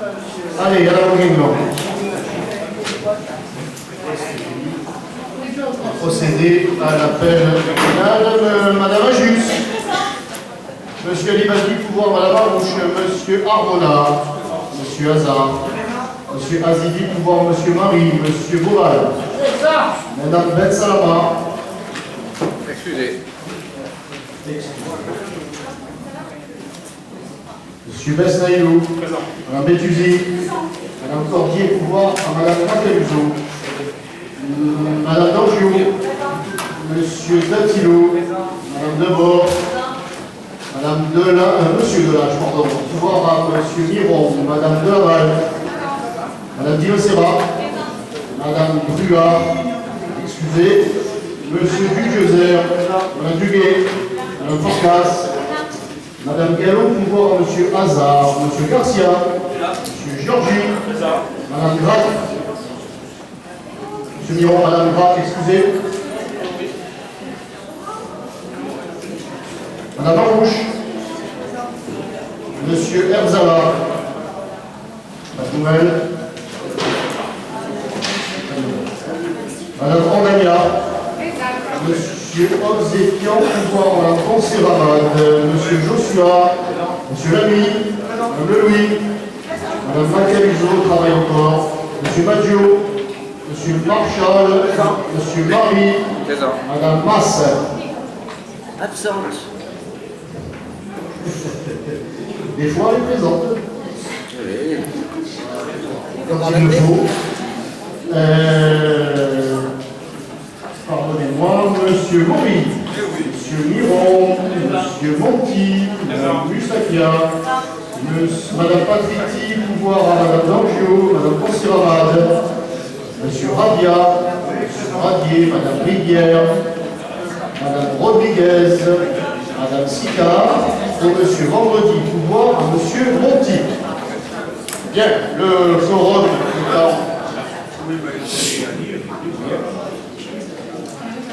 Allez, à la réunion. On va procéder à l'appel final. Madame Ajus. Monsieur Alibadi, pouvoir Madame Arouche. Monsieur Arbona. Monsieur Hazard. Monsieur Azidi, pouvoir Monsieur Marie. Monsieur Bourral. Madame Ben Salama. Excusez. Monsieur Besnaïlou. Madame Bétuzi. Madame Cordier, pouvoir à Madame Macaluzzo. Madame Dangiou. Monsieur Datilo. Madame Debord. Madame Monsieur Delage, pardon. Pouvoir à Monsieur Miron. Madame Delaval. Madame Dinocera. Madame Bruard. Excusez. Monsieur Dugueuzer. Madame Duguet. Madame Forcas. Madame Gallo, pouvoir à Monsieur Hazard. Monsieur Garcia. Monsieur Georgie. Madame Graff. Monsieur Miron, Madame Graff, excusez. Madame Arouche. Monsieur Herzala. Pas de nouvelles. Madame Andania. Monsieur Obséquian, pouvoir Madame Conservamade. Monsieur Joshua. Monsieur Lamy. Madame Louis. Madame Macaluzzo, travaille encore. Monsieur Maggio. Monsieur Marchal. Monsieur Marie. Madame Masse. Absente. Des fois, elle est présente. Quand il le faut. Pardonnez-moi, Monsieur Maury, Monsieur Miron, Monsieur Monti, Madame Mustakia, Madame Patriti, pouvoir à Madame Dangio, Madame Consiramade, Monsieur Rabia, Monsieur Radier, Madame Rivière, Madame Rodriguez, Madame Sicard, et Monsieur Vendredi, pouvoir à Monsieur Monti. Bien, le quorum étant...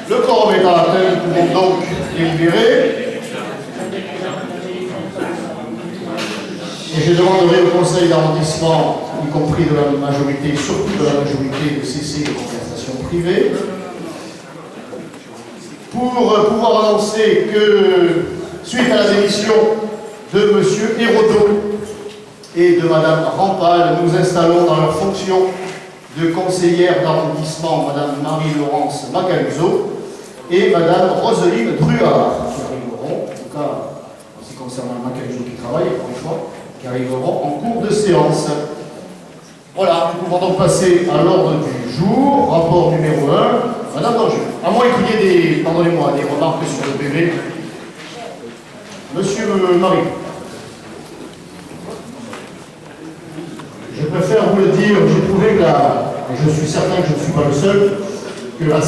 Le quorum étant atteint, nous pouvons donc délibérer. Et je demanderai au conseil d'arrondissement, y compris de la majorité, surtout de la majorité, de cesser les conversations privées, pour pouvoir annoncer que, suite à la démission de M. Hérodeau et de Mme Rampal, nous installons dans leur fonction de conseillère d'arrondissement Mme Marie-Laurence Macaluzzo et Mme Roseline Druard, qui arriveront, en tout cas, en ce qui concerne Mme Macaluzzo qui travaille, franchement, qui arriveront en cours de séance. Voilà, nous pouvons donc passer à l'ordre du jour, rapport numéro 1, Madame Dangiou. À moins qu'il y ait des, pardonnez-moi, des remarques sur le PV. Monsieur Marie. Je préfère vous le dire, j'ai trouvé que et je suis certain que je ne suis pas le seul, que la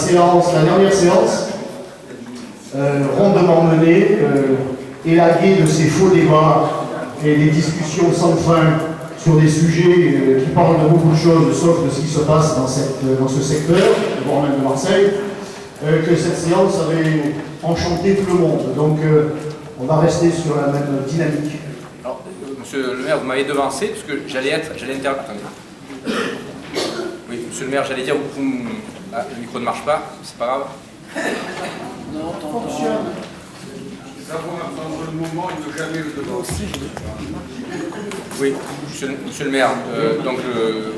dernière séance, rondement menée, élaguée de ces faux débats et des discussions sans fin sur des sujets qui parlent de beaucoup de choses, sauf de ce qui se passe dans ce secteur, voire même de Marseille, que cette séance avait enchanté tout le monde. Donc, on va rester sur la même dynamique. Alors, monsieur le maire, vous m'avez devancé, parce que j'allais intervenir. Attendez. Oui, monsieur le maire, j'allais dire, ah, le micro ne marche pas, c'est pas grave. Non, fonctionne. Ça va attendre le moment et ne jamais le devancer. Oui, monsieur le maire, donc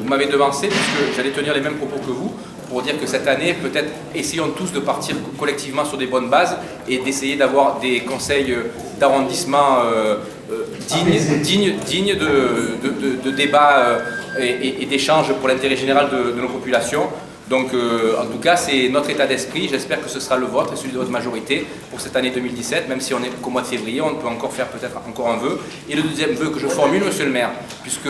vous m'avez devancé, puisque j'allais tenir les mêmes propos que vous, pour dire que cette année, peut-être, essayons tous de partir collectivement sur des bonnes bases et d'essayer d'avoir des conseils d'arrondissement dignes de débats et d'échanges pour l'intérêt général de nos populations. Donc, en tout cas, c'est notre état d'esprit. J'espère que ce sera le vôtre et celui de votre majorité pour cette année 2017, même si on est qu'au mois de février, on peut encore faire peut-être encore un vœu. Et le deuxième vœu que je formule, monsieur le maire, puisque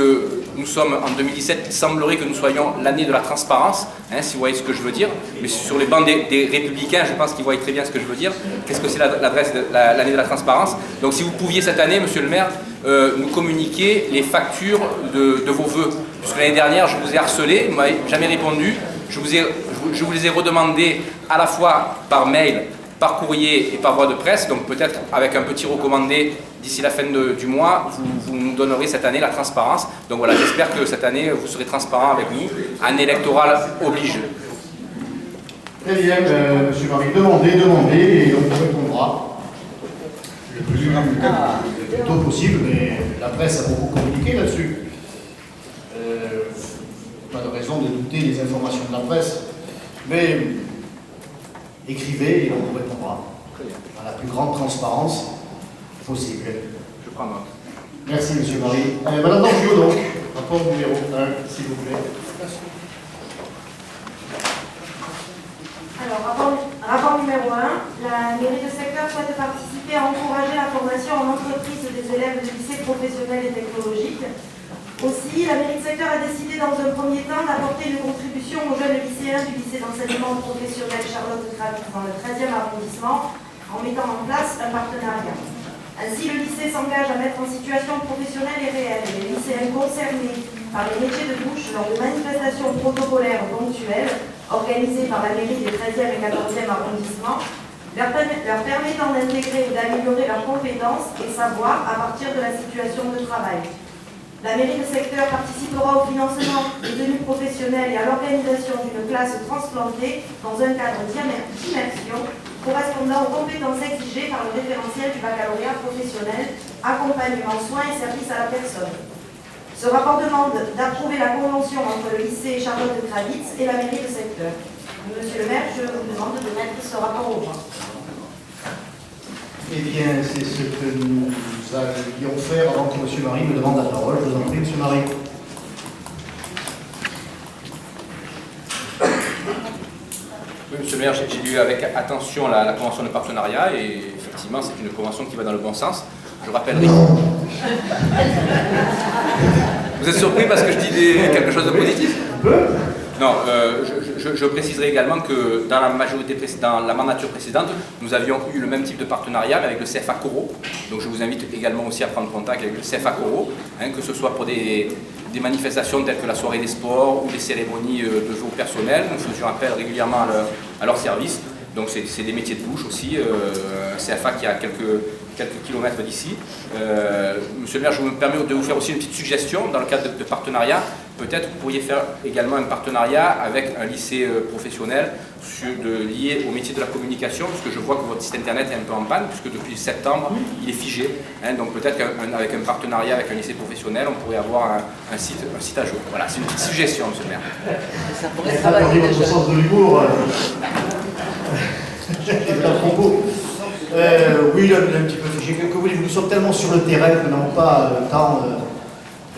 nous sommes en 2017, il semblerait que nous soyons l'année de la transparence, hein, si vous voyez ce que je veux dire. Mais sur les bancs des Républicains, je pense qu'ils voient très bien ce que je veux dire. Qu'est-ce que c'est l'adresse de l'année de la transparence? Donc, si vous pouviez cette année, monsieur le maire, nous communiquer les factures de vos vœux. Puisque l'année dernière, je vous ai harcelé, vous ne m'avez jamais répondu. Je vous les ai redemandés à la fois par mail par courrier et par voie de presse, donc peut-être avec un petit recommandé d'ici la fin du mois, vous nous donnerez cette année la transparence. Donc voilà, j'espère que cette année vous serez transparent avec nous, année électorale oblige. Très bien, monsieur Marie, demandez, et on vous répondra le plus tôt possible, mais la presse a beaucoup communiqué là-dessus. Pas de raison de douter des informations de la presse, mais écrivez et on vous répondra dans la plus grande transparence possible. Je prends note. Merci, monsieur Marie. Madame Dangiot, donc, rapport numéro 1, s'il vous plaît. Alors, rapport numéro 1, la mairie de secteur souhaite participer à encourager la formation en entreprise des élèves de lycée professionnel et technologique. Aussi, la mairie de secteur a décidé dans un premier temps d'apporter une contribution aux jeunes lycéens du lycée d'enseignement professionnel Charlotte Gravitz dans le 13e arrondissement en mettant en place un partenariat. Ainsi, le lycée s'engage à mettre en situation professionnelle et réelle les lycéens concernés par les métiers de bouche lors de manifestations protocolaires ponctuelles organisées par la mairie des 13e et 14e arrondissements, leur permettant d'intégrer et d'améliorer leurs compétences et savoirs à partir de la situation de travail. La mairie de secteur participera au financement des tenues professionnelles et à l'organisation d'une classe transplantée dans un cadre d'immersion correspondant aux compétences exigées par le référentiel du baccalauréat professionnel, accompagnement, soins et services à la personne. Ce rapport demande d'approuver la convention entre le lycée Charlotte de Gravitz et la mairie de secteur. Monsieur le maire, je vous demande de mettre ce rapport au voie. Eh bien, c'est ce que nous allions faire avant que monsieur Marie me demande la parole. Je vous en prie, monsieur Marie. Oui, monsieur le maire, j'ai lu avec attention la convention de partenariat et effectivement, c'est une convention qui va dans le bon sens. Je rappellerai. Vous êtes surpris parce que je dis quelque chose de positif? Non, je préciserai également que dans la mandature précédente, nous avions eu le même type de partenariat avec le CFA Coro. Donc je vous invite également aussi à prendre contact avec le CFA Coro, que ce soit pour des manifestations telles que la soirée des sports ou des cérémonies de vœux personnels. Nous faisions appel régulièrement à leur service. Donc c'est des métiers de bouche aussi, CFA qui a quelques kilomètres d'ici. Monsieur le maire, je me permets de vous faire aussi une petite suggestion dans le cadre de partenariat. Peut-être vous pourriez faire également un partenariat avec un lycée professionnel lié au métier de la communication, parce que je vois que votre site internet est un peu en panne, puisque depuis septembre, il est figé. Donc peut-être qu'avec un partenariat avec un lycée professionnel, on pourrait avoir un site à jour. Voilà, c'est une petite suggestion, monsieur le maire. Ça pourrait travailler Votre déjà. sens de l'humour. Oui, un petit peu figé. Que voulez-vous, nous sommes tellement sur le terrain que nous n'avons pas le temps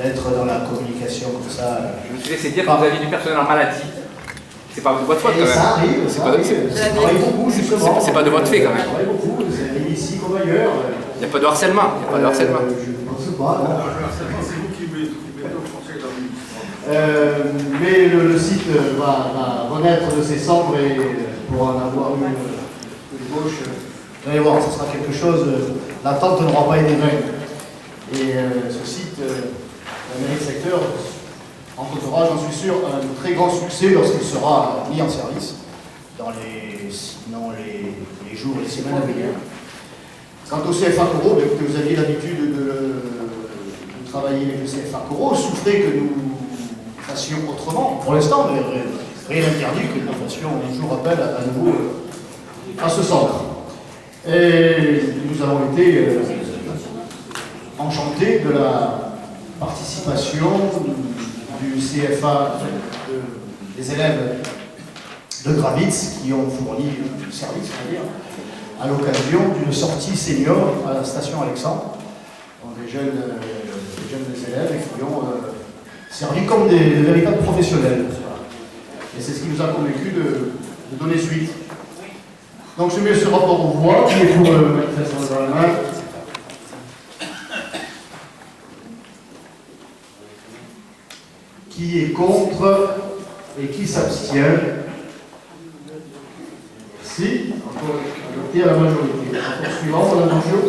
d'être dans la communication comme ça. Je me suis laissé dire que vous aviez du personnel en maladie. C'est pas de votre faute quand même. Ça arrive, C'est ça pas de- arrive. c'est- Ça travaille beaucoup, justement. c'est pas de votre fait, quand même. Ça travaille beaucoup, vous allez ici comme ailleurs. Il n'y a pas de harcèlement. Il n'y a pas de harcèlement. Je ne pense pas, non. C'est vous qui mettez au conseil d'administration. Mais le site va renaître de ses cendres et pour en avoir une gauche, vous allez voir, ce sera quelque chose, l'attente n'aura pas été vaine. Et ce site, la mairie de secteur, rencontrera, j'en suis sûr, un très grand succès lorsqu'il sera mis en service dans les jours et les semaines à venir. Quant au CFA Coro, écoutez, vous aviez l'habitude de travailler avec le CFA Coro, souffrez que nous fassions autrement. Pour l'instant, rien n'interdit que nous fassions un jour appel à nouveau à ce centre. Et nous avons été enchantés de la participation du CFA, des élèves de Gravitz qui ont fourni le service, on va dire, à l'occasion d'une sortie senior à la station Alexandre. Donc des jeunes élèves qui ont servi comme des véritables professionnels. Et c'est ce qui nous a convaincus de donner suite. Donc je mets ce rapport au voix, qui est pour mettre ça dans la main. Qui est contre et qui s'abstient. Merci. Encore adopté à la majorité. Rapport suivant, Madame Dangiot.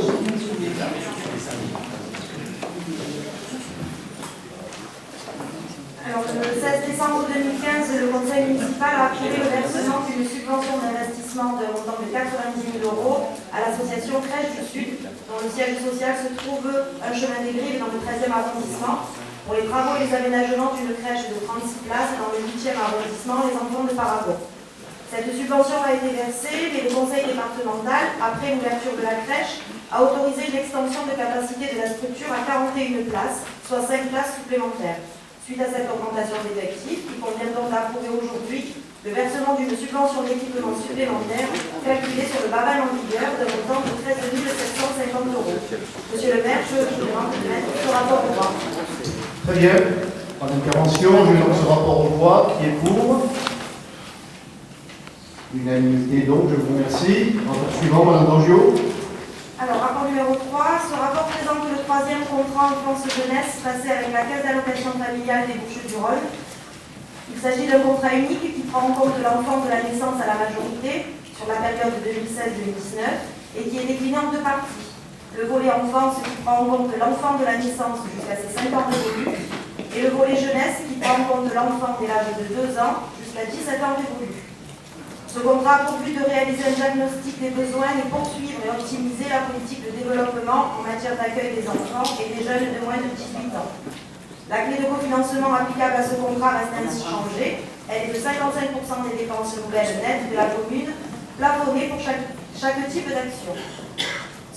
Alors, Alors, le 16 décembre 2015, le conseil municipal a approuvé le versement d'une subvention d'investissement d'un montant de 90 000 € à l'association Crèche du Sud, dont le siège social se trouve un chemin des Grilles dans le 13e arrondissement, pour les travaux et les aménagements d'une crèche de 36 places dans le 8e arrondissement, les enfants de Paragon. Cette subvention a été versée, mais le conseil départemental, après l'ouverture de la crèche, a autorisé l'extension de capacité de la structure à 41 places, soit 5 places supplémentaires. Suite à cette augmentation d'effectifs, il convient donc d'approuver aujourd'hui le versement d'une subvention d'équipement supplémentaire calculée sur le barème en vigueur d'un montant de 13 750 €. Monsieur le maire, je vous demande de mettre ce rapport au voix. Très bien. Pas d'intervention. Je mets donc ce rapport au voix. Qui est pour? Unanimité donc, je vous remercie. Rapport suivant, Madame Dangiot. Alors, rapport numéro 3, ce rapport présente le 3e contrat enfance-jeunesse passé avec la Caisse d'allocation familiale des Bouches-du-Rhône. Il s'agit d'un contrat unique qui prend en compte l'enfant de la naissance à la majorité sur la période 2016-2019 et qui est décliné en deux parties. Le volet enfance qui prend en compte l'enfant de la naissance jusqu'à ses 5 ans révolus et le volet jeunesse qui prend en compte l'enfant dès l'âge de 2 ans jusqu'à 17 ans révolus. Ce contrat a pour but de réaliser un diagnostic des besoins et poursuivre et optimiser la politique de développement en matière d'accueil des enfants et des jeunes de moins de 18 ans. La clé de cofinancement applicable à ce contrat reste ainsi changée. Elle est de 55% des dépenses nouvelles nettes de la commune, plafonnées pour chaque type d'action.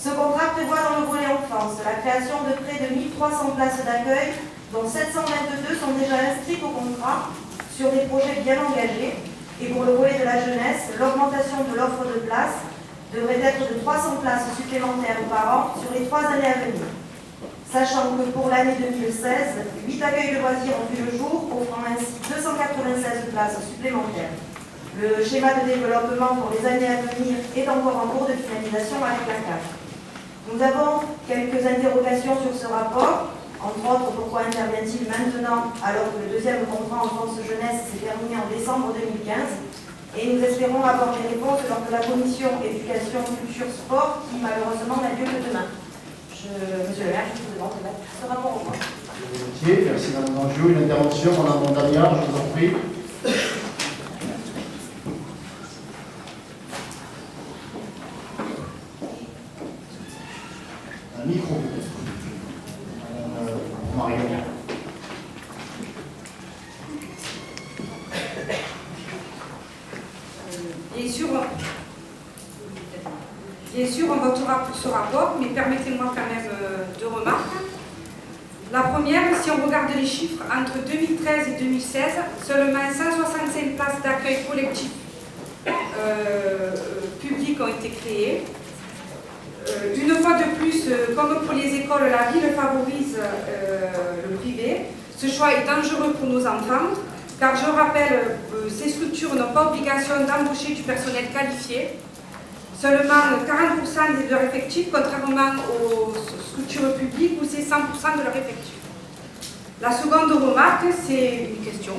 Ce contrat prévoit dans le volet enfance la création de près de 1300 places d'accueil, dont 722 sont déjà inscrites au contrat sur des projets bien engagés. Et pour le volet de la jeunesse, l'augmentation de l'offre de places devrait être de 300 places supplémentaires par an sur les 3 années à venir. Sachant que pour l'année 2016, 8 accueils de loisirs ont vu le jour, offrant ainsi 296 places supplémentaires. Le schéma de développement pour les années à venir est encore en cours de finalisation avec la CAF. Nous avons quelques interrogations sur ce rapport. Entre autres, pourquoi intervient-il maintenant alors que le 2e contrat enfance-jeunesse s'est terminé en décembre 2015? Et nous espérons avoir des réponses lors de la commission éducation, culture, sport qui malheureusement n'a lieu que demain. Monsieur le maire, je vous demande de mettre ce rapport au point. Merci Madame Dangiot. Une intervention, Madame Montagnard, je vous en prie. Un micro peut-être. Bien sûr, on votera pour ce rapport, mais permettez-moi quand même 2 remarques. La première, si on regarde les chiffres, entre 2013 et 2016, seulement 165 places d'accueil collectif publiques ont été créées. Une fois de plus, comme pour les écoles, la ville favorise le privé. Ce choix est dangereux pour nos enfants, car je rappelle, ces structures n'ont pas obligation d'embaucher du personnel qualifié. Seulement 40% de leur effectif, contrairement aux structures publiques où c'est 100% de leur effectif. La seconde remarque, c'est une question.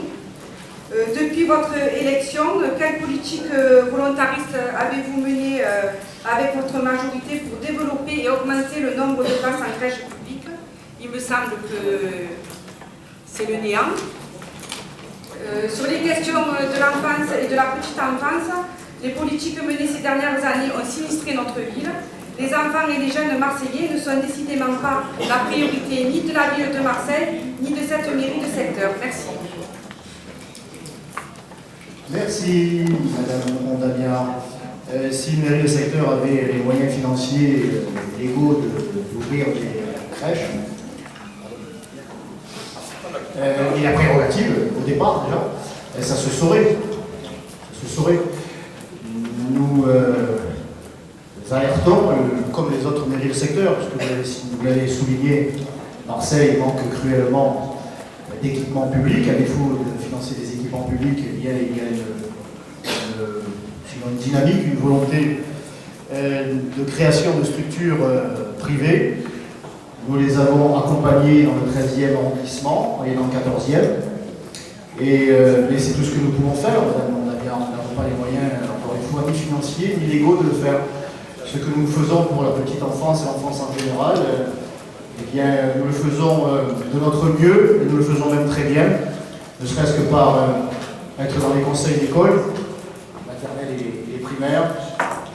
Depuis votre élection, quelle politique volontariste avez-vous menée avec votre majorité pour développer et augmenter le nombre de places en crèche publique? Il me semble que c'est le néant. Sur les questions de l'enfance et de la petite enfance, les politiques menées ces dernières années ont sinistré notre ville. Les enfants et les jeunes Marseillais ne sont décidément pas la priorité ni de la ville de Marseille, ni de cette mairie de secteur. Merci. Merci, Madame Montagnard. Si une mairie de secteur avait les moyens financiers légaux d'ouvrir des crèches, et la prérogative, au départ déjà, ça se saurait. Ça se saurait. Nous alertons, comme les autres mairies de secteur, puisque vous l'avez souligné, Marseille manque cruellement d'équipements publics. À défaut de financer des équipements publics, il y a une dynamique, une volonté de création de structures privées. Nous les avons accompagnés dans le 13e arrondissement et dans le 14e. Mais c'est tout ce que nous pouvons faire. Nous n'avons pas les moyens, encore une fois, ni financiers, ni légaux de le faire. Ce que nous faisons pour la petite enfance et l'enfance en général, eh bien, nous le faisons de notre mieux, et nous le faisons même très bien. ne serait-ce que par être dans les conseils d'école, maternelle et primaire.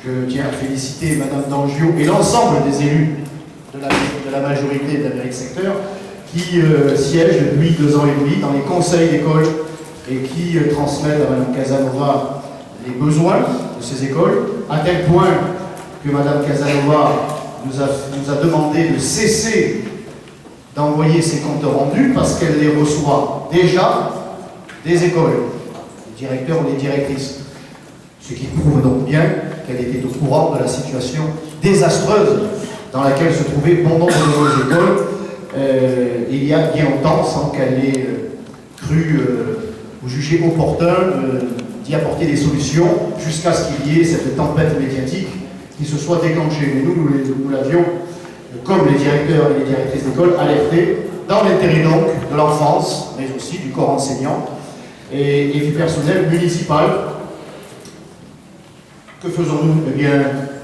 Je tiens à féliciter Madame Dangio et l'ensemble des élus de la majorité de la mairie de secteur qui siègent depuis 2 ans et demi dans les conseils d'école et qui transmettent à Madame Casanova les besoins de ces écoles, à tel point que Madame Casanova nous a demandé de cesser d'envoyer ses comptes rendus parce qu'elle les reçoit déjà des écoles, les directeurs ou les directrices. Ce qui prouve donc bien qu'elle était au courant de la situation désastreuse dans laquelle se trouvaient bon nombre de nos écoles il y a bien longtemps, sans qu'elle ait cru ou jugé opportun d'y apporter des solutions jusqu'à ce qu'il y ait cette tempête médiatique qui se soit déclenchée. Mais nous l'avions, comme les directeurs et les directrices d'école, alertés dans l'intérêt donc de l'enfance, mais aussi du corps enseignant et du personnel municipal. Que faisons-nous? Eh bien,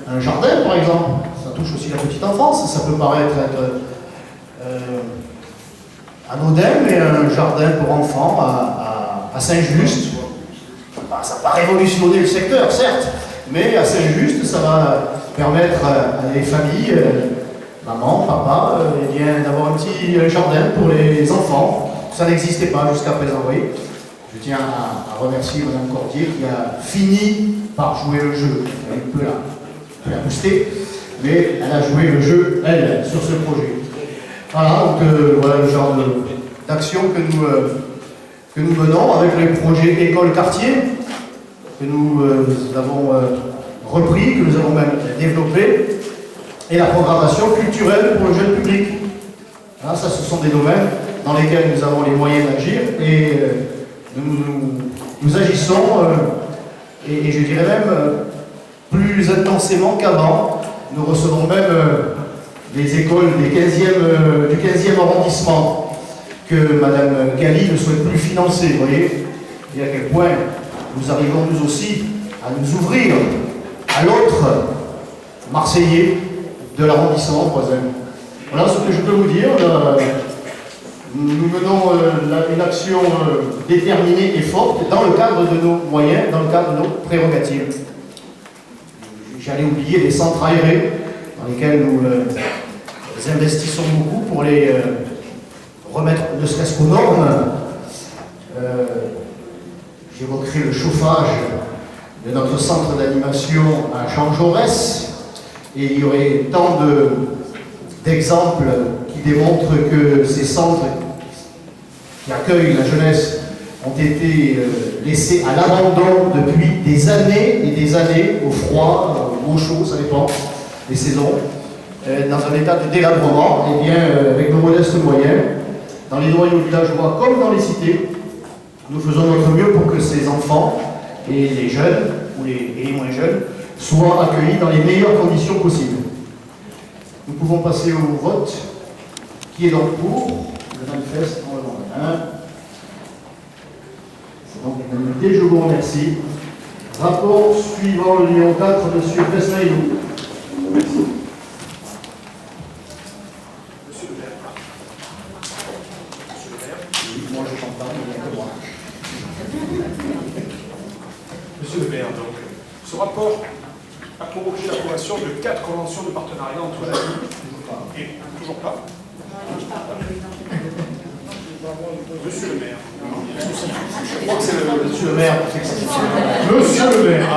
un jardin, par exemple, ça touche aussi la petite enfance, ça peut paraître être anodin, mais un jardin pour enfants à Saint-Just, ça va révolutionner le secteur, certes, mais à Saint-Just, ça va permettre à des familles, maman, papa, eh bien, d'avoir un petit jardin pour les enfants. Ça n'existait pas jusqu'à présent, vous voyez. Je tiens à remercier Mme Cordier qui a fini par jouer le jeu. Elle peut la booster, mais elle a joué le jeu, elle, sur ce projet. Voilà, donc voilà le genre d'action que nous menons avec les projets école-quartier, que nous avons repris, que nous avons même développé, et la programmation culturelle pour le jeune public. Voilà, ça, ce sont des domaines dans lesquels nous avons les moyens d'agir, et nous agissons, et je dirais même plus intensément qu'avant. Nous recevons même les écoles du 15e arrondissement que Mme Galli ne souhaite plus financer, vous voyez, et à quel point nous arrivons nous aussi à nous ouvrir à l'autre Marseillais de l'arrondissement voisin. Voilà ce que je peux vous dire. Nous menons une action déterminée et forte dans le cadre de nos moyens, dans le cadre de nos prérogatives. J'allais oublier les centres aérés dans lesquels nous investissons beaucoup pour les remettre ne serait-ce qu'aux normes. J'évoquerai le chauffage de notre centre d'animation à Jean Jaurès, et il y aurait tant d'exemples qui démontrent que ces centres qui accueillent la jeunesse ont été laissés à l'abandon depuis des années et des années, au froid ou au chaud, ça dépend des saisons, dans un état de délabrement. Et bien, avec nos modestes moyens, dans les noyaux villageois comme dans les cités, nous faisons notre mieux pour que ces enfants et les jeunes, ou les moins jeunes, soient accueillis dans les meilleures conditions possibles. Nous pouvons passer au vote. Qui est donc pour le manifeste en levant la main? C'est donc l'unanimité, je vous remercie. Rapport suivant le numéro 4, M. Besnaïlou. Merci. Monsieur le maire. Monsieur le maire. Oui, moi je t'entends, mais bien que moi. Monsieur le maire, donc, ce rapport a pour objet l'approbation de 4 conventions de partenariat entre la ville et toujours pas. Monsieur le maire. Je crois que c'est le Monsieur le maire, Monsieur le maire.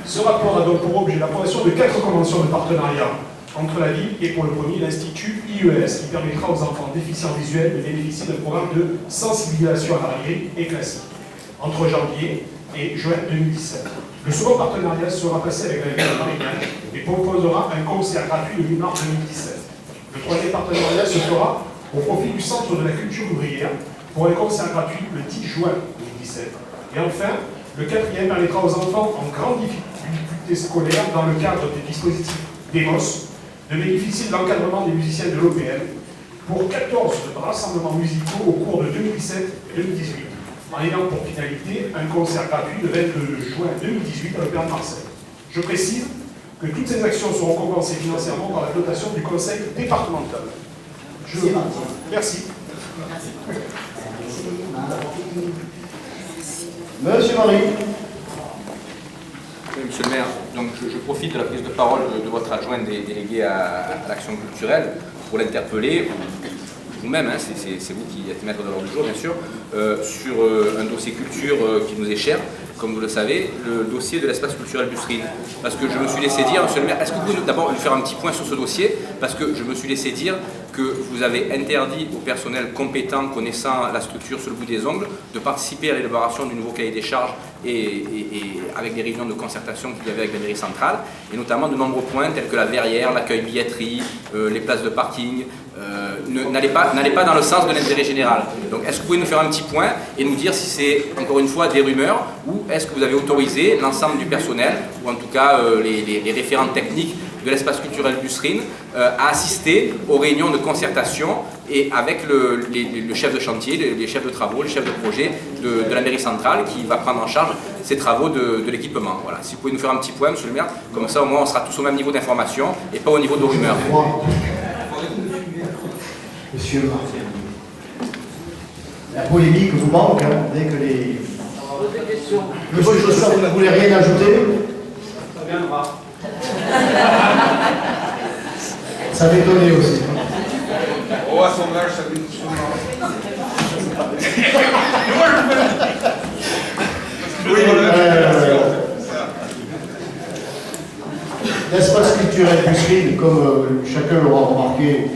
Ce rapport a donc pour objet l'approbation de 4 conventions de partenariat entre la ville et pour le premier l'Institut IES qui permettra aux enfants déficients visuels de bénéficier d'un programme de sensibilisation à la grille et classique entre janvier et juin 2017. Le second partenariat sera passé avec la ville de Marignane et proposera un concert gratuit le 8 mars 2017. Le troisième partenariat se fera au profit du Centre de la Culture Ouvrière pour un concert gratuit le 10 juin 2017. Et enfin, le quatrième permettra aux enfants en grande difficulté scolaire dans le cadre des dispositifs DEMOS de bénéficier de l'encadrement des musiciens de l'OPM pour 14 rassemblements musicaux au cours de 2017 et 2018, en ayant pour finalité un concert gratuit le 22 juin 2018 à l'Opéra de Marseille. Je précise que toutes ces actions seront compensées financièrement par la dotation du conseil départemental. Merci. Monsieur Marie. Oui, Monsieur le maire, donc je profite de la prise de parole de votre adjoint délégué à l'action culturelle pour l'interpeller, vous-même, hein, c'est vous qui êtes maître de l'ordre du jour bien sûr, sur un dossier culture qui nous est cher, comme vous le savez, le dossier de l'espace culturel Busserine. Parce que je me suis laissé dire, monsieur le maire, est-ce que vous pouvez d'abord nous faire un petit point sur ce dossier? Parce que je me suis laissé dire que vous avez interdit au personnel compétent, connaissant la structure sur le bout des ongles, de participer à l'élaboration du nouveau cahier des charges et avec des réunions de concertation qu'il y avait avec la mairie centrale, et notamment de nombreux points tels que la verrière, l'accueil billetterie, les places de parking, n'allez pas dans le sens de l'intérêt général. Donc est-ce que vous pouvez nous faire un petit point et nous dire si c'est encore une fois des rumeurs ou est-ce que vous avez autorisé l'ensemble du personnel, ou en tout cas les référents techniques de l'espace culturel Busserine à assister aux réunions de concertation et avec le chef de chantier, les chefs de travaux, les chefs de projet de la mairie centrale qui va prendre en charge ces travaux de l'équipement. Voilà. Si vous pouvez nous faire un petit point, monsieur le maire, comme ça au moins on sera tous au même niveau d'information et pas au niveau de rumeurs. Monsieur, la polémique vous manque, hein, dès que les... Monsieur Joshua, vous ne voulez rien ajouter? Ça viendra. Ça m'étonnait aussi. Oh, à son âge, ça vient souvent. L'espace culturel Busserine, comme chacun l'aura remarqué,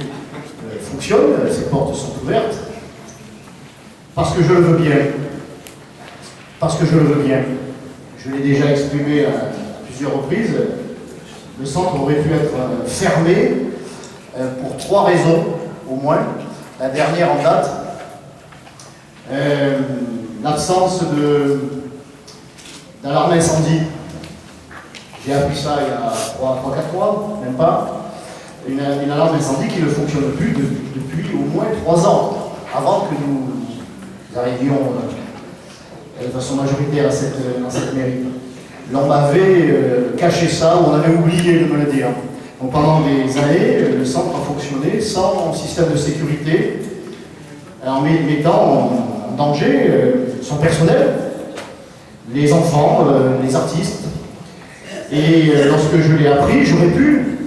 fonctionne, ses portes sont ouvertes, parce que je le veux bien. Parce que je le veux bien. Je l'ai déjà exprimé à plusieurs reprises. Le centre aurait pu être fermé pour 3 raisons, au moins. La dernière en date, l'absence d'alarme incendie. J'ai appris ça il y a 3-4 mois, même pas. Une alarme incendie qui ne fonctionne plus depuis au moins 3 ans, avant que nous arrivions de façon majoritaire dans cette mairie. L'on m'avait caché ça, ou on avait oublié de me le dire. Donc pendant des années, le centre a fonctionné sans système de sécurité, en mettant en danger son personnel, les enfants, les artistes. Et lorsque je l'ai appris, j'aurais pu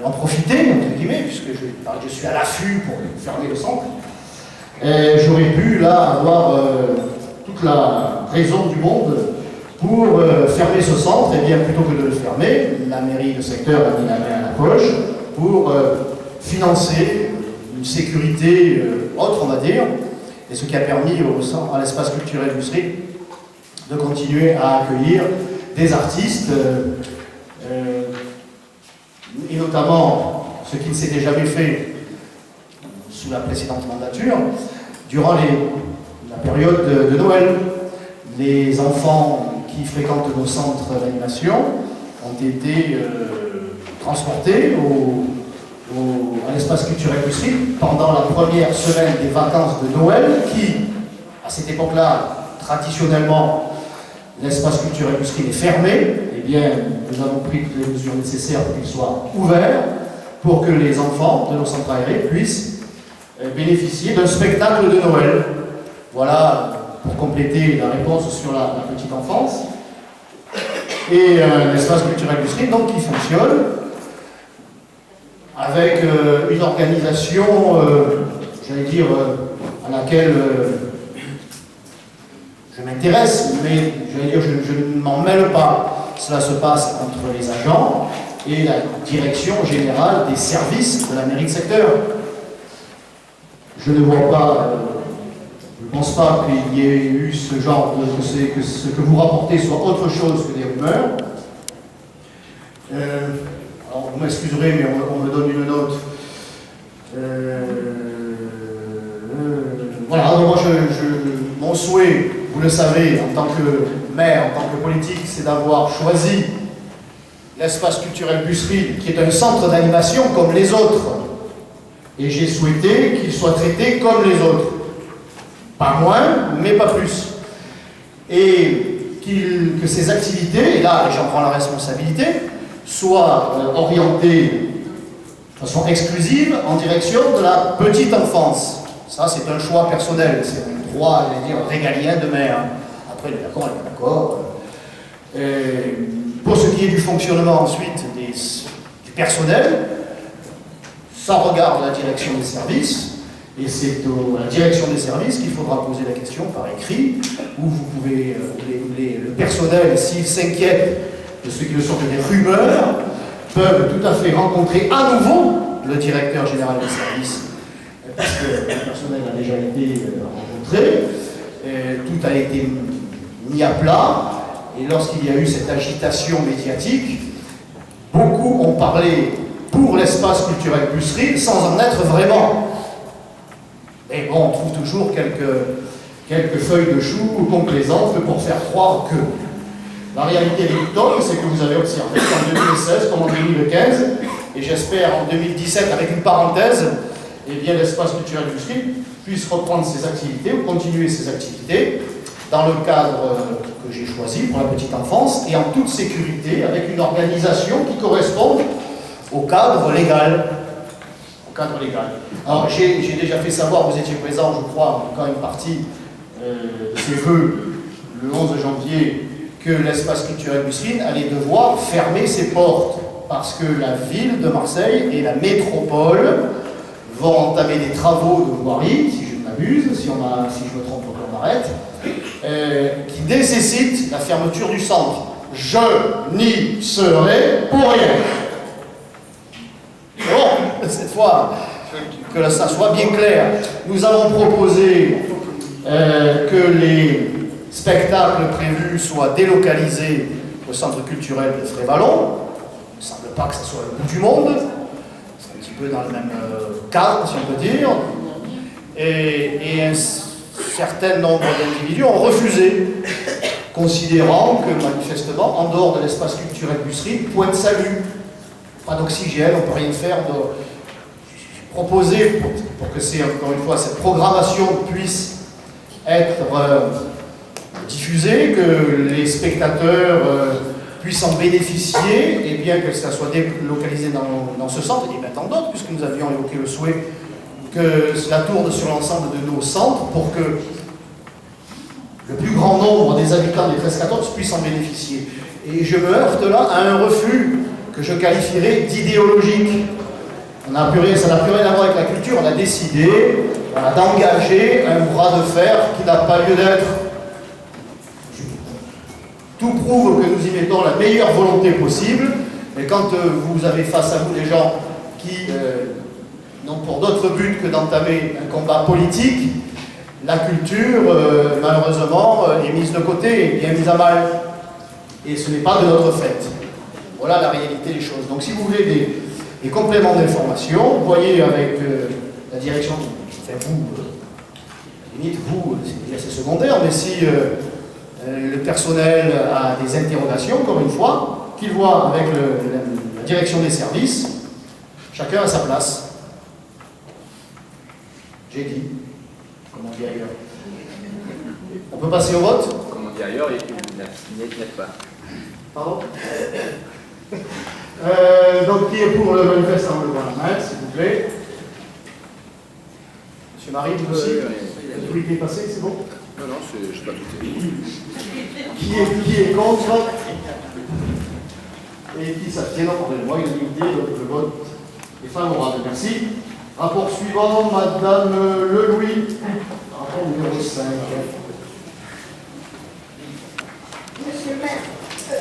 en profiter, entre guillemets, puisque je suis à l'affût pour fermer le centre. J'aurais pu là avoir toute la raison du monde pour fermer ce centre, et bien plutôt que de le fermer, la mairie de secteur a mis la main à la poche pour financer une sécurité autre, on va dire, et ce qui a permis à l'espace culturel Busserine de continuer à accueillir des artistes, et notamment ce qui ne s'était jamais fait sous la précédente mandature, durant la période de Noël. Les enfants qui fréquentent nos centres d'animation ont été transportés à l'espace culturel Busserine pendant la première semaine des vacances de Noël, qui, à cette époque-là, traditionnellement, l'espace culturel Busserine est fermé. Eh bien, nous avons pris toutes les mesures nécessaires pour qu'il soit ouvert, pour que les enfants de nos centres aérés puissent bénéficier d'un spectacle de Noël. Voilà, pour compléter la réponse sur la petite enfance. Et un espace culturel Busserine, donc, qui fonctionne avec une organisation, j'allais dire, à laquelle je m'intéresse, mais j'allais dire, je ne m'en mêle pas. Cela se passe entre les agents et la direction générale des services de la mairie de secteur. Je ne vois pas, je ne pense pas qu'il y ait eu ce genre que ce que vous rapportez soit autre chose que des rumeurs. Alors vous m'excuserez, mais on me donne une note. Voilà, alors moi mon souhait, vous le savez, en tant que maire, en tant que politique, c'est d'avoir choisi l'espace culturel Busserine, qui est un centre d'animation comme les autres. Et j'ai souhaité qu'il soit traité comme les autres. Pas moins, mais pas plus. Et que ces activités, et là j'en prends la responsabilité, soient orientées de façon exclusive en direction de la petite enfance. Ça, c'est un choix personnel, c'est un droit, je vais dire, régalien de maire. Après, il est d'accord, il n'est pas d'accord. Pour ce qui est du fonctionnement ensuite du personnel, ça regarde la direction des services, et c'est à la direction des services qu'il faudra poser la question par écrit, où vous pouvez, le personnel, s'il s'inquiète de ce qui sont des rumeurs, peuvent tout à fait rencontrer à nouveau le directeur général des services, parce que le personnel a déjà été rencontré, tout a été mis à plat, et lorsqu'il y a eu cette agitation médiatique, beaucoup ont parlé pour l'espace culturel Bussery sans en être vraiment. Et bon, on trouve toujours quelques feuilles de chou complaisantes pour faire croire que. La réalité des boutons, c'est que vous avez observé en 2016 comme en 2015, et j'espère en 2017, avec une parenthèse, eh bien l'espace culturel Bussery puisse reprendre ses activités ou continuer ses activités dans le cadre que j'ai choisi pour la petite enfance et en toute sécurité avec une organisation qui corresponde au cadre légal. Alors j'ai déjà fait savoir, vous étiez présent je crois, quand une partie de ces vœux le 11 janvier, que l'espace culturel Bussery allait devoir fermer ses portes parce que la ville de Marseille et la métropole vont entamer des travaux de voirie, si je ne m'abuse, si je me trompe, on m'arrête, qui nécessitent la fermeture du centre. Je n'y serai pour rien. Bon, cette fois, que ça soit bien clair, nous avons proposé que les spectacles prévus soient délocalisés au centre culturel de Frévalon. Il ne semble pas que ce soit le bout du monde. C'est un petit peu dans le même cadre, si on peut dire. Et un certain nombre d'individus ont refusé, considérant que manifestement, en dehors de l'espace culturel Bussery, point de salut, pas d'oxygène, on ne peut rien faire. Proposer pour que encore une fois cette programmation puisse être diffusée, que les spectateurs puissent en bénéficier, et bien que ça soit délocalisé dans ce centre, et bien tant d'autres, puisque nous avions évoqué le souhait que cela tourne sur l'ensemble de nos centres pour que le plus grand nombre des habitants des 13-14 puissent en bénéficier. Et je me heurte là à un refus que je qualifierais d'idéologique. Ça n'a plus rien à voir avec la culture, on a décidé d'engager un bras de fer qui n'a pas lieu d'être. Tout prouve que nous y mettons la meilleure volonté possible, mais quand vous avez face à vous des gens qui n'ont pour d'autre but que d'entamer un combat politique, la culture, malheureusement, est mise de côté, est bien mise à mal. Et ce n'est pas de notre fait. Voilà la réalité des choses. Donc si vous voulez des compléments d'information, voyez avec la direction, enfin vous, limite vous, c'est assez secondaire, mais si le personnel a des interrogations, encore une fois, qu'il voit avec la direction des services, chacun à sa place. J'ai dit, comme on dit ailleurs. On peut passer au vote? Comme on dit ailleurs, il n'y est pas. Pardon? Donc, qui est pour le manifeste en levant la main, s'il vous plaît? Monsieur Marie, vous aussi? Celui qui est passé, c'est bon? Non, non, je ne sais pas tout. Qui est contre? Et qui s'abstient? Non, pardonnez-moi, unanimité, donc le vote est favorable. Merci. Rapport suivant, Madame Lelouis. Rapport numéro 5. Monsieur le maire,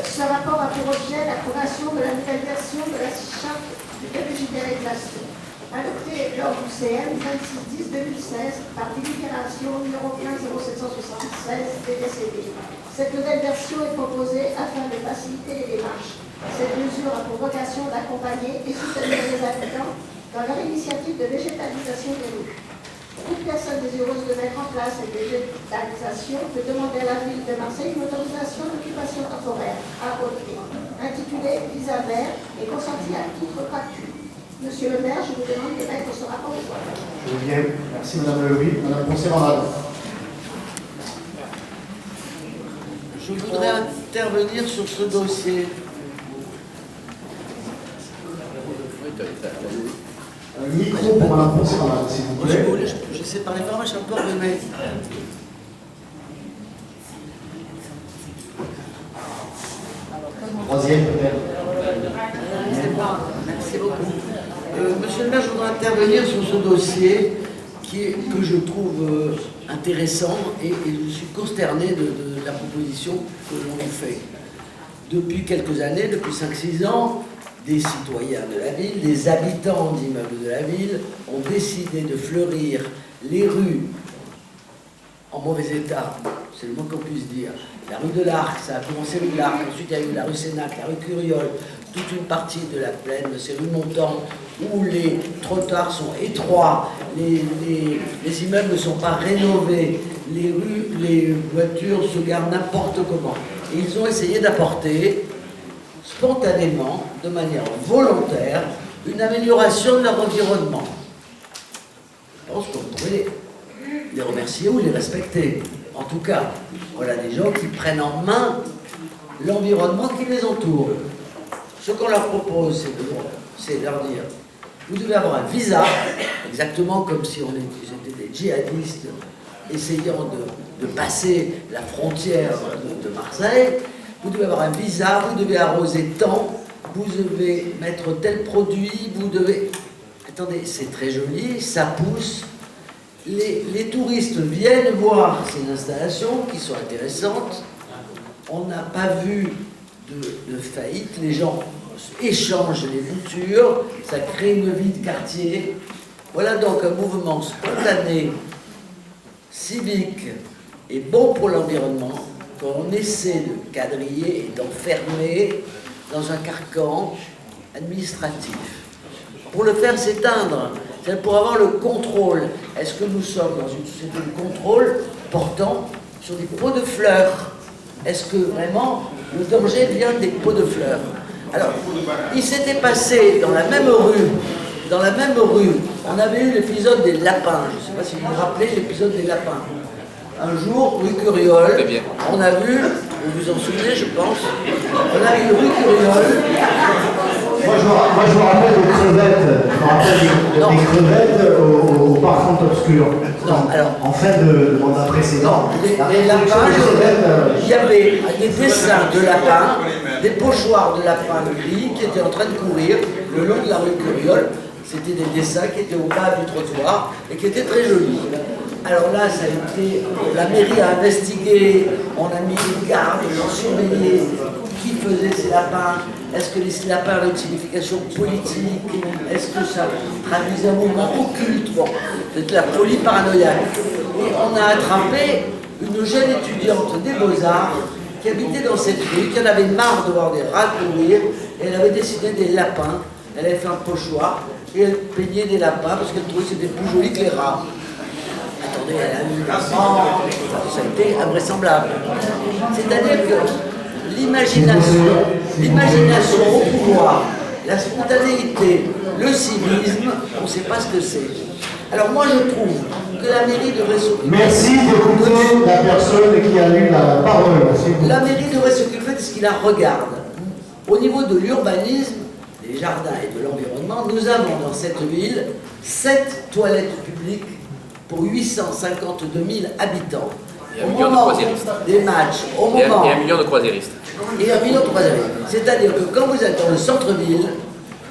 ce rapport a pour objet l'approbation de la nouvelle version de la charte du délégé classé, adoptée lors du CM 26-10-2016 par délibération numéro 15-0776 DDCD. Cette nouvelle version est proposée afin de faciliter les démarches. Cette mesure a pour vocation d'accompagner et soutenir les habitants dans leur initiative de végétalisation des rues. Toute personne désireuse de mettre en place cette végétalisation peut demander à la ville de Marseille une autorisation d'occupation temporaire à voter, intitulée Visa vert et consentie à titre gratuit. Monsieur le maire, je vous demande de mettre ce rapport au vote. Je veux bien. Merci Madame Lelouis. Madame Poncet-Randal. Je voudrais intervenir sur ce dossier. Un micro pour Madame Poncet-Randal, s'il vous plaît. c'est par les pharmacies encore de mai. Troisième peut-être. Merci beaucoup. Monsieur le maire, je voudrais intervenir sur ce dossier que je trouve intéressant et je suis consterné de la proposition que l'on nous fait. Depuis quelques années, depuis 5-6 ans, des citoyens de la ville, des habitants d'immeubles de la ville ont décidé de fleurir les rues en mauvais état, c'est le moins qu'on puisse dire. La rue de l'Arc, ça a commencé avec l'Arc, ensuite il y a eu la rue Sénac, la rue Curiole, toute une partie de la plaine, de ces rues montantes, où les trottoirs sont étroits, les immeubles ne sont pas rénovés, les voitures se garent n'importe comment. Et ils ont essayé d'apporter spontanément, de manière volontaire, une amélioration de leur environnement. Je pense qu'on pourrait les remercier ou les respecter. En tout cas, voilà des gens qui prennent en main l'environnement qui les entoure. Ce qu'on leur propose, c'est de leur dire, vous devez avoir un visa, exactement comme si on était des djihadistes essayant de passer la frontière de Marseille. Vous devez avoir un visa, vous devez arroser tant, vous devez mettre tel produit, vous devez... Attendez, c'est très joli, ça pousse. Les touristes viennent voir ces installations qui sont intéressantes. On n'a pas vu de faillite, les gens échangent les boutures, ça crée une vie de quartier. Voilà donc un mouvement spontané, civique et bon pour l'environnement qu'on essaie de quadriller et d'enfermer dans un carcan administratif. Pour le faire s'éteindre, c'est pour avoir le contrôle. Est-ce que nous sommes dans une société de contrôle portant sur des pots de fleurs? Est-ce que vraiment le danger vient des pots de fleurs? Alors, il s'était passé dans la même rue, on avait eu l'épisode des lapins. Je ne sais pas si vous vous rappelez l'épisode des lapins. Un jour, rue Curiole, on a vu, vous vous en souvenez, je pense, on a eu rue Curiole. Moi, je vous rappelle des crevettes. Je me rappelle des crevettes au parfum obscur. Non, alors. En fin de mandat précédent. Non, les lapins, il y avait des dessins de lapins, des pochoirs de lapins gris qui étaient en train de courir le long de la rue Curiole. C'était des dessins qui étaient au bas du trottoir et qui étaient très jolis. Alors là, ça a été. La mairie a investigué, on a mis une garde, on a surveillé qui faisait ces lapins. Est-ce que les lapins avaient une signification politique? Est-ce que ça traduisait un mouvement occulte? Bon, c'est de la folie paranoïaque. Et on a attrapé une jeune étudiante des Beaux-Arts qui habitait dans cette rue, qui en avait marre de voir des rats courir, et elle avait dessiné des lapins. Elle avait fait un pochoir, et elle peignait des lapins parce qu'elle trouvait que c'était plus joli que les rats. Attendez, elle a eu ça a été invraisemblable. C'est-à-dire que l'imagination au pouvoir, la spontanéité, le civisme, on ne sait pas ce que c'est. Alors moi je trouve que la mairie devrait s'occuper... Merci d'écouter la personne qui a eu la parole. La mairie devrait s'occuper de ce qui la regarde. Au niveau de l'urbanisme, des jardins et de l'environnement, nous avons dans cette ville 7 toilettes publiques pour 852 000 habitants. Au moment des matchs, au moment... Et 1 million de croisiéristes. Et 1 million de croisiéristes. C'est-à-dire que quand vous êtes dans le centre-ville,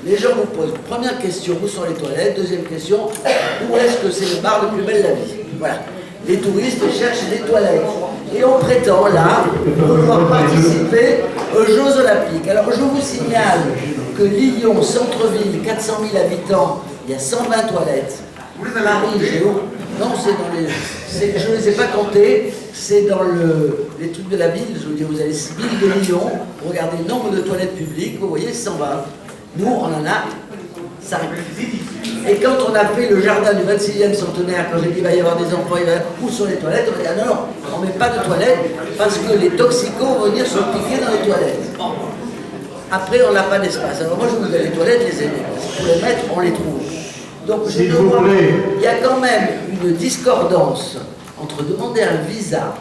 les gens vous posent, première question, où sont les toilettes? Deuxième question, où est-ce que c'est le bar le plus bel de la vie? Voilà. Les touristes cherchent des toilettes. Et on prétend, là, pouvoir participer aux Jeux Olympiques. Alors, je vous signale que Lyon, centre-ville, 400 000 habitants, il y a 120 toilettes. Paris, Géo, non, c'est dans les... Je ne les ai pas comptés, c'est dans les trucs de la ville. Je veux dire, vous avez 6 villes de Lyon, regardez le nombre de toilettes publiques, vous voyez, 120. Nous, on en a 5. Et quand on a fait le jardin du 26e centenaire, quand j'ai dit qu'il va y avoir des enfants, où sont les toilettes? On a dit, ah non, on ne met pas de toilettes parce que les toxicos vont venir se piquer dans les toilettes. Après, on n'a pas d'espace. Alors moi, je vous dis, les toilettes, les aider. Pour les mettre, on les trouve. Donc, je demande, il y a quand même une discordance entre demander un visa,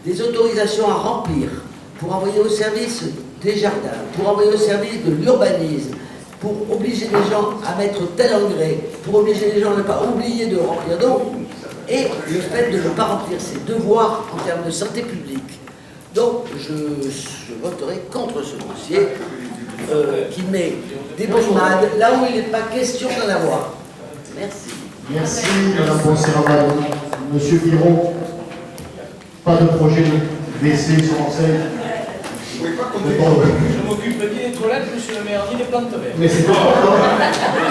des autorisations à remplir pour envoyer au service des jardins, pour envoyer au service de l'urbanisme, pour obliger les gens à mettre tel engrais, pour obliger les gens à ne pas oublier de remplir d'eau, et le fait de ne pas remplir ses devoirs en termes de santé publique. Donc je voterai contre ce dossier qui met des bombades là où il n'est pas question d'en avoir. Merci. Merci, Madame Bonserraval. Monsieur Biron, pas de projet de WC sur enseigne. Vous pouvez pas compter. Je m'occupe ni des toilettes, monsieur le maire, ni des plantes vertes. Mais c'est important.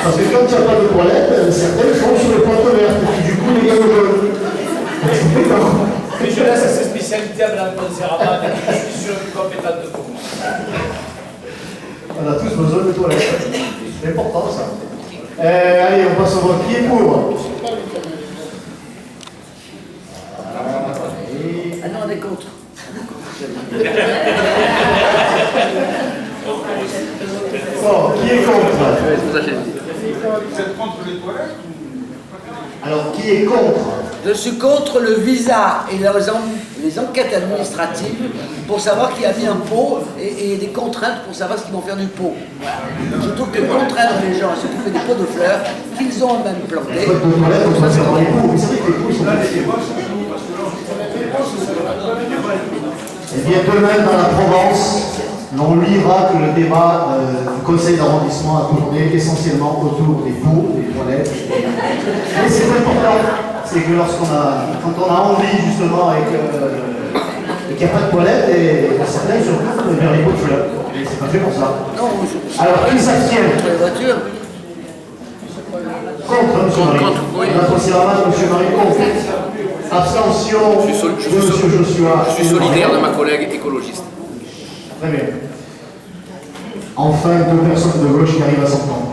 Parce que quand il n'y a pas de toilette, certaines sont sur les plantes vertes. Et puis du coup, les gars le jaune. Mais je laisse ses spécialités à Madame Bonserraval, je suis sûr que compétente de vous. On a tous besoin de toilettes. C'est important ça. Allez, on passe au vote. Qui est pour? Ah non, on est contre. Bon, qui est contre? Vous êtes contre les toilettes ou... Alors, qui est contre? Je suis contre le visa et les enquêtes administratives pour savoir qui a mis un pot et des contraintes pour savoir ce qu'ils vont faire du pot. Je trouve que contraindre les gens à s'occuper des pots de fleurs qu'ils ont eux-mêmes plantés. Faute de toilettes, on va faire dans les pots. Vous savez que les pots sont là, les pots. Eh bien, demain, dans la Provence, on lira que le débat du conseil d'arrondissement a tourné essentiellement autour des pots, des toilettes. Mais c'est important, c'est que quand on a envie justement et qu'il n'y a pas de toilette, et certains se retournent vers les pots de fleurs. Et c'est pas fait pour ça. Non, Alors, qui s'abstient? contre les voitures. Contre, monsieur Marie. Madame Bonserraval, monsieur Marie, contre. Abstention de monsieur Joshua. Je suis solidaire de ma collègue écologiste. Très bien. Enfin, deux personnes de gauche qui arrivent à s'entendre.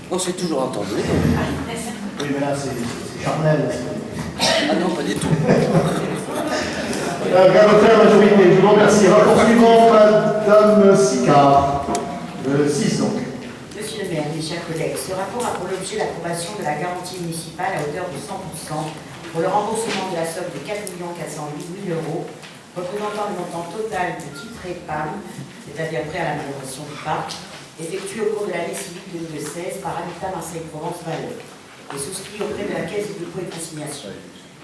On s'est toujours entendu. Oui, mais là, c'est charnel. Ah non, pas du tout. Gravataire majorité, je vous remercie. Rapport suivant, Madame Sicard. 6 donc. Monsieur le maire, mes chers collègues, ce rapport a pour l'objet l'approbation de la garantie municipale à hauteur de 100% pour le remboursement de la somme de 4 408 000 €, représentant le montant total de titres EPAM, c'est-à-dire prêt à l'amélioration du parc, effectué au cours de l'année civile 2016 par Habitat Marseille-Provence-Valais et souscrit auprès de la Caisse des dépôts et consignations.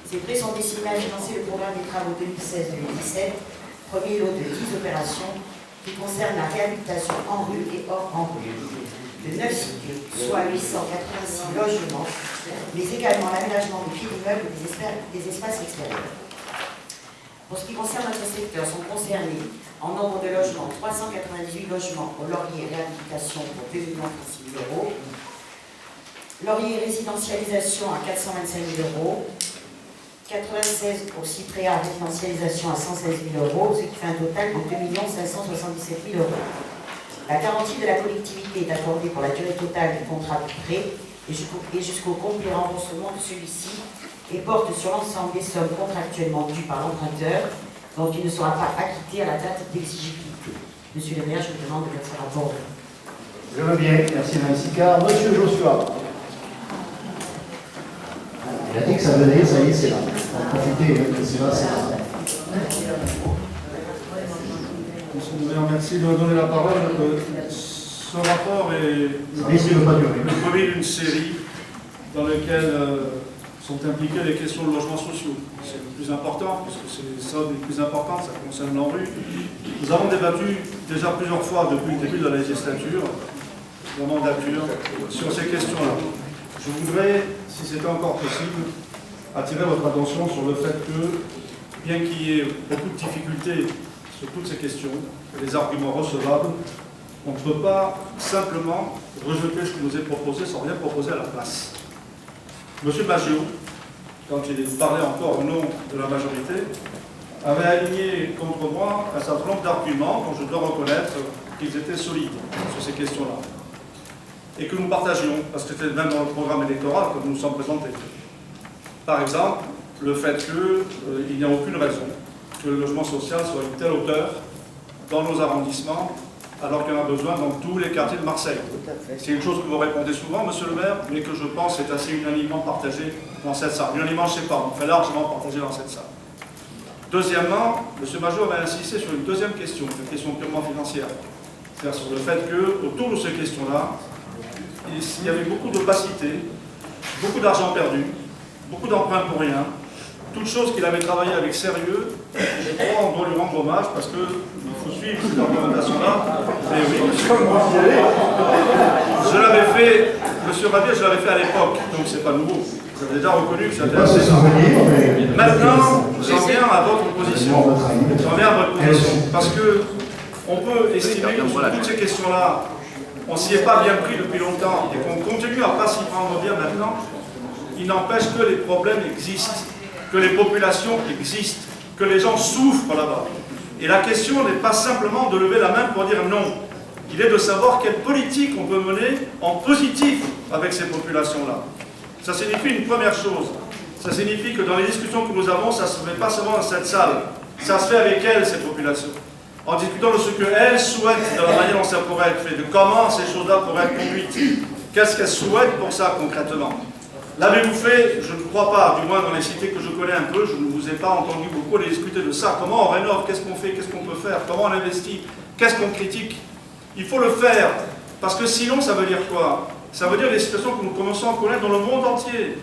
Ces prêts sont destinés à financer le programme des travaux 2016-2017, premier lot de 10 opérations qui concernent la réhabilitation en rue et hors en rue de 9 cités, soit 886 logements, mais également l'aménagement des pieds d'immeubles et des espaces extérieurs. Pour ce qui concerne notre secteur, sont concernés en nombre de logements 398 logements au Laurier Réhabilitation pour 2 600 000 €, Laurier Résidentialisation à 425 000 €, 96 au Cypréa Résidentialisation à 116 000 €, ce qui fait un total de 2 577 000 €. La garantie de la collectivité est accordée pour la durée totale du contrat de prêt et jusqu'au complet remboursement de celui-ci et porte sur l'ensemble des sommes contractuellement dues par l'emprunteur dont il ne sera pas acquitté à la date d'exigibilité. Monsieur le maire, je vous demande de mettre ce rapport. Je veux bien, merci Mme Sicard. Monsieur Joshua. Il a dit que ça venait, ça y est, c'est là. On va profiter, c'est là, c'est là. Monsieur le maire, merci de me donner la parole. Ce rapport est le premier d'une série dans laquelle sont impliquées les questions de logements sociaux. C'est le plus important, puisque c'est ça les plus importantes, ça concerne l'ANRU. Nous avons débattu déjà plusieurs fois depuis le début de la législature, de la mandature, sur ces questions-là. Je voudrais, si c'était encore possible, attirer votre attention sur le fait que, bien qu'il y ait beaucoup de difficultés sur toutes ces questions, les arguments recevables, on ne peut pas simplement rejeter ce qui nous est proposé sans rien proposer à la place. M. Maggio, quand il parlait encore au nom de la majorité, avait aligné contre moi un certain nombre d'arguments dont je dois reconnaître qu'ils étaient solides sur ces questions-là. Et que nous partagions, parce que c'était même dans le programme électoral que nous nous sommes présentés. Par exemple, le fait qu'il n'y a aucune raison que le logement social soit à une telle hauteur dans nos arrondissements, alors qu'il y en a besoin dans tous les quartiers de Marseille. C'est une chose que vous répondez souvent, monsieur le maire, mais que je pense est assez unanimement partagée dans cette salle. Unanimement, je ne sais pas, mais largement partagée dans cette salle. Deuxièmement, M. Maggio avait insisté sur une deuxième question, une question purement financière. C'est-à-dire sur le fait que, autour de ces questions-là, il y avait beaucoup d'opacité, beaucoup d'argent perdu, beaucoup d'emprunts pour rien, toutes choses qu'il avait travaillé avec sérieux. Je crois on doit lui rendre hommage parce qu'il faut suivre ces recommandations-là. Mais oui, je l'avais fait, monsieur Ravier, je l'avais fait à l'époque, donc c'est pas nouveau. Vous avez déjà reconnu que c'était assez ça. Maintenant, j'en viens à votre position. J'en viens à votre position. Parce que on peut estimer que sur toutes ces questions-là, on s'y est pas bien pris depuis longtemps et qu'on continue à pas s'y prendre bien maintenant. Il n'empêche que les problèmes existent, que les populations existent, que les gens souffrent là-bas. Et la question n'est pas simplement de lever la main pour dire non. Il est de savoir quelle politique on peut mener en positif avec ces populations-là. Ça signifie une première chose. Ça signifie que dans les discussions que nous avons, ça ne se fait pas seulement dans cette salle. Ça se fait avec elles, ces populations. En discutant de ce qu'elles souhaitent, de la manière dont ça pourrait être fait, de comment ces choses-là pourraient être conduites. Qu'est-ce qu'elles souhaitent pour ça concrètement? L'avez-vous fait? Je ne crois pas, du moins dans les cités que je connais un peu, je ne vous ai pas entendu beaucoup aller discuter de ça. Comment on rénove? Qu'est-ce qu'on fait? Qu'est-ce qu'on peut faire? Comment on investit? Qu'est-ce qu'on critique? Il faut le faire, parce que sinon ça veut dire quoi? Ça veut dire les situations que nous commençons à connaître dans le monde entier,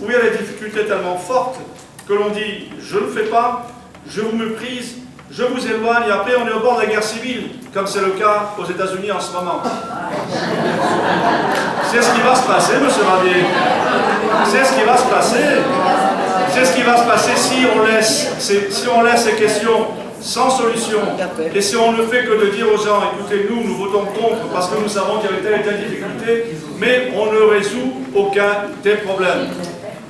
où il y a des difficultés tellement fortes que l'on dit « je ne le fais pas, je vous méprise, je vous éloigne » et après on est au bord de la guerre civile, comme c'est le cas aux États-Unis en ce moment. C'est ce qui va se passer, monsieur Ravier. C'est ce qui va se passer. C'est ce qui va se passer si on laisse ces questions sans solution. Et si on ne fait que de dire aux gens, écoutez, nous votons contre parce que nous savons qu'il y a telle et telle difficulté, mais on ne résout aucun des problèmes.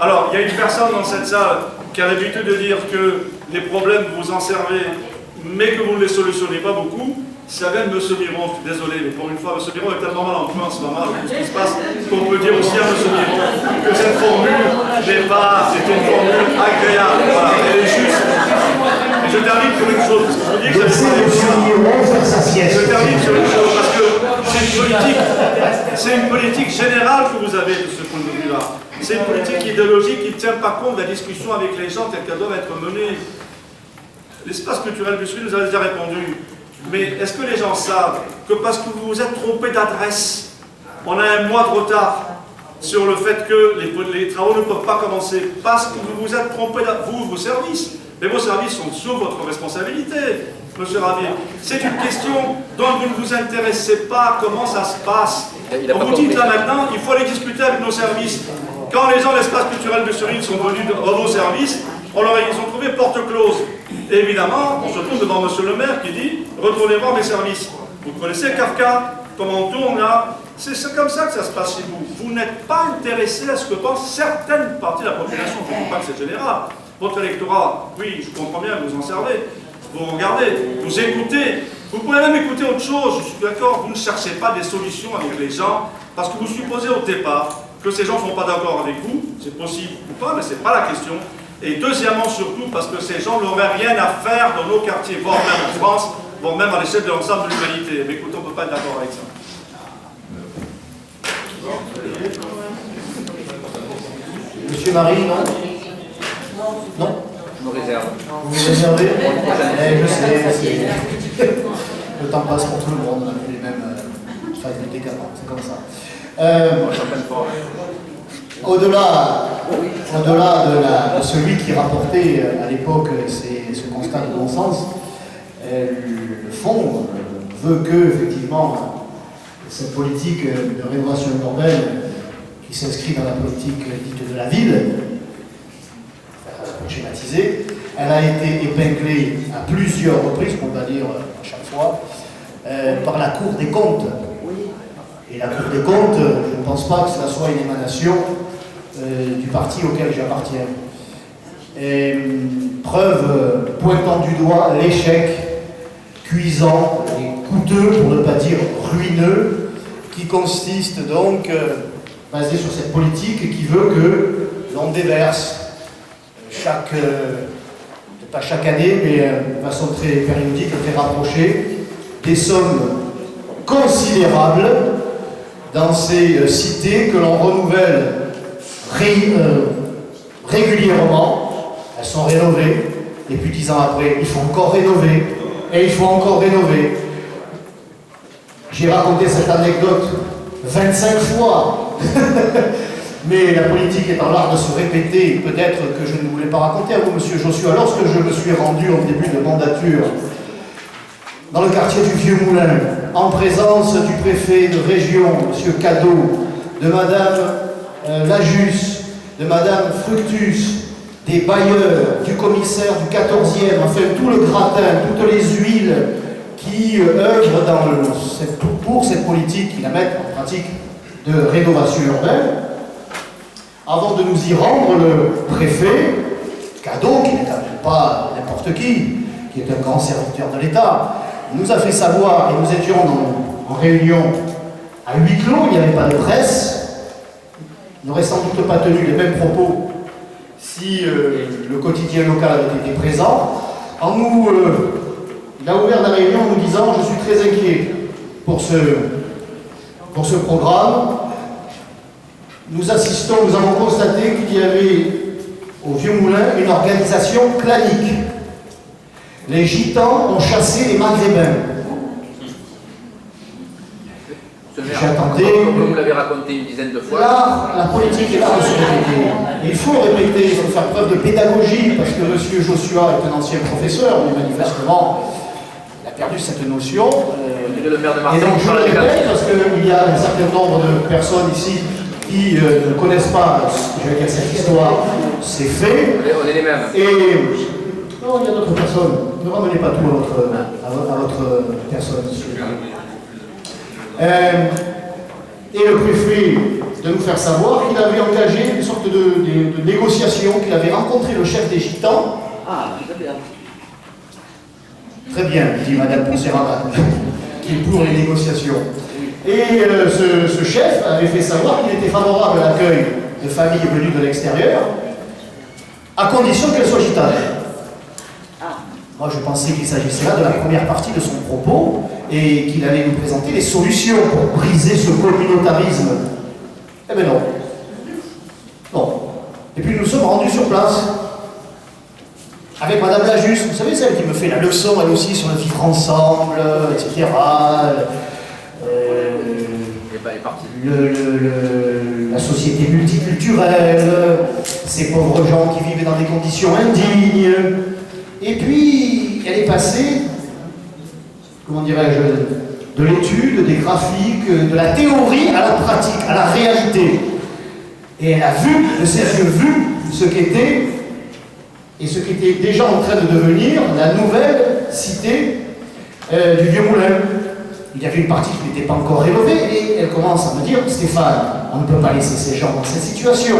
Alors, il y a une personne dans cette salle qui a l'habitude de dire que les problèmes, vous en servez, mais que vous ne les solutionnez pas beaucoup. Ça vient de M. Miron, je suis désolé, mais pour une fois, M. Miron est tellement mal en point en ce moment, avec tout ce qui se passe, qu'on peut dire aussi à M. Miron que cette formule n'est pas, c'est une formule agréable, voilà, elle est juste. Et je termine sur une chose, parce que je vous dis que ça fait je termine sur une chose, parce que c'est une politique générale que vous avez de ce point de vue-là. C'est une politique idéologique qui ne tient pas compte de la discussion avec les gens telles qu'elles doivent être menées. L'espace culturel du Sud nous a déjà répondu. Mais est-ce que les gens savent que parce que vous vous êtes trompé d'adresse, on a un mois de retard sur le fait que les travaux ne peuvent pas commencer parce que vous vous êtes trompé d'adresse, vos services. Mais vos services sont sous votre responsabilité, monsieur Ravier. C'est une question dont vous ne vous intéressez pas, comment ça se passe. On vous dit là maintenant, il faut aller discuter avec nos services. Quand les gens de l'espace culturel de Surine sont venus dans nos services, ils ont trouvé porte close. Et évidemment, on se trouve devant monsieur le maire qui dit « Retournez voir mes services ». Vous connaissez Kafka, comment on tourne là? C'est comme ça que ça se passe chez vous. Vous n'êtes pas intéressé à ce que pensent certaines parties de la population. Je ne dis pas que c'est général. Votre électorat, oui, je comprends bien, vous en servez. Vous regardez, vous écoutez. Vous pouvez même écouter autre chose, je suis d'accord. Vous ne cherchez pas des solutions avec les gens parce que vous supposez au départ que ces gens ne sont pas d'accord avec vous. C'est possible ou pas, mais ce n'est pas la question. Et deuxièmement, surtout, parce que ces gens n'auraient rien à faire dans nos quartiers, voire même en France, voire même à l'échelle de l'ensemble de l'humanité. Mais écoutez, on ne peut pas être d'accord avec ça. Monsieur Marie, non? Non? Je me réserve. Vous vous réservez? Je sais, le temps passe pour tout le monde, on n'a plus les mêmes facultés qu'avant, c'est comme ça. Au-delà de celui qui rapportait à l'époque ce constat de bon sens, le fond veut que, effectivement, cette politique de rénovation urbaine qui s'inscrit dans la politique dite de la ville, schématisée, elle a été épinglée à plusieurs reprises, on va dire à chaque fois, par la Cour des comptes. Et la Cour des comptes, je ne pense pas que cela soit une émanation du parti auquel j'appartiens. Preuve pointant du doigt l'échec cuisant et coûteux, pour ne pas dire ruineux, qui consiste donc, basé sur cette politique qui veut que l'on déverse pas chaque année, mais de façon très périodique, très rapprochée, des sommes considérables dans ces cités que l'on renouvelle régulièrement. Elles sont rénovées, et puis 10 ans après, il faut encore rénover, et il faut encore rénover. J'ai raconté cette anecdote 25 fois. Mais la politique étant l'art de se répéter, peut-être que je ne voulais pas raconter à vous, monsieur Joshua, lorsque je me suis rendu au début de mandature dans le quartier du Vieux-Moulin, en présence du préfet de région, monsieur Cadeau, de madame Lajus, de madame Fructus, des bailleurs, du commissaire du 14e, enfin tout le gratin, toutes les huiles qui œuvrent pour cette politique, qui la mettent en pratique de rénovation urbaine. Avant de nous y rendre, le préfet, Cadeau, qui n'est quand même pas n'importe qui est un grand serviteur de l'État, nous a fait savoir, et nous étions en réunion à huis clos, il n'y avait pas de presse, il n'aurait sans doute pas tenu les mêmes propos si le quotidien local avait été présent. Il a ouvert la réunion en nous disant « Je suis très inquiet pour ce programme. Nous avons constaté qu'il y avait au Vieux-Moulin une organisation clanique. Les gitans ont chassé les maghrébins. » J'attendais. Comme vous l'avez raconté une dizaine de fois. Là, la politique est là de se répéter. Et il faut le répéter, il faut faire preuve de pédagogie, parce que M. Joshua est un ancien professeur, mais manifestement, il a perdu cette notion. Le maire de Marseille, et donc je le répète, parce qu'il y a un certain nombre de personnes ici qui ne connaissent pas, je vais dire, cette histoire, c'est fait. On est les mêmes. Et non, il y a d'autres personnes. Ne ramenez pas tout à votre personne, monsieur. Et le préfet de nous faire savoir qu'il avait engagé une sorte de négociation, qu'il avait rencontré le chef des gitans. Ah, très bien. Très bien, dit Madame Ponserrat, qui est pour les négociations. Et ce chef avait fait savoir qu'il était favorable à l'accueil de familles venues de l'extérieur, à condition qu'elles soient gitanes. Moi, je pensais qu'il s'agissait là de la première partie de son propos et qu'il allait nous présenter les solutions pour briser ce communautarisme. Eh bien non. Non. Et puis nous sommes rendus sur place avec Madame Lajus, vous savez, celle qui me fait la leçon, elle aussi, sur le vivre ensemble, etc. La société multiculturelle, ces pauvres gens qui vivent dans des conditions indignes. Et puis, elle est passée, comment dirais-je, de l'étude, des graphiques, de la théorie à la pratique, à la réalité. Et elle a vu, de ses yeux vu, ce qu'était, et ce qui était déjà en train de devenir la nouvelle cité du Vieux-Moulin. Il y avait une partie qui n'était pas encore rénovée, et elle commence à me dire « Stéphane, on ne peut pas laisser ces gens dans cette situation. »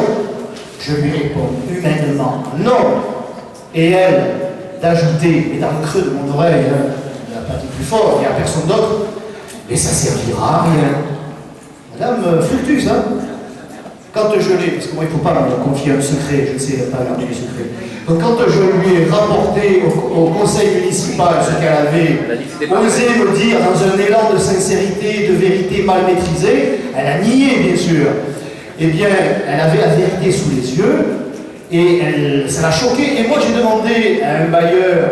Je lui réponds humainement « Non !» Et elle, d'ajouter, et dans le creux de mon oreille, il n'a pas dit plus fort, il n'y a personne d'autre, mais ça servira à rien. Madame Fructus, hein, quand je l'ai, parce que moi il ne faut pas me confier un secret, je ne sais pas garder les secrets, donc quand je lui ai rapporté au conseil municipal ce qu'elle avait osé me dire dans un élan de sincérité, de vérité mal maîtrisée, elle a nié bien sûr, eh bien elle avait la vérité sous les yeux, et ça l'a choqué. Et moi j'ai demandé à un bailleur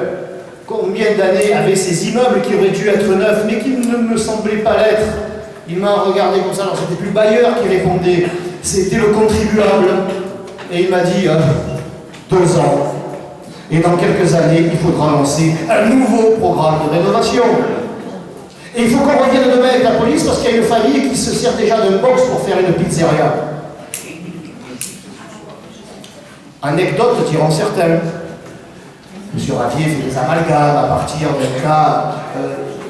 combien d'années avaient ces immeubles qui auraient dû être neufs, mais qui ne me semblaient pas l'être. Il m'a regardé comme ça, alors c'était plus le bailleur qui répondait, c'était le contribuable. Et il m'a dit, 2 ans. Et dans quelques années, il faudra lancer un nouveau programme de rénovation. Et il faut qu'on revienne demain avec la police parce qu'il y a une famille qui se sert déjà d'un box pour faire une pizzeria. Anecdote diront certains. M. Ravier fait des amalgames à partir d'un cas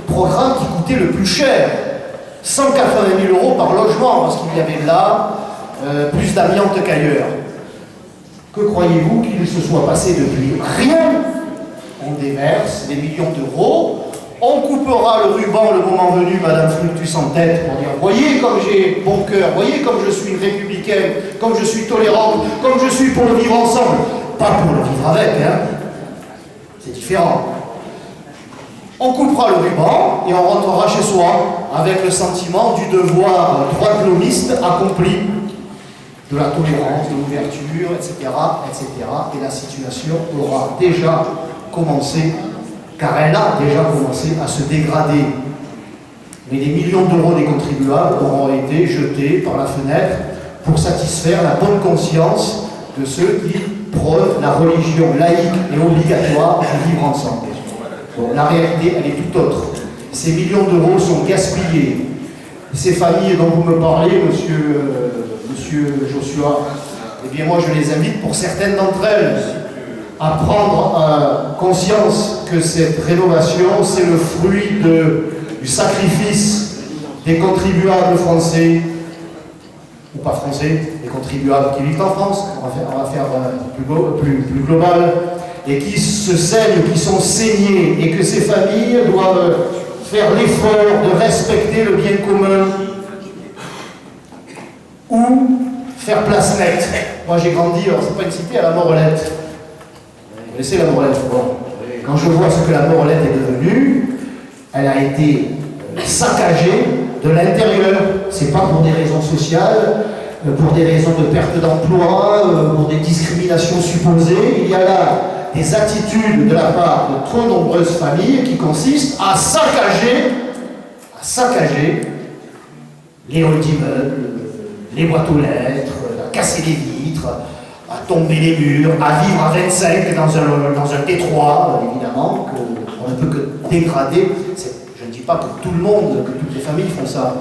programme qui coûtait le plus cher. 180 000 € par logement, parce qu'il y avait là plus d'amiante qu'ailleurs. Que croyez-vous qu'il se soit passé depuis? Rien. On déverse des millions d'euros, on coupera le ruban le moment venu, Madame Fructus en tête, pour dire voyez comme j'ai bon cœur, voyez comme je suis républicaine, comme je suis tolérante, comme je suis pour le vivre ensemble. Pas pour le vivre avec, hein. C'est différent. On coupera le ruban et on rentrera chez soi avec le sentiment du devoir droit-de-l'homiste accompli, de la tolérance, de l'ouverture, etc., etc. Et la situation aura déjà commencé, car elle a déjà commencé à se dégrader. Mais des millions d'euros des contribuables auront été jetés par la fenêtre pour satisfaire la bonne conscience de ceux qui prônent la religion laïque et obligatoire du vivre ensemble. Bon, la réalité, elle est tout autre. Ces millions d'euros sont gaspillés. Ces familles dont vous me parlez, monsieur Joshua, eh bien moi je les invite, pour certaines d'entre elles, à prendre conscience que cette rénovation, c'est le fruit du sacrifice des contribuables français, ou pas français, des contribuables qui vivent en France, on va faire plus global, et qui se saignent, qui sont saignés, et que ces familles doivent faire l'effort de respecter le bien commun, ou faire place nette. Moi j'ai grandi, alors c'est pas une cité, à la Morelette. Vous connaissez la Morelette? Bon. Quand je vois ce que la Morelette est devenue, elle a été saccagée de l'intérieur. C'est pas pour des raisons sociales, pour des raisons de perte d'emploi, pour des discriminations supposées. Il y a là des attitudes de la part de trop nombreuses familles qui consistent à saccager les halls d'immeubles, les boîtes aux lettres, à casser les vitres, à tomber les murs, à vivre à 25 dans un détroit, évidemment, qu'on ne peut que dégrader. Je ne dis pas que tout le monde, que toutes les familles font ça.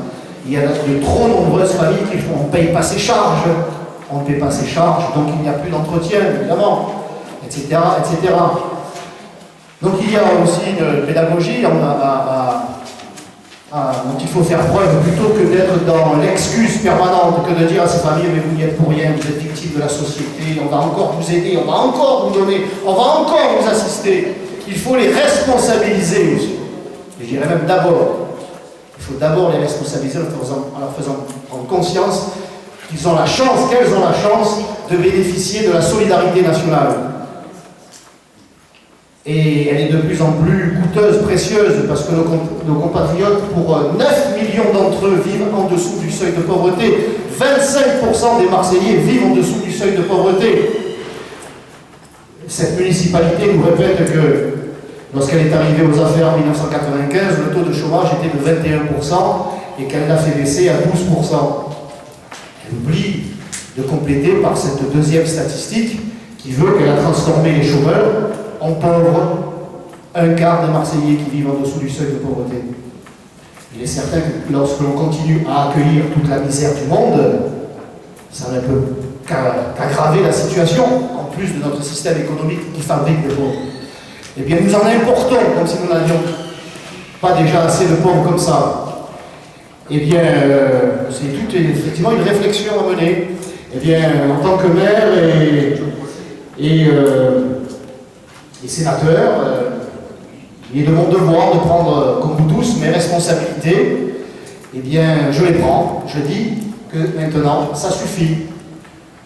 Il y a de trop nombreuses familles qui font, on ne paye pas ses charges, on ne paye pas ses charges, donc il n'y a plus d'entretien, évidemment, etc., etc. Donc il y a aussi une pédagogie dont il faut faire preuve, plutôt que d'être dans l'excuse permanente, que de dire à ces familles, mais vous n'y êtes pour rien, vous êtes victime de la société, on va encore vous aider, on va encore vous donner, on va encore vous assister. Il faut les responsabiliser aussi. Je dirais même d'abord. Il faut d'abord les responsabiliser en leur faisant prendre conscience qu'ils ont la chance, qu'elles ont la chance de bénéficier de la solidarité nationale. Et elle est de plus en plus coûteuse, précieuse, parce que nos compatriotes, pour 9 millions d'entre eux, vivent en dessous du seuil de pauvreté. 25% des Marseillais vivent en dessous du seuil de pauvreté. Cette municipalité nous répète que lorsqu'elle est arrivée aux affaires en 1995, le taux de chômage était de 21% et qu'elle l'a fait baisser à 12%. Elle oublie de compléter par cette deuxième statistique qui veut qu'elle a transformé les chômeurs en pauvres, un quart des Marseillais qui vivent en dessous du seuil de pauvreté. Il est certain que lorsque l'on continue à accueillir toute la misère du monde, ça ne peut qu'aggraver la situation, en plus de notre système économique qui fabrique des pauvres. Eh bien, nous en importons, comme si nous n'avions pas déjà assez de pauvres comme ça. Eh bien, c'est tout effectivement une réflexion à mener. Eh bien, en tant que maire et sénateur, il est de mon devoir de prendre, comme vous tous, mes responsabilités. Eh bien, je les prends. Je dis que maintenant, ça suffit.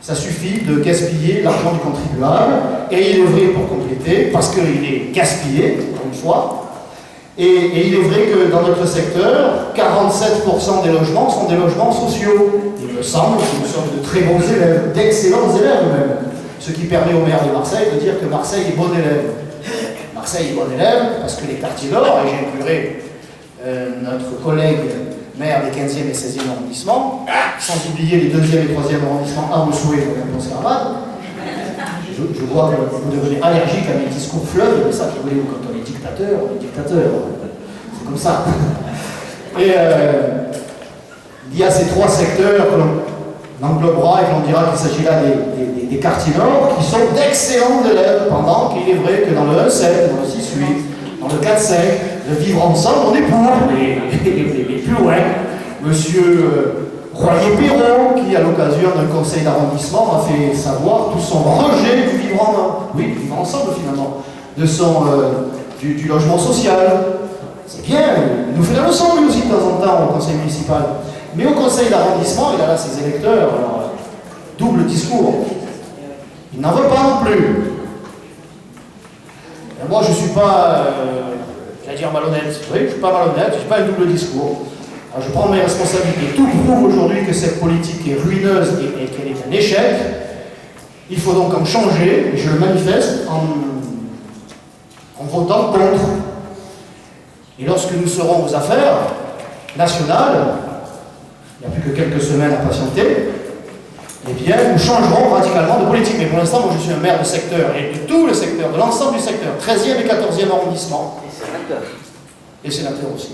Ça suffit de gaspiller l'argent du contribuable, et il est vrai, pour compléter, parce qu'il est gaspillé, encore une fois, et il est vrai que dans notre secteur, 47% des logements sont des logements sociaux. Il me semble que nous sommes de très bons élèves, d'excellents élèves même, ce qui permet au maire de Marseille de dire que Marseille est bon élève. Marseille est bon élève parce que les quartiers nord, et j'inclurai notre collègue maire des 15e et 16e arrondissements, sans oublier les 2e et 3e arrondissements à vos souhaits pour la Conservade. Je vois que vous devenez allergique à mes discours fleuves, mais ça, vous voulez, quand on est dictateur, c'est comme ça. Et il y a ces trois secteurs que l'on englobera et que l'on dira qu'il s'agit là des quartiers nord, qui sont d'excellents élèves, pendant qu'il est vrai que dans le 1-7, dans le 6-8, dans le 4-5, de vivre ensemble, on est pour les plus loin. Monsieur Royer-Perron, qui à l'occasion d'un conseil d'arrondissement a fait savoir tout son rejet du vivre ensemble finalement, de du logement social. C'est bien, il nous fait la leçon lui aussi de temps en temps au conseil municipal. Mais au conseil d'arrondissement, il a là ses électeurs, alors, double discours. Il n'en veut pas non plus. Et moi je ne suis pas, j'allais dire malhonnête, oui, je ne suis pas malhonnête, je ne suis pas un double discours. Alors, je prends mes responsabilités. Tout prouve aujourd'hui que cette politique est ruineuse et qu'elle est un échec. Il faut donc en changer, et je le manifeste en votant contre. Et lorsque nous serons aux affaires, nationale, il n'y a plus que quelques semaines à patienter, eh bien, nous changerons radicalement de politique. Mais pour l'instant, moi, je suis un maire de secteur, et de tout le secteur, de l'ensemble du secteur, 13e et 14e arrondissement. Et sénateur. Et sénateur aussi,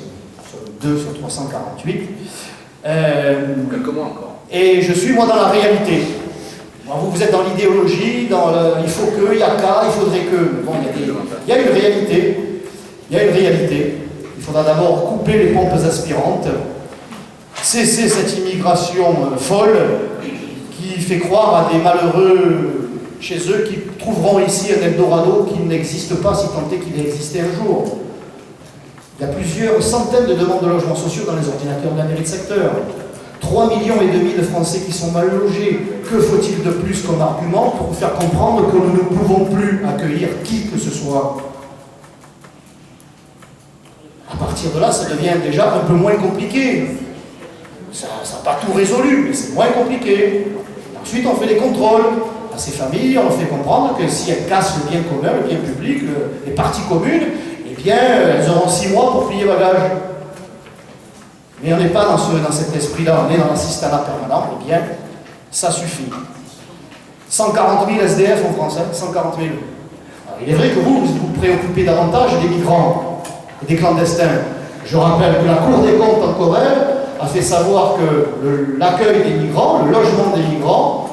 sur 2 sur 348. Quelques mois encore. Et je suis, moi, dans la réalité. Moi, vous êtes dans l'idéologie, dans le il faut que, il y a qu'à, il faudrait que. Mais bon, il y a une réalité. Il y a une réalité. Il faudra d'abord couper les pompes aspirantes, cesser cette immigration folle qui fait croire à des malheureux chez eux qui trouveront ici un Eldorado qui n'existe pas si tant est qu'il ait existé un jour. Il y a plusieurs centaines de demandes de logements sociaux dans les ordinateurs de la mairie de secteur. 3,5 millions de Français qui sont mal logés. Que faut-il de plus comme argument pour vous faire comprendre que nous ne pouvons plus accueillir qui que ce soit? À partir de là, ça devient déjà un peu moins compliqué. Ça n'a pas tout résolu, mais c'est moins compliqué. Ensuite, on fait des contrôles à ces familles, on leur fait comprendre que si elles cassent le bien commun, le bien public, les parties communes, eh bien, elles auront 6 mois pour plier bagages. Mais on n'est pas dans cet esprit-là, on est dans l'assistanat permanent, eh bien, ça suffit. 140 000 SDF en France, hein, 140 000. Alors, il est vrai que vous vous préoccupez davantage des migrants et des clandestins. Je rappelle que la Cour des comptes, encore elle, a fait savoir que l'accueil des migrants, le logement des migrants,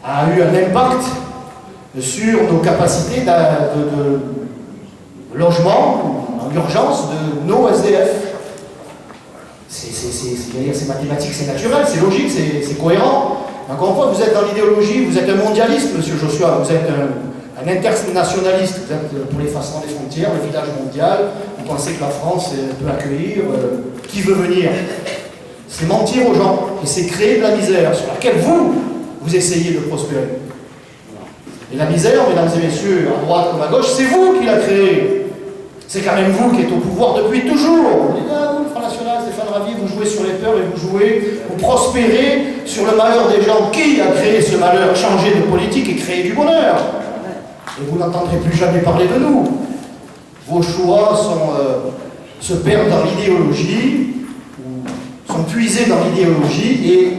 a eu un impact sur nos capacités de logement en urgence de nos SDF. C'est mathématique, c'est naturel, c'est logique, c'est cohérent. Encore une fois, vous êtes dans l'idéologie, vous êtes un mondialiste, monsieur Joshua, vous êtes un internationaliste, vous êtes pour l'effacement des frontières, le village mondial, vous pensez que la France peut accueillir qui veut venir. C'est mentir aux gens, et c'est créer de la misère sur laquelle vous essayez de prospérer. Et la misère, mesdames et messieurs, à droite comme à gauche, c'est vous qui la créez. C'est quand même vous qui êtes au pouvoir depuis toujours. Et là, vous, le Front National, Stéphane Ravier, vous jouez sur les peurs et vous prospérez sur le malheur des gens. Qui a créé ce malheur? Changer de politique et créer du bonheur. Et vous n'entendrez plus jamais parler de nous. Vos choix se perdent dans l'idéologie, sont puisés dans l'idéologie et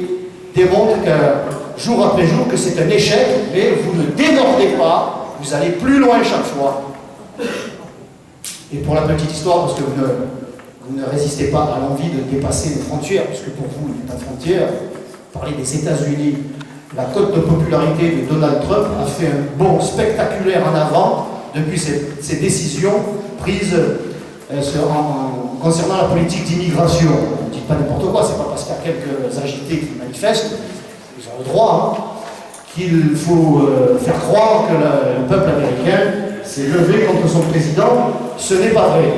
démontrent jour après jour que c'est un échec, mais vous ne débordez pas, vous allez plus loin chaque fois. Et pour la petite histoire, parce que vous ne résistez pas à l'envie de dépasser les frontières, puisque pour vous, la frontière, parler des États-Unis, la cote de popularité de Donald Trump a fait un bond spectaculaire en avant depuis ces décisions prises concernant la politique d'immigration. Ne dites pas n'importe quoi, c'est pas parce qu'il y a quelques agités qui manifestent, ils ont le droit, hein, qu'il faut faire croire que le peuple américain s'est levé contre son président. Ce n'est pas vrai.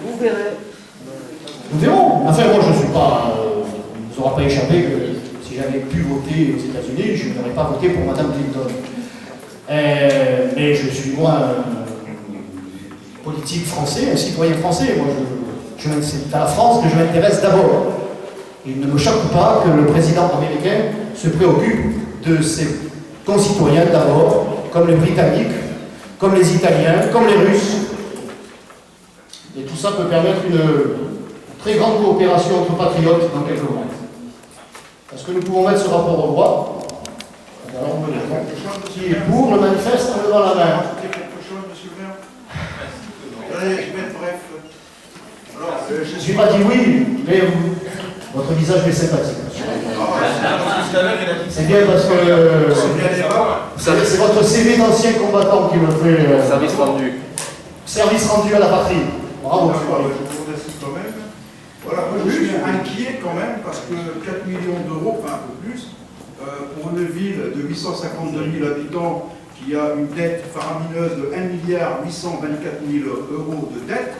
Vous verrez. Nous verrons. Enfin, moi, je ne suis pas... il ne vous aura pas échappé que si j'avais pu voter aux États-Unis, je n'aurais pas voté pour Mme Clinton. Mais je suis, moi, un politique français, un citoyen français. Moi, c'est à la France que je m'intéresse d'abord. Il ne me choque pas que le président américain se préoccupe de ses concitoyens d'abord, comme les Britanniques, comme les Italiens, comme les Russes. Et tout ça peut permettre une très grande coopération entre patriotes dans quelques mois. Est-ce que nous pouvons mettre ce rapport au voix? Alors, qui est pour le manifeste en levant la main? Allez, je vais être bref. Alors, je n'ai pas dit oui, mais votre visage est sympathique. C'est bien parce que c'est votre CV d'ancien combattant qui me fait... service rendu. Service rendu à la patrie. Bravo. Je vous remercie quand même. Voilà, moi je suis inquiet quand même parce que 4 millions d'euros, enfin un peu plus, pour une ville de 852 000 habitants qui a une dette faramineuse de 1 824 000 euros de dette,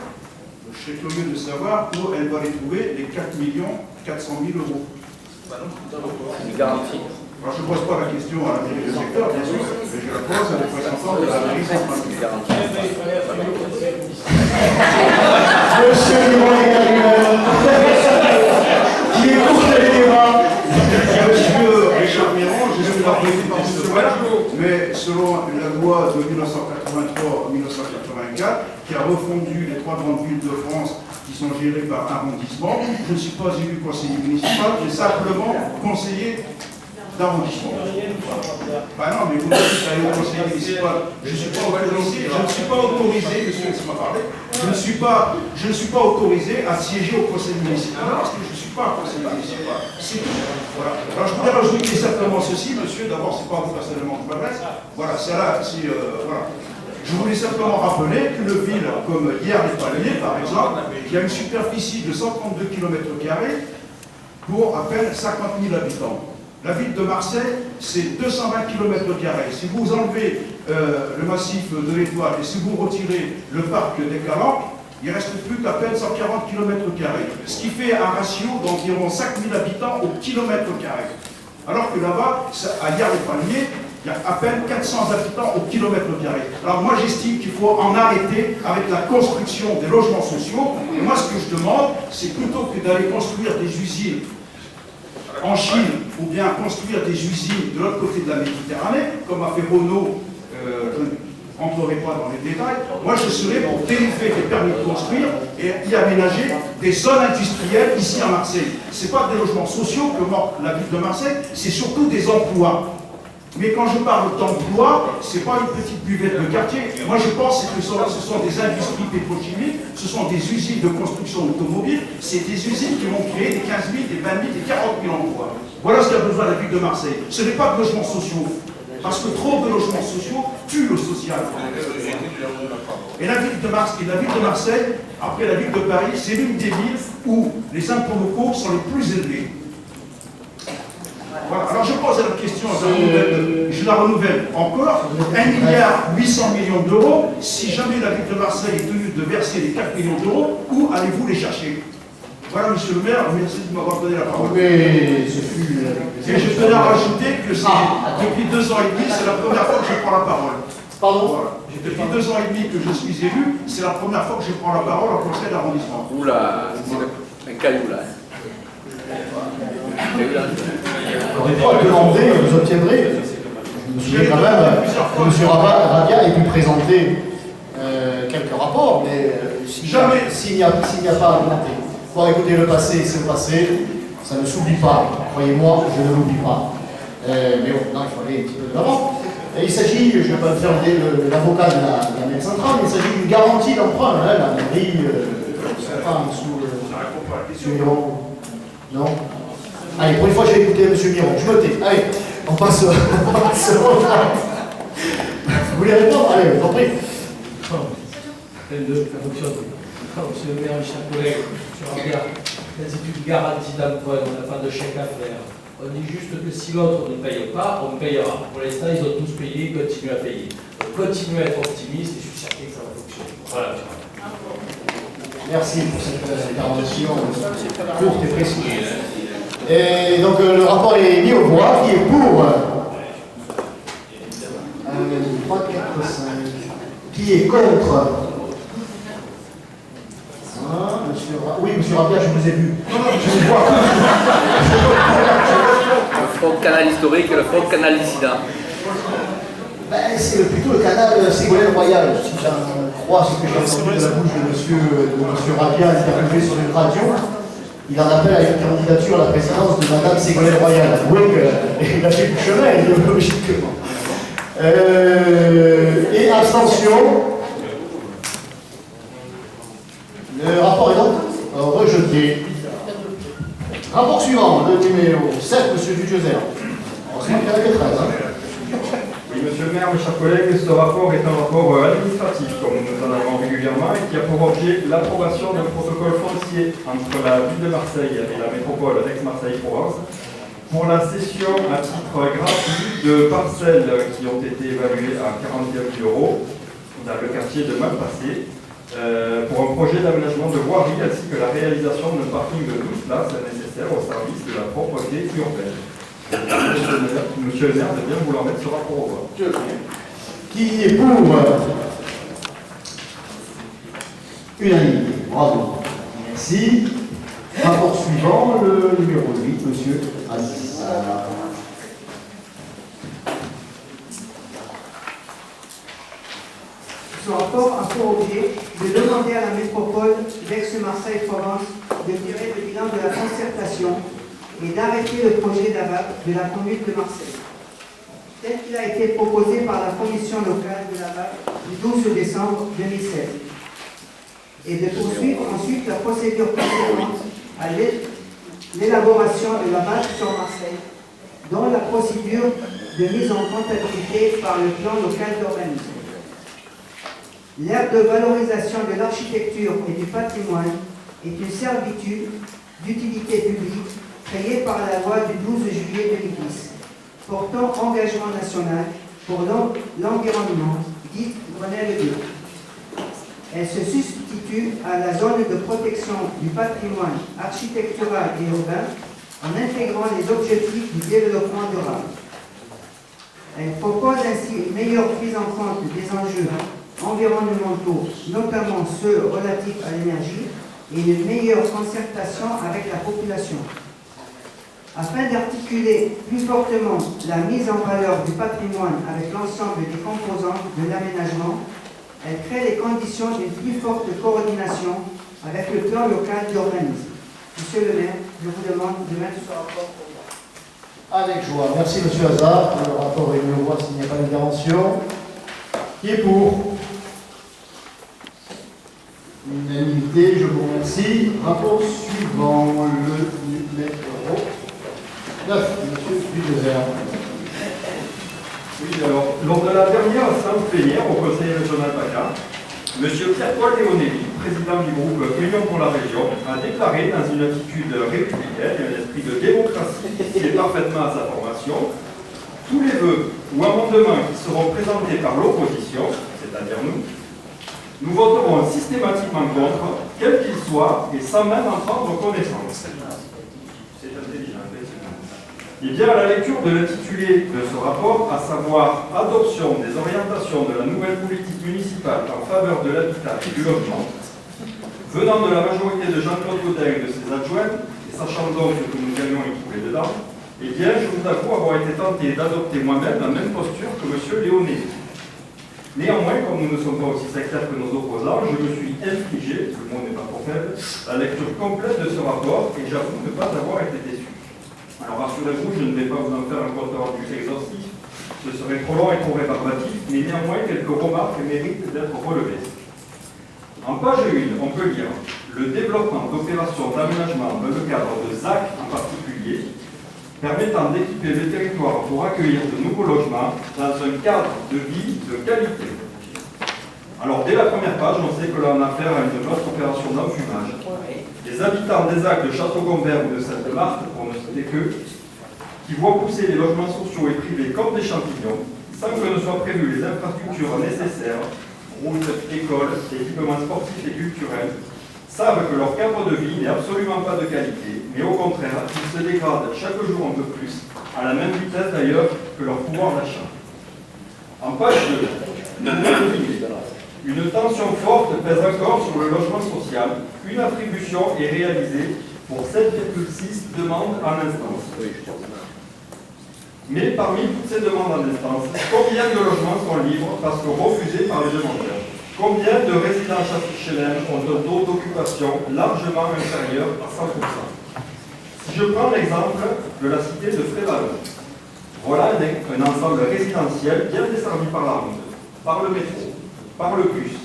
je serais curieux de savoir où elle va les trouver, les 4 400 000 euros. Une garantie. Alors, je ne pose pas la question à la mairie du secteur, bien sûr, mais je la pose à la représentante de la mairie centrale. Monsieur qui écoute les débats. Monsieur Richard Miron, je suis pas président par ce voilà, mais selon la loi de 1983-1984, qui a refondu les 3 grandes villes de France, qui sont gérés par arrondissement. Je ne suis pas élu conseiller municipal, j'ai simplement conseiller d'arrondissement. Ben non, mais vous me dites d'aller au conseil municipal. Je ne suis pas autorisé, monsieur, laissez-moi parler. Je ne suis pas autorisé à siéger au conseil municipal parce que je ne suis pas conseiller municipal. C'est tout. Voilà. Alors je voudrais rajouter simplement ceci, monsieur. D'abord, ce n'est pas vous personnellement que je m'adresse. Voilà, c'est là, voilà. Je voulais simplement rappeler qu'une ville comme Hyères-les-Palmiers, par exemple, qui a une superficie de 132 km² pour à peine 50 000 habitants. La ville de Marseille, c'est 220 km². Si vous enlevez le massif de l'Étoile et si vous retirez le parc des Calanques, il ne reste plus qu'à peine 140 km². Ce qui fait un ratio d'environ 5 000 habitants au kilomètre carré. Alors que là-bas, à Hyères-les-Palmiers, il y a à peine 400 habitants au kilomètre carré. Alors moi j'estime qu'il faut en arrêter avec la construction des logements sociaux. Et moi ce que je demande, c'est plutôt que d'aller construire des usines en Chine ou bien construire des usines de l'autre côté de la Méditerranée, comme a fait Renault, je n'entrerai pas dans les détails, moi je serais pour délivrer des permis de construire et y aménager des zones industrielles ici à Marseille. Ce n'est pas des logements sociaux que manque la ville de Marseille, c'est surtout des emplois. Mais quand je parle d'emploi, ce n'est pas une petite buvette de quartier. Moi, je pense que ce sont des industries pétrochimiques, ce sont des usines de construction automobile, c'est des usines qui vont créer des 15 000, des 20 000, des 40 000 emplois. Voilà ce qu'a besoin la ville de Marseille. Ce n'est pas de logements sociaux, parce que trop de logements sociaux tuent le social. Et la ville de Marseille, après la ville de Paris, c'est l'une des villes où les impôts locaux sont les plus élevés. Voilà. Alors je pose la question, je la renouvelle encore, 1,8 milliard d'euros, si jamais la ville de Marseille est tenue de verser les 4 millions d'euros, où allez-vous les chercher? Voilà, monsieur le maire, merci de m'avoir donné la parole. Mais ce fut... Et je tenais à rajouter que depuis 2 ans et demi, c'est la première fois que je prends la parole. Pardon voilà. Depuis 2 ans et demi que je suis élu, c'est la première fois que je prends la parole au conseil d'arrondissement. Oula, c'est un caillou là. Encore une fois, demandez, vous obtiendrez. Je me souviens quand même que M. Radia ait pu présenter quelques rapports, mais s'il n'y a pas à augmenter. Bon, écoutez, le passé, c'est le passé, ça ne s'oublie pas. Croyez-moi, je ne l'oublie pas. Mais bon, non, il faut aller un petit peu de l'avant. Il s'agit, je ne vais pas me faire l'avocat de la mairie centrale, mais il s'agit d'une garantie d'emprunt. Hein, la mairie, sous Miron. Non. Allez, pour une fois, j'ai écouté M. Miron. Je me tais. Allez, on passe au vote. Vous voulez répondre? Allez, je vous en prie. Monsieur le maire, mes chers collègues, M. Radia, c'est une garantie d'emprunt, on n'a pas de chèque à faire. On dit juste que si l'autre ne paye pas, on payera. Pour l'instant, ils ont tous payé, ils continuent à payer. Donc, continuez à être optimiste et je suis certain que ça va fonctionner. Voilà, M. Radia. Merci pour cette intervention courte et précise. Et donc le rapport est mis au voix. Qui est pour 1, 2, 3, 4, 5. Qui est contre? Oui, monsieur Radia, je vous ai vu. Je vous vois. Le front canal historique et le front canal dissident. Ben, c'est plutôt le canal Ségolène Royal, si j'en crois ce que j'ai entendu de la bouche de monsieur Radia interviewé sur une radio. Il en appelle à une candidature à la présidence de madame Ségolène Royal. Avouez qu'il a fait du chemin, idéologiquement. Et abstention. Le rapport est donc rejeté. Rapport suivant, le numéro 7, monsieur Duciozer. C'est moi qui avais 13. Oui, monsieur le maire, mes chers collègues, ce rapport est un rapport administratif, comme nous en avons régulièrement, et qui a pour objet l'approbation d'un protocole foncier entre la ville de Marseille et la métropole d'Aix-Marseille-Provence pour la cession à titre gratuit de parcelles qui ont été évaluées à 41 000 € dans le quartier de Malpassé, pour un projet d'aménagement de voirie ainsi que la réalisation d'un parking de 12 places nécessaire au service de la propreté urbaine. Monsieur le maire de bien vouloir mettre ce rapport au vote. Qui est pour unanimité? Bravo. Merci. Rapport suivant, le numéro 8, monsieur Aziz. Ce rapport a pour objet de demander à la métropole d'Aix-Marseille-Provence de tirer le bilan de la concertation et d'arrêter le projet d'AVAP de la commune de Marseille, tel qu'il a été proposé par la commission locale de l'AVAP du 12 décembre 2016, et de poursuivre ensuite la procédure conséquente à l'élaboration de la base sur Marseille, dont la procédure de mise en comptabilité par le plan local d'urbanisme. L'aire de valorisation de l'architecture et du patrimoine est une servitude d'utilité publique créée par la loi du 12 juillet 2010 portant engagement national pour l'environnement, dite Grenelle 2. Elle se substitue à la zone de protection du patrimoine architectural et urbain en intégrant les objectifs du développement durable. Elle propose ainsi une meilleure prise en compte des enjeux environnementaux, notamment ceux relatifs à l'énergie, et une meilleure concertation avec la population. Afin d'articuler plus fortement la mise en valeur du patrimoine avec l'ensemble des composantes de l'aménagement, elle crée les conditions d'une plus forte coordination avec le plan local d'urbanisme. Monsieur le maire, je vous demande de mettre ce rapport pour moi. Avec joie. Merci, Monsieur Hazard. Le rapport est mis au voie s'il n'y a pas d'intervention. Qui est pour? Unanimité, je vous remercie. Rapport suivant, le numéro 9, Monsieur Dudevert. Oui, alors, lors de la dernière séance plénière au Conseil régional PACA, M. Pierre-Paul Léonelli, président du groupe Union pour la région, a déclaré dans une attitude républicaine et un esprit de démocratie qui est parfaitement à sa formation, tous les vœux ou amendements qui seront présentés par l'opposition, c'est-à-dire nous voterons systématiquement contre, quel qu'il soit, et sans même en prendre connaissance. C'est intelligent. Et bien, à la lecture de l'intitulé de ce rapport, à savoir « Adoption des orientations de la nouvelle politique municipale en faveur de l'habitat et du logement », venant de la majorité de Jean-Claude Gaudin et de ses adjoints, et sachant donc que nous allions y trouver dedans, eh bien, je vous avoue avoir été tenté d'adopter moi-même la même posture que M. Léonelli. Néanmoins, comme nous ne sommes pas aussi sectaires que nos opposants, je me suis infligé, le mot n'est pas trop faible, la lecture complète de ce rapport, et j'avoue ne pas avoir été déçu. Alors rassurez-vous, je ne vais pas vous en faire un compte rendu exhaustif, ce serait trop long et trop rébarbatif, mais néanmoins quelques remarques méritent d'être relevées. En page 1, on peut lire « Le développement d'opérations d'aménagement dans le cadre de ZAC en particulier, permettant d'équiper le territoire pour accueillir de nouveaux logements dans un cadre de vie de qualité ». Alors dès la première page, on sait que l'on a affaire à une grosse opération d'enfumage. Les habitants des ZAC de Château-Gombert ou de Sainte-Marthe, pour ne citer que, qui voient pousser les logements sociaux et privés comme des champignons, sans que ne soient prévues les infrastructures nécessaires, routes, écoles, équipements sportifs et culturels, savent que leur cadre de vie n'est absolument pas de qualité, mais au contraire, ils se dégradent chaque jour un peu plus, à la même vitesse d'ailleurs que leur pouvoir d'achat. En page 2, une tension forte pèse encore sur le logement social. Une attribution est réalisée pour 7,6 demandes en instance. Mais parmi toutes ces demandes en instance, combien de logements sont libres parce que refusés par les demandeurs? Combien de résidences HLM ont un taux d'occupation largement inférieur à 100%? Si je prends l'exemple de la cité de Frévalon, voilà un ensemble résidentiel bien desservi par la route, par le métro, par le bus.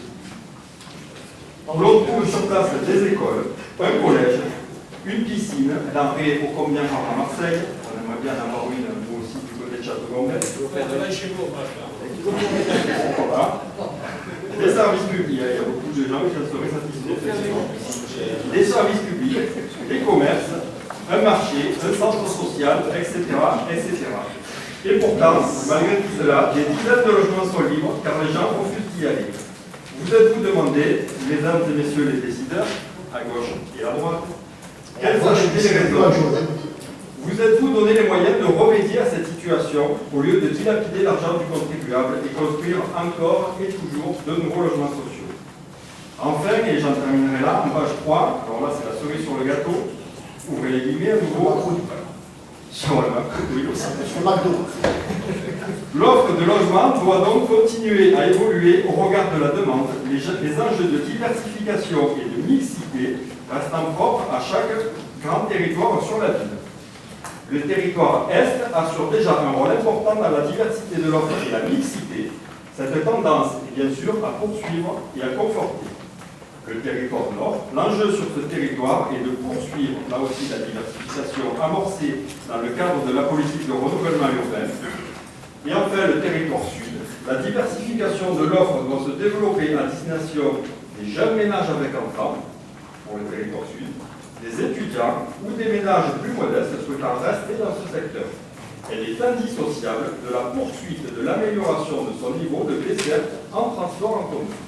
L'on trouve sur place des écoles, un collège, une piscine, denrée au combien par à Marseille, on aimerait bien en avoir une, nous aussi, du côté de Château-Gombert. Voilà. Des services publics, il y a beaucoup de gens qui seraient satisfaits. Des services publics, des commerces, un marché, un centre social, etc., etc. Et pourtant, malgré tout cela, des dizaines de logements sont libres car les gens refusent d'y aller. Vous êtes-vous demandé, mesdames et messieurs les décideurs, à gauche et à droite, quelles ont été les raisons? Vous êtes-vous donné les moyens de remédier à cette situation au lieu de dilapider l'argent du contribuable et construire encore et toujours de nouveaux logements sociaux? Enfin, et j'en terminerai là, en page 3, alors là c'est la cerise sur le gâteau, ouvrez les guillemets à nouveau. Oui, aussi. L'offre de logement doit donc continuer à évoluer au regard de la demande. Les enjeux de diversification et de mixité restant propres à chaque grand territoire sur la ville. Le territoire Est assure déjà un rôle important dans la diversité de l'offre et la mixité. Cette tendance est bien sûr à poursuivre et à conforter. Le territoire Nord, l'enjeu sur ce territoire est de poursuivre là aussi la diversification amorcée dans le cadre de la politique de renouvellement urbain. Et enfin, le territoire Sud, la diversification de l'offre doit se développer à destination des jeunes ménages avec enfants, pour le territoire Sud, des étudiants ou des ménages plus modestes souhaitant rester dans ce secteur. Elle est indissociable de la poursuite de l'amélioration de son niveau de desserte en transport en commun.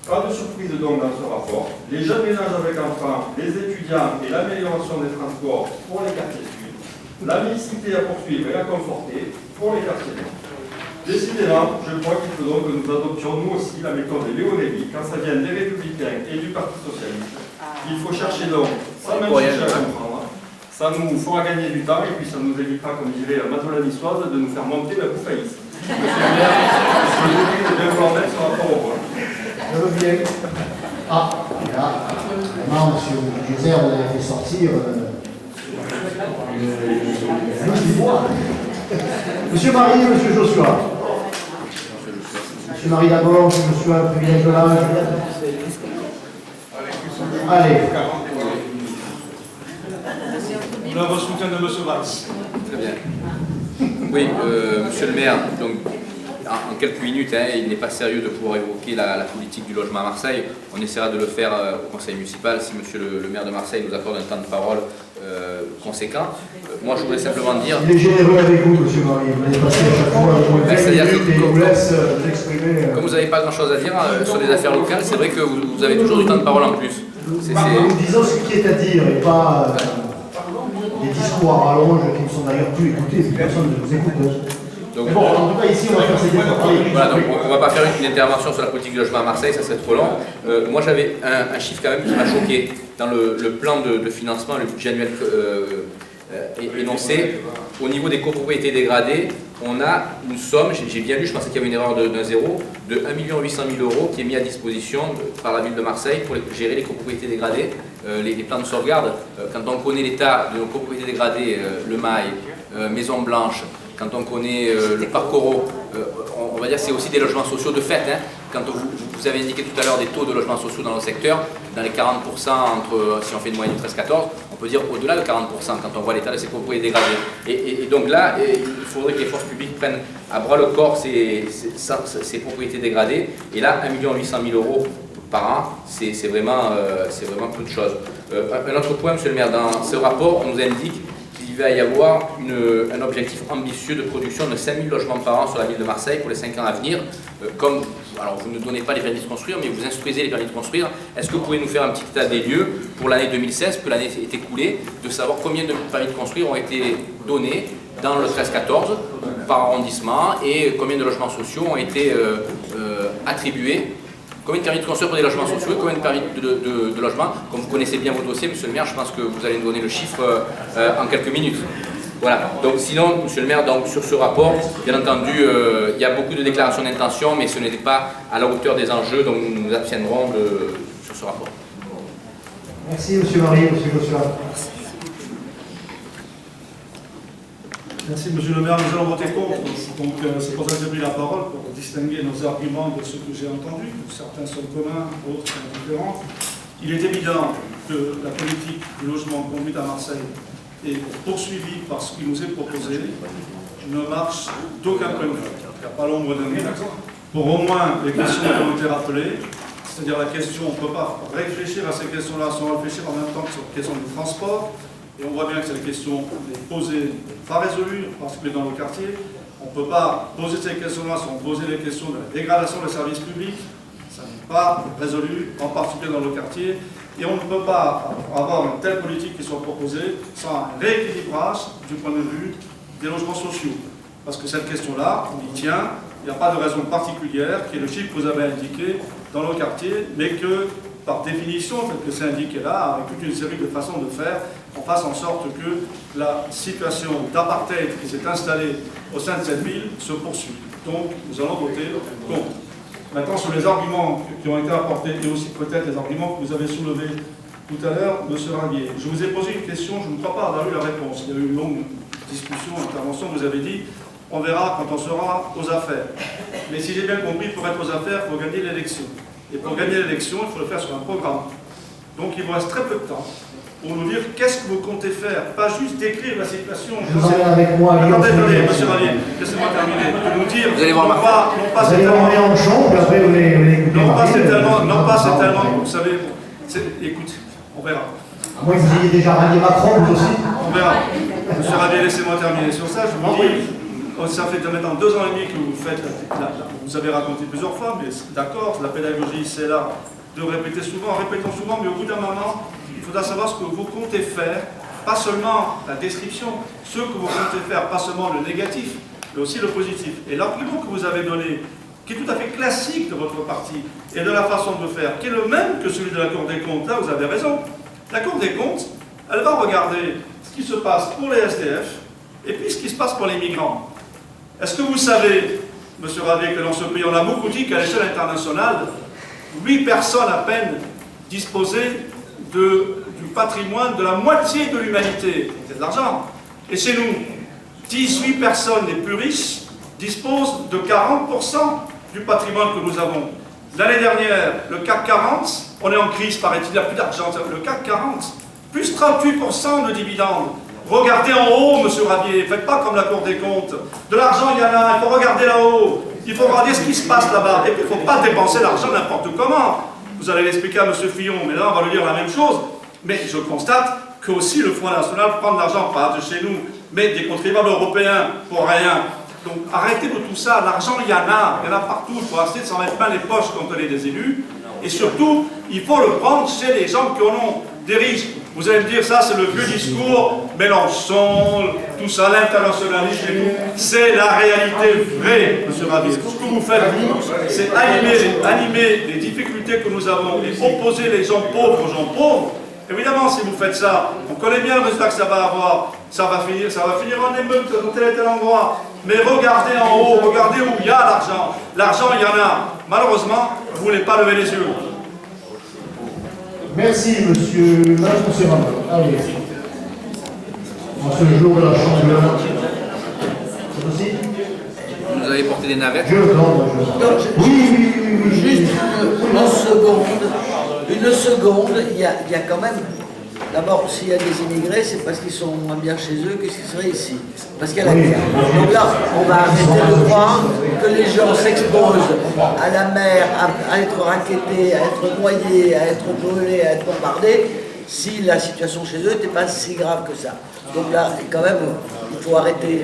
Pas de surprise donc dans ce rapport. Les jeunes ménages avec enfants, les étudiants et l'amélioration des transports pour les quartiers sud, la mixité à poursuivre et à conforter pour les quartiers nord. Décidément, je crois qu'il faut donc que nous adoptions nous aussi la méthode de Léonélie quand ça vient des Républicains et du Parti Socialiste. Il faut chercher donc, sans même chercher à comprendre, ça nous fera gagner du temps et puis ça nous évitera, comme dirait Mazola Niçoise, de nous faire monter la bouffe à ici. Monsieur le maire, je vous prie de bien vouloir mettre sur rapport au point. Je reviens. Ah, là, vraiment, monsieur Gézer, vous avez fait sortir le du bois. Monsieur Marie, monsieur Joshua. Monsieur Marie d'abord, monsieur Joshua, privilège de l'âge. Allez. Le soutien de monsieur Valls. Très bien. Oui, monsieur le maire, donc en quelques minutes, il n'est pas sérieux de pouvoir évoquer la politique du logement à Marseille. On essaiera de le faire au conseil municipal si monsieur le maire de Marseille nous accorde un temps de parole conséquent. Moi, je voudrais simplement dire... Il est généreux avec vous, monsieur Marie. Vous allez passer à chaque fois au point C'est-à-dire que vous laisse vous exprimer. Comme vous n'avez pas grand-chose à dire sur les affaires locales, c'est vrai que vous avez toujours du temps de parole en plus. Nous disons ce qui est à dire et pas des discours à rallonge qui ne sont d'ailleurs plus écoutés, si personne ne nous écoute. Donc, mais bon, en tout cas, ici, on va faire ces efforts. Voilà, donc on ne va pas faire une intervention sur la politique du logement à Marseille, ça serait trop long. Moi, j'avais un chiffre quand même qui m'a choqué. Dans le plan de financement, le budget annuel énoncé, au niveau des copropriétés dégradées, on a une somme, j'ai bien lu, je pensais qu'il y avait une erreur d'un zéro, de 1 800 000 € qui est mis à disposition par la ville de Marseille pour gérer les copropriétés dégradées, les plans de sauvegarde. Quand on connaît l'état de nos copropriétés dégradées, le Mail, Maison Blanche, quand on connaît le parc Oro, on va dire que c'est aussi des logements sociaux de fait. Quand vous avez indiqué tout à l'heure des taux de logements sociaux dans le secteur, dans les 40% entre, si on fait une moyenne de 13-14, on peut dire au-delà de 40% quand on voit l'état de ces propriétés dégradées. Et donc là, il faudrait que les forces publiques prennent à bras le corps ces propriétés dégradées. Et là, 1 800 000 € par an, c'est vraiment peu de choses. Un autre point, monsieur le maire, dans ce rapport, on nous indique qu'il va y avoir un objectif ambitieux de production de 5 000 logements par an sur la ville de Marseille pour les 5 ans à venir. Alors vous ne donnez pas les permis de construire, mais vous instruisez les permis de construire. Est-ce que vous pouvez nous faire un petit état des lieux pour l'année 2016, que l'année est écoulée, de savoir combien de permis de construire ont été donnés dans le 13-14 par arrondissement et combien de logements sociaux ont été attribués? Combien de permis de construire pour des logements sociaux et combien de permis de logement? Comme vous connaissez bien vos dossiers, monsieur le maire, je pense que vous allez nous donner le chiffre en quelques minutes. Voilà, donc sinon, monsieur le maire, donc, sur ce rapport, bien entendu, il y a beaucoup de déclarations d'intention, mais ce n'était pas à la hauteur des enjeux, donc nous nous abstiendrons sur ce rapport. Merci, monsieur Marie, monsieur Joshua. Merci, monsieur le maire. Nous allons voter contre. Donc, c'est pour ça que j'ai pris la parole, pour distinguer nos arguments de ceux que j'ai entendus. Certains sont communs, d'autres sont différents. Il est évident que la politique du logement conduite à Marseille est poursuivie par ce qui nous est proposé, ne marche d'aucun point de vue. Il n'y a pas l'ombre d'un doute. Pour au moins les questions qui ont été rappelées, c'est-à-dire la question, on ne peut pas réfléchir à ces questions-là sans réfléchir en même temps que sur la question du transport. Et on voit bien que c'est la question posée, pas résolue, en particulier dans le quartier. On ne peut pas poser ces questions-là sans poser les questions de la dégradation des services publics. Ça n'est pas résolu, en particulier dans le quartier. Et on ne peut pas avoir une telle politique qui soit proposée sans un rééquilibrage du point de vue des logements sociaux. Parce que cette question-là, on y tient, il n'y a pas de raison particulière, qui est le chiffre que vous avez indiqué dans le quartier, mais que, par définition, tel que c'est indiqué là, avec toute une série de façons de faire, on fasse en sorte que la situation d'apartheid qui s'est installée au sein de cette ville se poursuive. Donc, nous allons voter contre. Maintenant, sur les arguments qui ont été apportés, et aussi peut-être les arguments que vous avez soulevés tout à l'heure, M. Rabier, je vous ai posé une question, je ne crois pas avoir eu la réponse. Il y a eu une longue discussion, intervention, vous avez dit, on verra quand on sera aux affaires. Mais si j'ai bien compris, pour être aux affaires, il faut gagner l'élection. Et pour gagner l'élection, il faut le faire sur un programme. Donc il vous reste très peu de temps pour nous dire qu'est-ce que vous comptez faire, pas juste décrire la situation. Je vous emmène avec moi à Lyon. Attendez, M. Rabier, laissez-moi terminer. De nous dire, vous allez voir vous allez m'emmener en chambre, puis après vous les écoutez. Non pas c'est tellement, vous savez, écoute, on verra. À moins que vous ayez déjà rallié Macron, vous aussi. On verra. M. Rabier, laissez-moi terminer sur ça. Je vous dis, ça fait maintenant 2 ans et demi que vous faites, vous avez raconté plusieurs fois, mais d'accord, la pédagogie, c'est là de répéter souvent, répétons souvent, mais au bout d'un moment, il faudra savoir ce que vous comptez faire, pas seulement la description, ce que vous comptez faire, pas seulement le négatif, mais aussi le positif. Et l'argument que vous avez donné, qui est tout à fait classique de votre parti, et de la façon de faire, qui est le même que celui de la Cour des comptes, là vous avez raison. La Cour des comptes, elle va regarder ce qui se passe pour les SDF, et puis ce qui se passe pour les migrants. Est-ce que vous savez, M. Rabier, que dans ce pays, on a beaucoup dit qu'à l'échelle internationale, 8 personnes à peine disposaient du patrimoine de la moitié de l'humanité. C'est de l'argent. Et chez nous, 18 personnes les plus riches disposent de 40% du patrimoine que nous avons. L'année dernière, le CAC 40, on est en crise, paraît-il, il n'y a plus d'argent. Le CAC 40, plus 38% de dividendes. Regardez en haut, M. Rabier, faites pas comme la Cour des comptes. De l'argent, il y en a, il faut regarder là-haut. Il faut regarder ce qui se passe là-bas. Et puis, il ne faut pas dépenser l'argent n'importe comment. Vous allez l'expliquer à M. Fillon, mais là, on va lui dire la même chose. Mais je constate que aussi le Front National prend de l'argent, pas de chez nous, mais des contribuables européens pour rien. Donc, arrêtez de tout ça. L'argent, il y en a partout. Il faut essayer de s'en mettre plein les poches quand on est des élus. Et surtout, il faut le prendre chez les gens qui en ont des riches. Vous allez me dire, ça c'est le vieux discours, Mélenchon, tout ça, l'internationalisme et tout. C'est la réalité vraie, M. Rabier. Ce que vous faites, c'est animer les difficultés que nous avons et opposer les gens pauvres aux gens pauvres. Évidemment, si vous faites ça, on connaît bien le résultat que ça va avoir. Ça va finir en émeute dans tel et tel endroit. Mais regardez en haut, regardez où il y a l'argent. L'argent, il y en a. Malheureusement, vous ne voulez pas lever les yeux. Merci, monsieur. Madame Conservateur. Allez. En ce jour de la Chambre. C'est aussi. Vous avez porté des navettes. Oui. Juste une seconde, il y a quand même. D'abord, s'il y a des immigrés, c'est parce qu'ils sont moins bien chez eux que ce qu'ils seraient ici. Parce qu'il y a la guerre. Donc là, on va arrêter de croire que les gens s'exposent à la mer, à être rackettés, à être noyés, à être brûlés, à être bombardés, si la situation chez eux n'était pas si grave que ça. Donc là, quand même, il faut arrêter.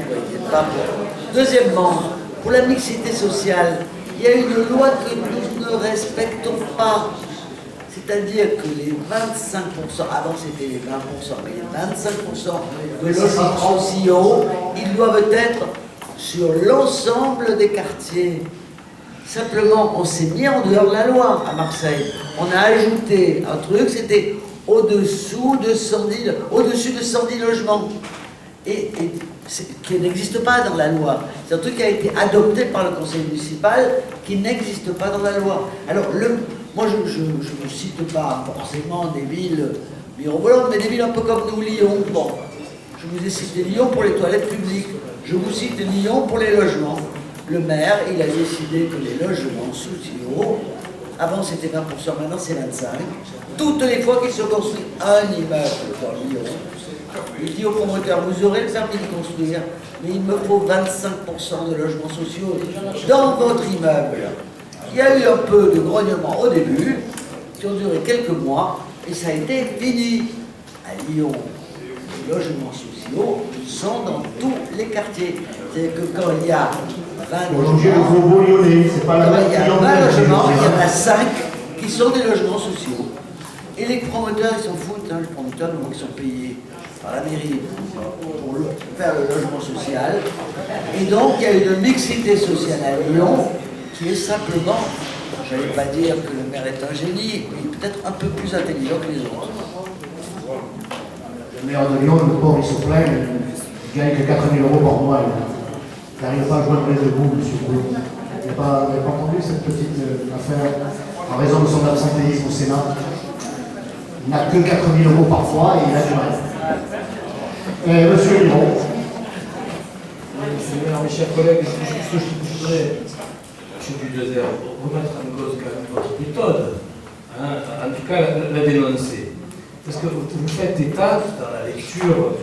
Deuxièmement, pour la mixité sociale, il y a une loi que nous ne respectons pas. C'est-à-dire que les 25%, avant c'était les 20%, mais les 25% de logements sociaux, ils doivent être sur l'ensemble des quartiers. Simplement, on s'est mis en dehors de la loi à Marseille. On a ajouté un truc, c'était au-dessus de 110 logements. Et qui n'existe pas dans la loi. C'est un truc qui a été adopté par le conseil municipal, qui n'existe pas dans la loi. Alors, moi, je ne cite pas forcément des villes mirobolantes, mais des villes un peu comme nous, Lyon. Bon, je vous ai cité Lyon pour les toilettes publiques. Je vous cite Lyon pour les logements. Le maire, il a décidé que les logements sociaux, avant c'était 20%, maintenant c'est 25%. Toutes les fois qu'il se construit un immeuble dans Lyon, il dit au promoteur, vous aurez le permis de construire, mais il me faut 25% de logements sociaux dans votre immeuble. Il y a eu un peu de grognement au début, qui ont duré quelques mois, et ça a été fini. À Lyon, les logements sociaux sont dans tous les quartiers. C'est-à-dire que quand il y a 20 logements, il y en a 5 qui sont des logements sociaux. Et les promoteurs, ils s'en foutent, hein, les promoteurs, ils sont payés par la mairie pour faire le logement social. Et donc, il y a une mixité sociale à Lyon qui est simplement, je n'allais pas dire que le maire est un génie, mais peut-être un peu plus intelligent que les autres. le maire de Lyon, le pauvre, il se plaint, il gagne que 4 000 € par mois. Il n'arrive pas à joindre les deux bouts, M. Brou. Vous n'avez pas entendu cette petite affaire en raison de son absentéisme au Sénat? Il n'a que 4 000 € par mois et il a du mal. Monsieur Miron. Monsieur le maire, mes chers collègues, je voudrais, M. Bulldozer, remettre en cause quand même votre méthode, hein, en tout cas la dénoncer. Parce que vous faites état, dans la lecture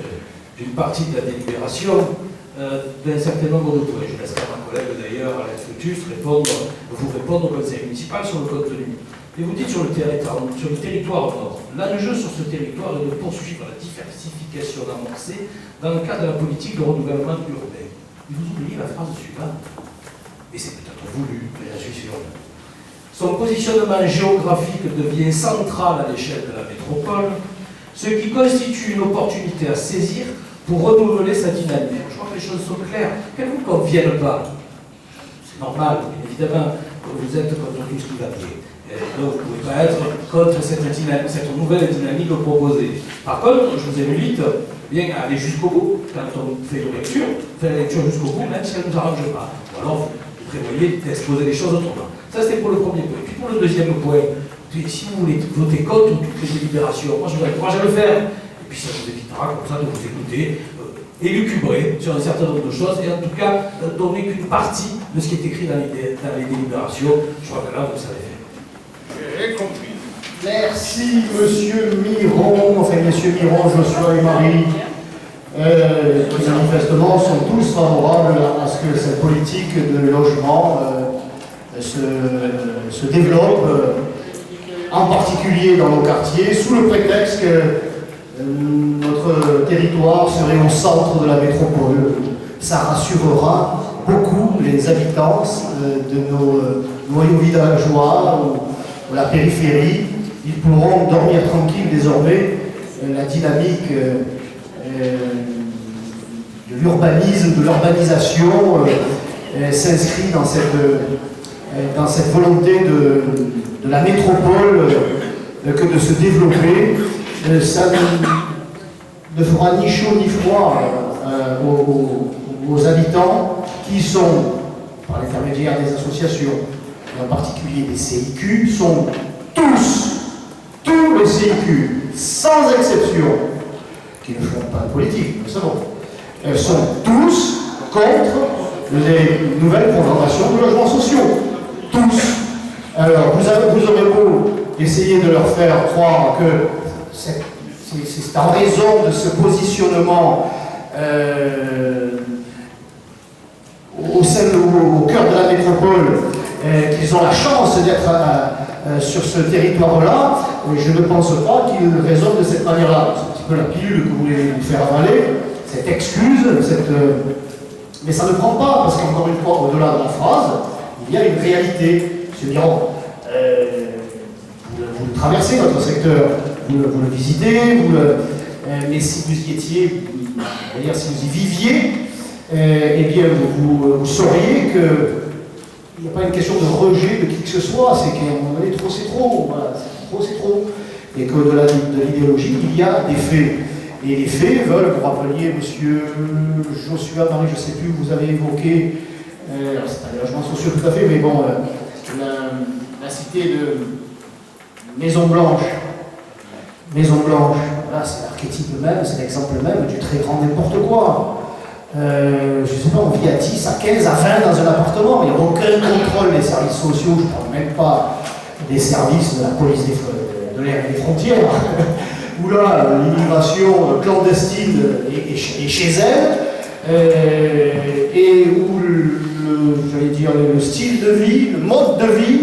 d'une partie de la délibération, d'un certain nombre de points. Je laisserai ma collègue d'ailleurs, Alex Futus, vous répondre au conseil municipal sur le contenu. Et vous dites sur le territoire nord, l'enjeu sur ce territoire est de poursuivre la diversification amorcée dans le cadre de la politique de renouvellement urbain. Et vous oubliez la phrase suivante, et c'est peut-être voulu, mais j'en suis sûr. Son positionnement géographique devient central à l'échelle de la métropole, ce qui constitue une opportunité à saisir pour renouveler sa dynamique. Je crois que les choses sont claires, qu'elles ne vous conviennent pas. C'est normal, évidemment, que vous êtes contre tout ce qui va bien. Donc, vous ne pouvez pas être contre cette nouvelle dynamique proposée. Par contre, je vous invite bien à aller jusqu'au bout, quand on fait une lecture, faites la lecture jusqu'au bout, même si elle ne nous arrange pas. Ou alors, vous prévoyez d'exposer les choses autrement. Ça, c'était pour le premier point. Puis pour le deuxième point, si vous voulez voter contre toutes les délibérations, moi je vous encourage à le faire. Et puis ça vous évitera comme ça de vous écouter, élucubrer sur un certain nombre de choses, et en tout cas, donner qu'une partie de ce qui est écrit dans les délibérations. Je crois que là, vous savez faire. J'ai compris. Merci, Monsieur Miron, enfin Messieurs Miron, Joshua et Marie, qui manifestement sont tous favorables à ce que cette politique de logement se développe, en particulier dans nos quartiers, sous le prétexte que notre territoire serait au centre de la métropole. Ça rassurera beaucoup les habitants de nos noyaux villageois ou la périphérie. Ils pourront dormir tranquilles désormais. La dynamique de l'urbanisme, de l'urbanisation s'inscrit dans cette volonté de la métropole que de se développer. Ça ne fera ni chaud ni froid aux habitants qui sont, par l'intermédiaire des associations, et en particulier des CIQ, sont tous les CIQ, sans exception, qui ne font pas de politique, nous le savons, elles sont tous contre les nouvelles programmations de logements sociaux. Tous. Alors, vous aurez beau essayer de leur faire croire que c'est en raison de ce positionnement au cœur de la métropole qu'ils ont la chance d'être sur ce territoire-là. Je ne pense pas qu'ils raisonnent de cette manière-là. C'est un petit peu la pilule que vous voulez nous faire avaler, cette excuse, mais ça ne prend pas, parce qu'encore une fois, au-delà de la phrase, il y a une réalité. Monsieur Miron, vous traversez votre secteur, vous le visitez, mais si vous y étiez, c'est-à-dire si vous y viviez, eh bien vous sauriez qu'il n'y a pas une question de rejet de qui que ce soit, c'est qu'à un moment donné, trop c'est trop, voilà, trop c'est trop, et qu'au-delà de l'idéologie, il y a des faits. Et les faits veulent, vous rappeliez, monsieur Joshua, Marie, je ne sais plus, vous avez évoqué, c'est pas des logements sociaux tout à fait, mais bon, la cité de Maison Blanche. Maison Blanche, voilà, c'est l'archétype même, c'est l'exemple même du très grand n'importe quoi. Je ne sais pas, on vit à 10, à 15, à 20 dans un appartement, il n'y a aucun contrôle des services sociaux, je ne parle même pas des services de la police de l'air et des frontières, où là, l'immigration clandestine est chez elle, et où le style de vie, le mode de vie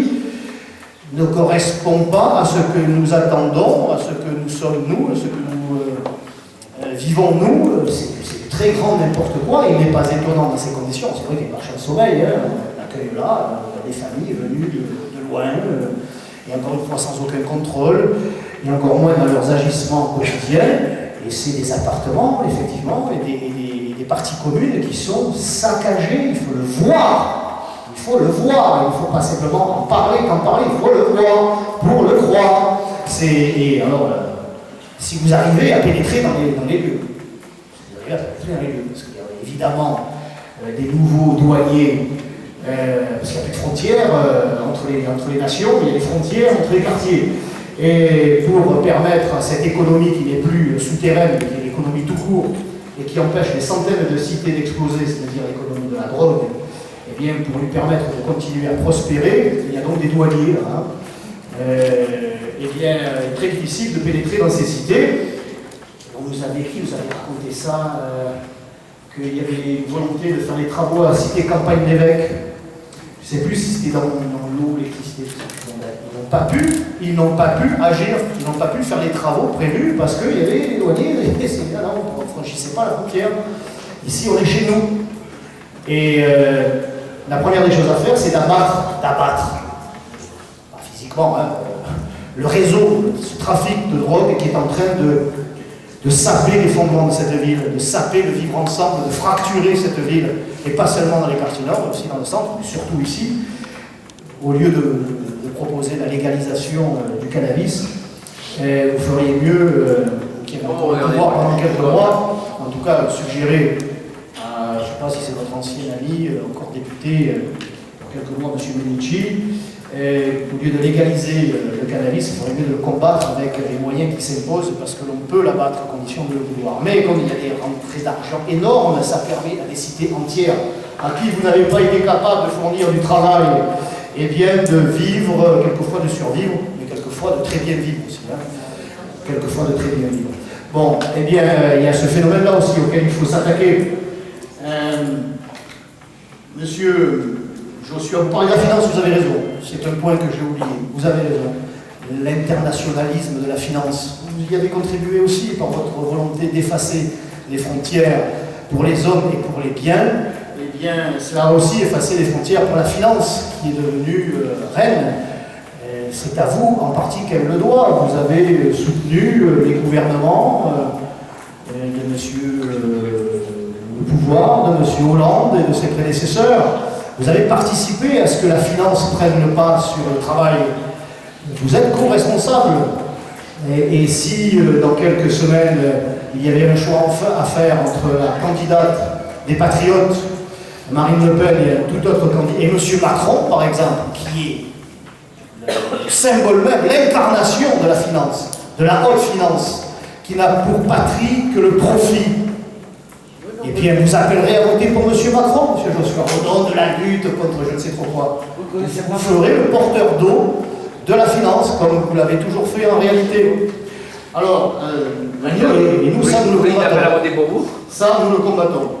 ne correspond pas à ce que nous attendons, à ce que nous sommes nous, à ce que nous vivons nous. C'est très grand n'importe quoi, et il n'est pas étonnant dans ces conditions. C'est vrai qu'il y a des marchands de sommeil, on accueille là, des familles venues de loin, et encore une fois sans aucun contrôle, et encore moins dans leurs agissements quotidiens. Et c'est des appartements, effectivement, et des parties communes qui sont saccagées, il faut le voir. Il faut le voir, il ne faut pas simplement en parler qu'en parler, il faut le voir pour le croire. Et alors, si vous arrivez à pénétrer dans les lieux. Si vous arrivez à pénétrer dans les lieux, parce qu'il y a évidemment des nouveaux douaniers, parce qu'il n'y a plus de frontières entre les nations, il y a des frontières entre les quartiers. Et pour permettre à cette économie qui n'est plus souterraine, qui est l'économie tout court, et qui empêche des centaines de cités d'exploser, c'est-à-dire l'économie de la drogue, et bien pour lui permettre de continuer à prospérer, il y a donc des douaniers là, hein, et bien il est très difficile de pénétrer dans ces cités. On nous a décrit, vous avez raconté ça, qu'il y avait une volonté de faire les travaux à la cité Campagne d'Évêque. Je ne sais plus si c'était dans l'eau, l'électricité, ils n'ont pas pu agir, ils n'ont pas pu faire les travaux prévus parce qu'il y avait les douaniers, et là, on ne franchissait pas la frontière. Ici, on est chez nous. Et la première des choses à faire, c'est d'abattre, pas physiquement, hein, le réseau, ce trafic de drogue qui est en train de saper les fondements de cette ville, de saper le vivre ensemble, de fracturer cette ville, et pas seulement dans les quartiers nord, mais aussi dans le centre, mais surtout ici, au lieu de proposer la légalisation du cannabis, vous feriez mieux, qui est encore au pouvoir pendant quelques mois, en tout cas suggérer à, je ne sais pas si c'est votre ancien ami, encore député, quelques mois, M. Menici, au lieu de légaliser le cannabis, il faudrait mieux le combattre avec les moyens qui s'imposent, parce que l'on peut l'abattre à condition de le vouloir. Mais comme il y a des rentrées d'argent énormes, ça permet à des cités entières à qui vous n'avez pas été capable de fournir du travail, et bien de vivre, quelquefois de survivre, mais quelquefois de très bien vivre aussi. Hein. Quelquefois de très bien vivre. Bon, eh bien, il y a ce phénomène-là aussi auquel il faut s'attaquer. Monsieur Joshua, vous parlez de la finance, vous avez raison. C'est un point que j'ai oublié. Vous avez raison. L'internationalisme de la finance. Vous y avez contribué aussi par votre volonté d'effacer les frontières pour les hommes et pour les biens. Eh bien, cela a aussi effacé les frontières pour la finance, qui est devenue reine. C'est à vous, en partie, qu'elle le doit. Vous avez soutenu les gouvernements de M. le pouvoir, de M. Hollande et de ses prédécesseurs. Vous avez participé à ce que la finance prenne le pas sur le travail. Vous êtes co-responsable. Et si, dans quelques semaines, il y avait un choix à faire entre la candidate des Patriotes, Marine Le Pen et tout autre candidat, et M. Macron, par exemple, qui est le symbole même, l'incarnation de la finance, de la haute finance, qui n'a pour patrie que le profit, et bien vous appellerez à voter pour M. Macron, M. Jospin, au nom de la lutte contre je ne sais trop quoi. Vous ferez le porteur d'eau de la finance, comme vous l'avez toujours fait en réalité. Alors, et nous, ça, nous le combattons. Ça, nous le combattons.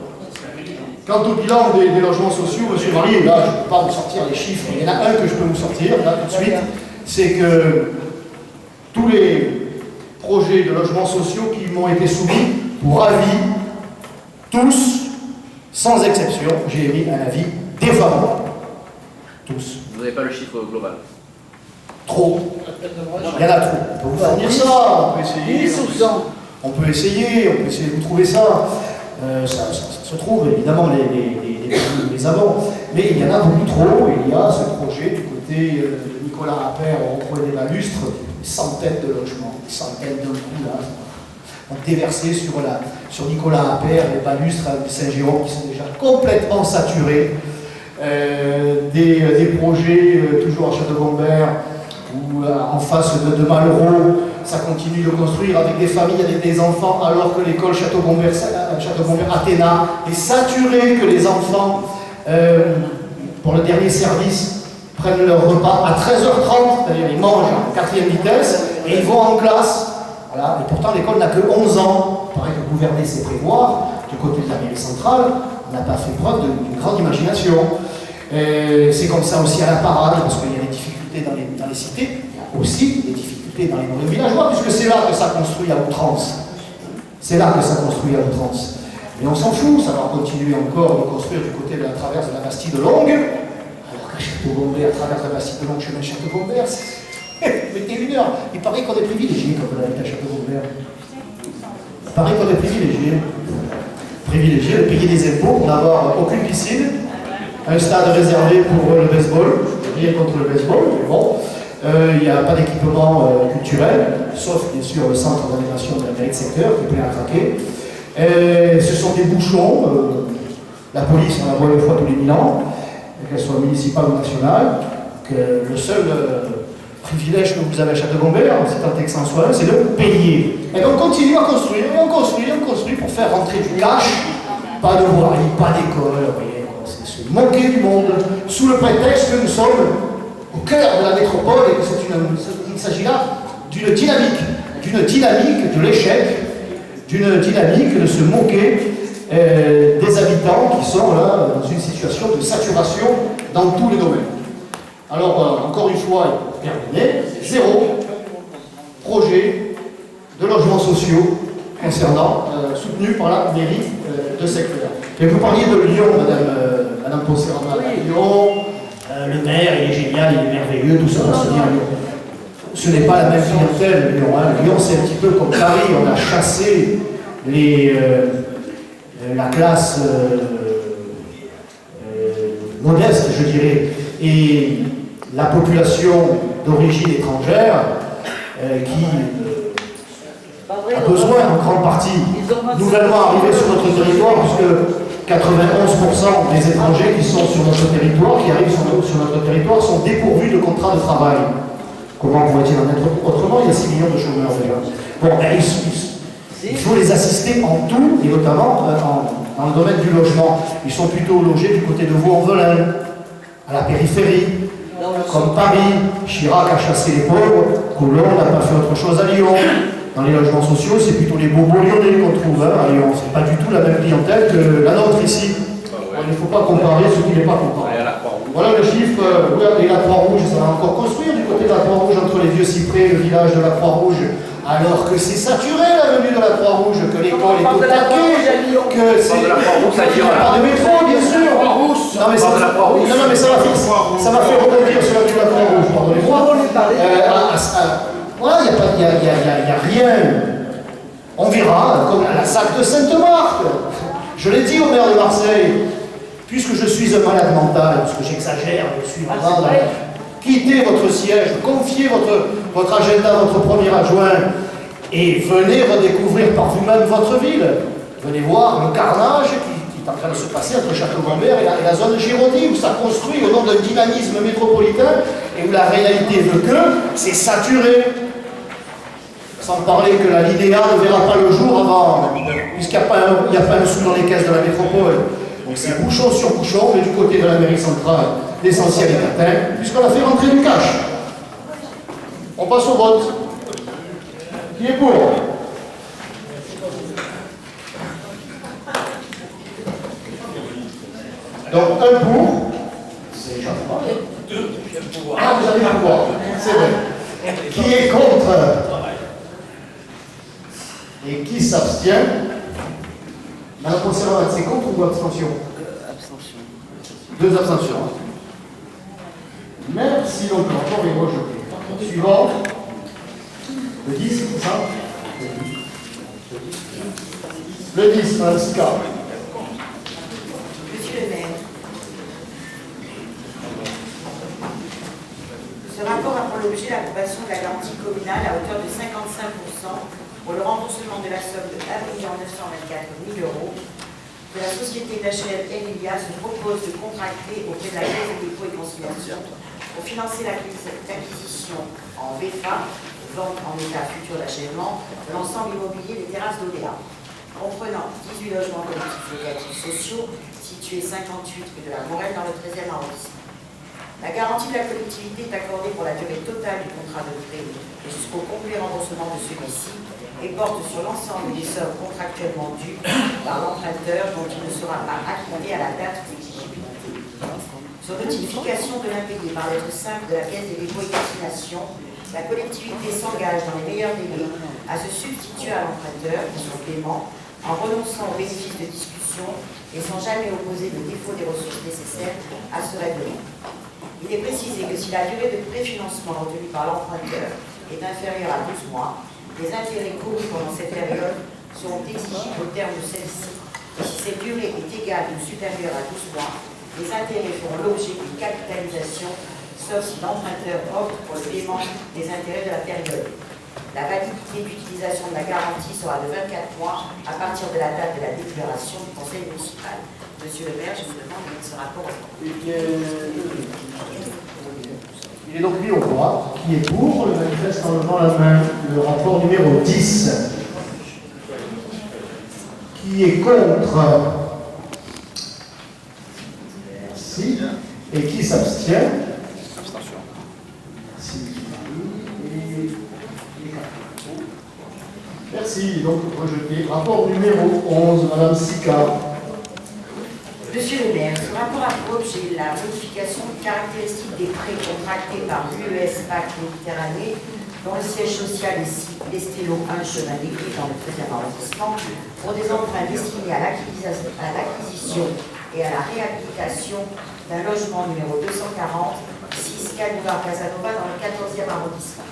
Quant au bilan des logements sociaux, M. Marie, là, je ne peux pas vous sortir les chiffres, il y en a un que je peux vous sortir, là, tout de suite, c'est que tous les projets de logements sociaux qui m'ont été soumis, pour avis, tous, sans exception, j'ai émis un avis défavorable. Tous. Vous n'avez pas le chiffre global? Trop. Il y en a trop. On peut vous fournir ça, on peut essayer. On peut essayer de vous trouver ça. Ça se trouve, évidemment, les avons. Mais il y en a beaucoup trop. Il y a ce projet du côté de Nicolas Appert, on trouve des balustres, des centaines de logements, des centaines d'un coup là. On déversé sur Nicolas Appert, les balustres de Saint-Jérôme qui sont déjà complètement saturés. Des projets toujours à Château-Gombert ou en face de Malraux, ça continue de construire avec des familles, avec des enfants, alors que l'école Château-Gombert Athéna est saturée, que les enfants, pour le dernier service, prennent leur repas à 13h30, c'est-à-dire ils mangent en 4e vitesse et ils vont en classe. Voilà. Et pourtant l'école n'a que 11 ans. Il paraît que gouverner c'est prévoir. Du côté de la mairie centrale, on n'a pas fait preuve d'une grande imagination. C'est comme ça aussi à la parade, parce qu'il y a des difficultés dans les cités, il y a aussi des difficultés dans les moyens villageois, puisque c'est là que ça construit à outrance. C'est là que ça construit à outrance. Mais on s'en fout, ça va continuer encore de construire du côté de la traverse de la Bastide Longue, alors qu'à Château-Gombert, à travers la Bastide Longue, chemin de Château-Gombert, mettez une heure. Il paraît qu'on est privilégié quand on habite à Château-Gombert. Il paraît qu'on est privilégié. Privilégié de payer des impôts pour n'avoir aucune piscine, un stade réservé pour le baseball, rien contre le baseball, mais bon, Il n'y a pas d'équipement culturel, sauf bien sûr le centre d'animation de la mairie de secteur qui est plein à craquer. Ce sont des bouchons. La police en envoie une fois tous les 1000 ans, qu'elle soit municipale ou nationale. Que le seul privilège que vous avez à Château-Gombert, c'est un texte en soi, c'est de payer. Et donc on continue à construire, et on construit pour faire rentrer du cash. Pas de voirie, pas d'école, rien. C'est se moquer du monde, sous le prétexte que nous sommes au cœur de la métropole et qu'il s'agit là d'une dynamique de l'échec, d'une dynamique de se moquer des habitants qui sont là dans une situation de saturation dans tous les domaines. Alors, encore une fois, pour terminer, 0 projet de logements sociaux concernant, soutenu par la mairie de secteur. Et vous parliez de Lyon, Madame Poncet-Ramal. Lyon, le maire, il est génial, il est merveilleux, tout ça va se dire à Lyon. Ce n'est pas la même clientèle, Lyon. Lyon, c'est un petit peu comme Paris, on a chassé la classe modeste, je dirais, et la population d'origine étrangère qui a besoin en grande partie nouvellement arrivés sur notre territoire, puisque 91% des étrangers qui sont sur notre territoire, qui arrivent sur notre territoire, sont dépourvus de contrat de travail. Comment pourrait-il en être autrement? Il y a 6 millions de chômeurs déjà. Bon, ben, il faut les assister en tout, et notamment dans le domaine du logement. Ils sont plutôt logés du côté de Vaux-en-Velin, à la périphérie, comme Paris. Chirac a chassé les pauvres, Collomb n'a pas fait autre chose à Lyon. Dans les logements sociaux, c'est plutôt les bobos lyonnais qu'on trouve à Lyon. C'est pas du tout la même clientèle que la nôtre ici. Il ne faut pas comparer ce qui n'est pas comparé. Voilà le chiffre. Et la Croix-Rouge, ça va encore construire du côté de la Croix-Rouge, entre les Vieux-Cyprès et le village de la Croix-Rouge. Alors que c'est saturé l'avenue de la Croix-Rouge, que l'école est au taquet, que c'est... Il n'y a pas de métro, bien sûr. Non mais ça va faire rebondir sur l'avenue de la Croix-Rouge, pardonnez-moi. Voilà, il n'y a rien. On verra, comme à la SAC de Sainte-Marthe. Je l'ai dit au maire de Marseille, puisque je suis un malade mental, parce que j'exagère, je suis vraiment... Quittez votre siège, confiez votre agenda à votre premier adjoint et venez redécouvrir par vous-même votre ville. Venez voir le carnage qui est en train de se passer entre Château-Gombert et la zone de Giraudy, où ça construit au nom d'un dynamisme métropolitain et où la réalité veut que c'est saturé. Sans parler que la Lidéa ne verra pas le jour avant, puisqu'il n'y a pas un sou dans les caisses de la métropole. Donc c'est bouchon sur bouchon, mais du côté de la mairie centrale, l'essentiel est atteint, puisqu'on a fait rentrer du cash. On passe au vote. Qui est pour? Donc un pour. C'est déjà pas. Ah, vous avez un pouvoir. C'est vrai. Qui est contre? Et qui s'abstient? Madame Poncet-Ramal, c'est contre ou abstention? Abstention. 2 abstentions. Merci, donc le rapport est rejeté. Suivant. Le 10, c'est ça? Le 10, Madame Sika. Monsieur le maire, ce rapport a pour l'objet l'approbation de la garantie communale à hauteur de 55% pour le remboursement de la somme de 1 924 000 € que la société d'HLM Emilia se propose de contracter auprès de la Caisse des dépôts et consignations pour financer l'acquisition en VFA, vente en état futur d'achèvement, de l'ensemble immobilier des terrasses d'Odéa, comprenant 18 logements collectifs locatifs sociaux situés 58 rue de la Morelle dans le 13e arrondissement. La garantie de la collectivité est accordée pour la durée totale du contrat de prêt et jusqu'au complet remboursement de celui-ci et porte sur l'ensemble des sommes contractuellement dues par l'emprunteur dont il ne sera pas acquitté à la date d'exigibilité. Sur notification de l'impayé par lettre simple de la Caisse des dépôts et consignations, la collectivité s'engage dans les meilleurs délais à se substituer à l'emprunteur pour son paiement en renonçant au bénéfice de discussion et sans jamais opposer le défaut des ressources nécessaires à ce règlement. Il est précisé que si la durée de préfinancement retenue par l'emprunteur est inférieure à 12 mois, les intérêts courus pendant cette période seront exigibles au terme de celle-ci. Et si cette durée est égale ou supérieure à 12 mois, les intérêts feront l'objet d'une capitalisation sauf si l'emprunteur opte pour le paiement des intérêts de la période. La validité d'utilisation de la garantie sera de 24 mois à partir de la date de la délibération du conseil municipal. Monsieur le maire, je vous demande de mettre ce rapport au point. Il est donc mis au voie. Qui est pour? Le manifeste en levant la main. Le rapport numéro 10. Qui est contre? Merci. Et qui s'abstient? Abstention. Merci. Donc rejeté. Rapport numéro 11, Madame Sika. Monsieur le maire, ce rapport a pour objet la modification de caractéristiques des prêts contractés par l'UES Pacte Méditerranée, dont le siège social est Estélo 1 Chemin d'Écrit dans le 13e arrondissement, pour des emprunts destinés à l'acquisition et à la réhabilitation d'un logement numéro 240, 6 Boulevard Casanova dans le 14e arrondissement.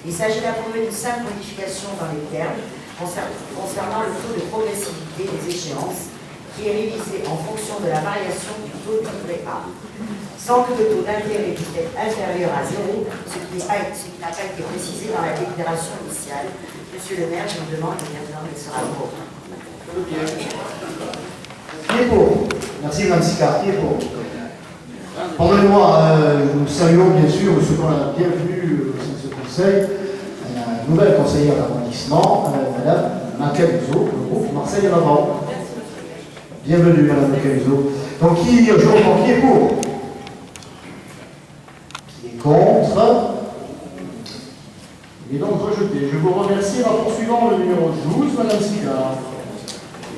Il s'agit d'approuver une simple modification dans les termes concernant le taux de progressivité des échéances, qui est révisé en fonction de la variation du taux du livret A, sans que le taux d'intérêt puisse être inférieur à 0, ce qui n'a pas été précisé dans la délibération initiale. Monsieur le maire, je vous demande de bien mettre ce rapport. Qui est pour? Merci Mme Sicard. Qui est pour? Pardonnez-moi, nous saluons bien sûr ce qu'on a bien vu au sein de ce conseil, la nouvelle conseillère d'arrondissement, Mme Macaluso, le groupe Marseille en avant. Bienvenue, Madame Macaluso. Donc, je reprends, qui est pour? Qui est contre? Il est donc rejeté. Je vous remercie. Rapport suivant, le numéro 12, Madame Sicard.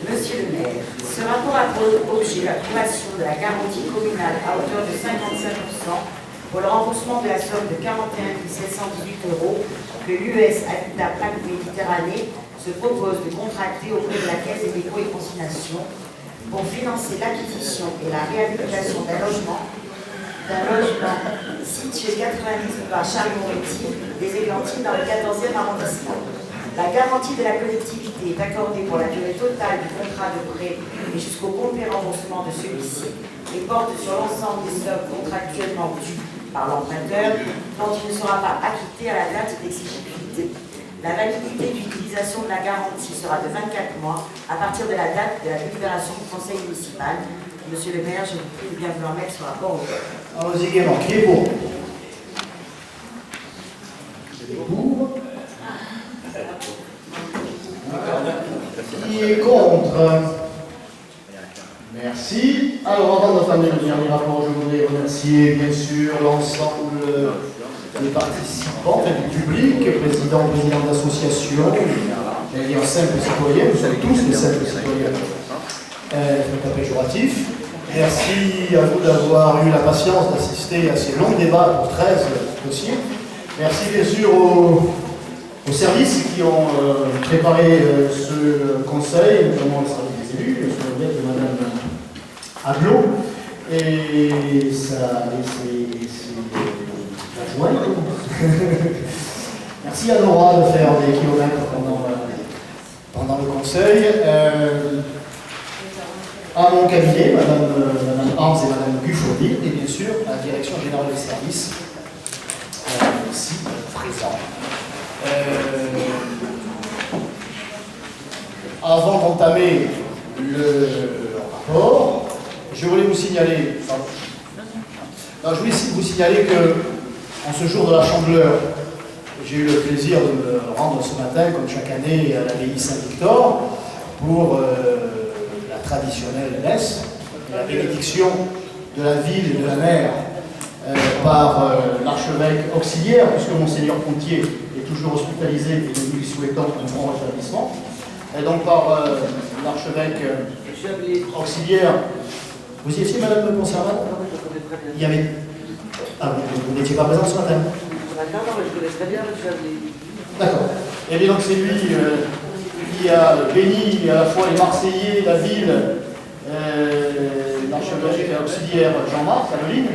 Monsieur le maire, ce rapport a pour objet l'approbation de la garantie communale à hauteur de 55% pour le remboursement de la somme de 41 718 € que l'UES Habitat Pacte Méditerranée se propose de contracter auprès de la Caisse des dépôts et consignations pour financer l'acquisition et la réhabilitation d'un logement situé 90 boulevard Charles-Moretti des Églantines dans le 14e arrondissement. La garantie de la collectivité est accordée pour la durée totale du contrat de prêt et jusqu'au complet remboursement de celui-ci et porte sur l'ensemble des sommes contractuellement dues par l'emprunteur dont il ne sera pas acquitté à la date d'exigibilité. La validité d'utilisation de la garantie sera de 24 mois à partir de la date de la délibération du conseil municipal. Monsieur le maire, je vous prie de bien vouloir mettre ce rapport au vote. Allons-y gaiement. Qui est pour? Qui est pour? Qui est contre? Merci. Alors, avant d'entamer le dernier rapport, je voudrais remercier bien sûr l'ensemble des participants, du public, présidents d'associations, j'allais dire simples citoyens, nous sommes tous des simples citoyens. C'est un péjoratif. Merci à vous d'avoir eu la patience d'assister à ces longs débats pour 13 dossiers. Merci bien sûr aux services qui ont préparé ce conseil, notamment le service des élus, sous la tête de Mme Ablot et ses adjoints. Merci à Laura de faire des kilomètres pendant le conseil. À mon cabinet, Mme Hans et Mme Guffaudy, et bien sûr à la direction générale des services, ici présent. Avant d'entamer le rapport, je voulais vous signaler, que en ce jour de la Chandeleur, j'ai eu le plaisir de me rendre ce matin, comme chaque année, à l'abbaye Saint-Victor pour la traditionnelle messe, la bénédiction de la ville et de la mer par l'archevêque auxiliaire, puisque Monseigneur Pontier est toujours hospitalisé et nous lui souhaitons un bon rétablissement. Et donc par l'archevêque auxiliaire. Vous y étiez, Madame le Conservateur? Il y avait... Ah, vous n'étiez pas présent ce matin? Non, mais je connais très bien, monsieur Ablé. D'accord. Et bien donc c'est lui qui a béni à la fois les Marseillais, la ville, l'archevêque auxiliaire Jean-Marc à Loline,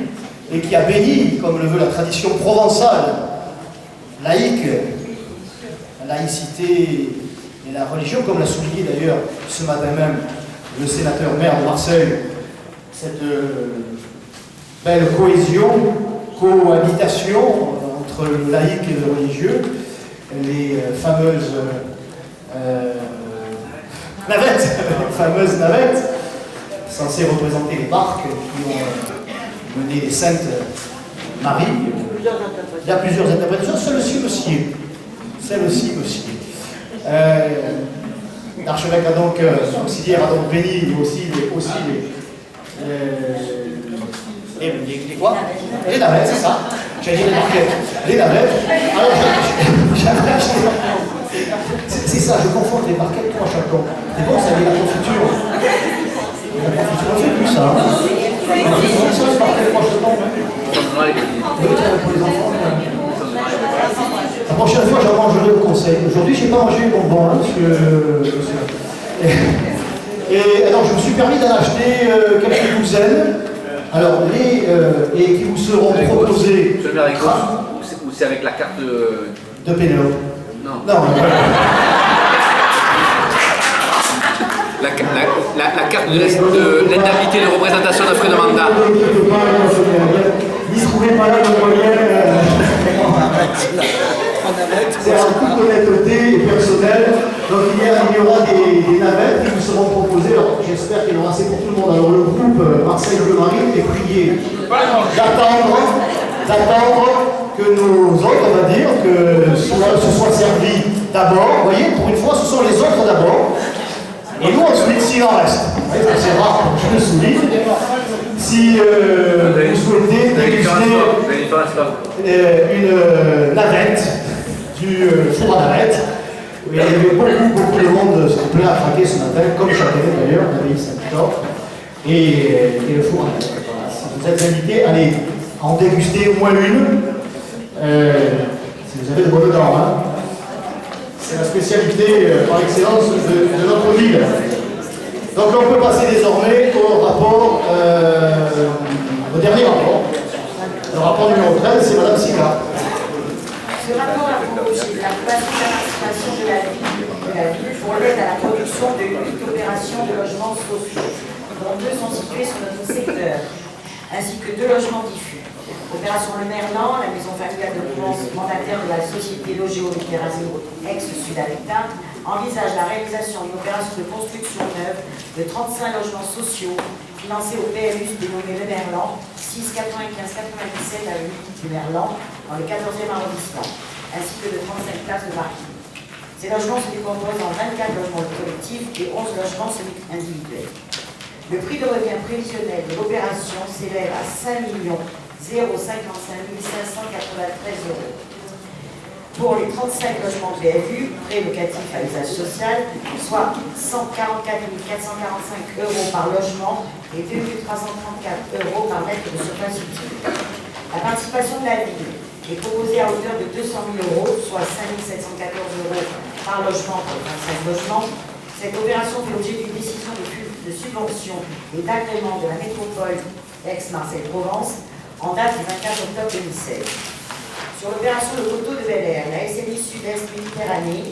et qui a béni, comme le veut la tradition provençale, laïque, la laïcité et la religion, comme l'a souligné d'ailleurs ce matin même le sénateur maire de Marseille, cette belle cohésion cohabitation entre le laïque et le religieux, les fameuses navettes, censées représenter les barques qui ont mené les Saintes Marie. Il y a plusieurs interprétations, celle-ci aussi. L'archevêque a donc, l'auxiliaire a donc béni les navettes, c'est ça. J'allais dire les barquettes. Les navettes. Alors, c'est ça, je confonds les barquettes pour un chacun. C'est bon, ça y est, la confiture. La confiture, on fait plus ça. Les barquettes pour un chacun. Pour les enfants. La prochaine fois, j'en mangerai au conseil. Aujourd'hui, je n'ai pas mangé les bonbons, hein, et alors, je me suis permis d'en acheter quelques douzaines. Alors, et qui vous seront proposés. Ou c'est avec la carte de Pénélope? Non. Non. La carte de l'indemnité de représentation de frais de mandat. N'y trouvez pas là le moyen. C'est en toute honnêteté personnelle. Donc il y aura des navettes qui vous seront proposées. Alors j'espère qu'il y en aura assez pour tout le monde. Alors le groupe Marseille Bleu Marine est prié d'attendre que nos autres, on va dire, que ce soit servi d'abord. Vous voyez, pour une fois, ce sont les autres d'abord. Et nous ensuite, s'il en reste. C'est rare, je le souligne. Si vous souhaitez déguster une navette du four à navette, il y avait beaucoup de monde plein à craquer ce matin, comme chaque année d'ailleurs, l'abbaye Saint-Victor, et le four à navette. Voilà. Si vous êtes invités, allez en déguster au moins une, si vous avez de bonnes dents. Hein. C'est la spécialité par excellence de notre ville. Donc on peut passer désormais au rapport, au dernier rapport. Le rapport numéro 13, c'est Mme Sica. Ce rapport a pour objet l'approbation de la participation de la ville pour l'aide à la production de 8 opérations de logements sociaux, dont 2 sont situés sur notre secteur, ainsi que 2 logements diffus. Opération Le Merlan, la maison familiale de Provence, mandataire de la société Logéo Méditerranée, ex-Sud Habitat, envisage la réalisation d'une opération de construction neuve de 35 logements sociaux financés au PLUS dénommé Le Merlan, 6,95-97 avenue du Merlan, dans le 14e arrondissement, ainsi que de 35 places de parking. Ces logements se décomposent en 24 logements collectifs et 11 logements semi-individuels. Le prix de revient prévisionnel de l'opération s'élève à 5 055 593 €. Pour les 35 logements PFU, prêts locatifs à usage social, soit 144 445 € par logement et 2 334 € par mètre de surface utile. La participation de la ville est proposée à hauteur de 200 000 €, soit 5 714 € par logement pour 25 logements. Cette opération fait l'objet d'une décision de subvention et d'agrément de la métropole ex-Marseille-Provence en date du 24 octobre 2016. Sur l'opération Le Coteau de Bel Air, la SMI Sud-Est Méditerranée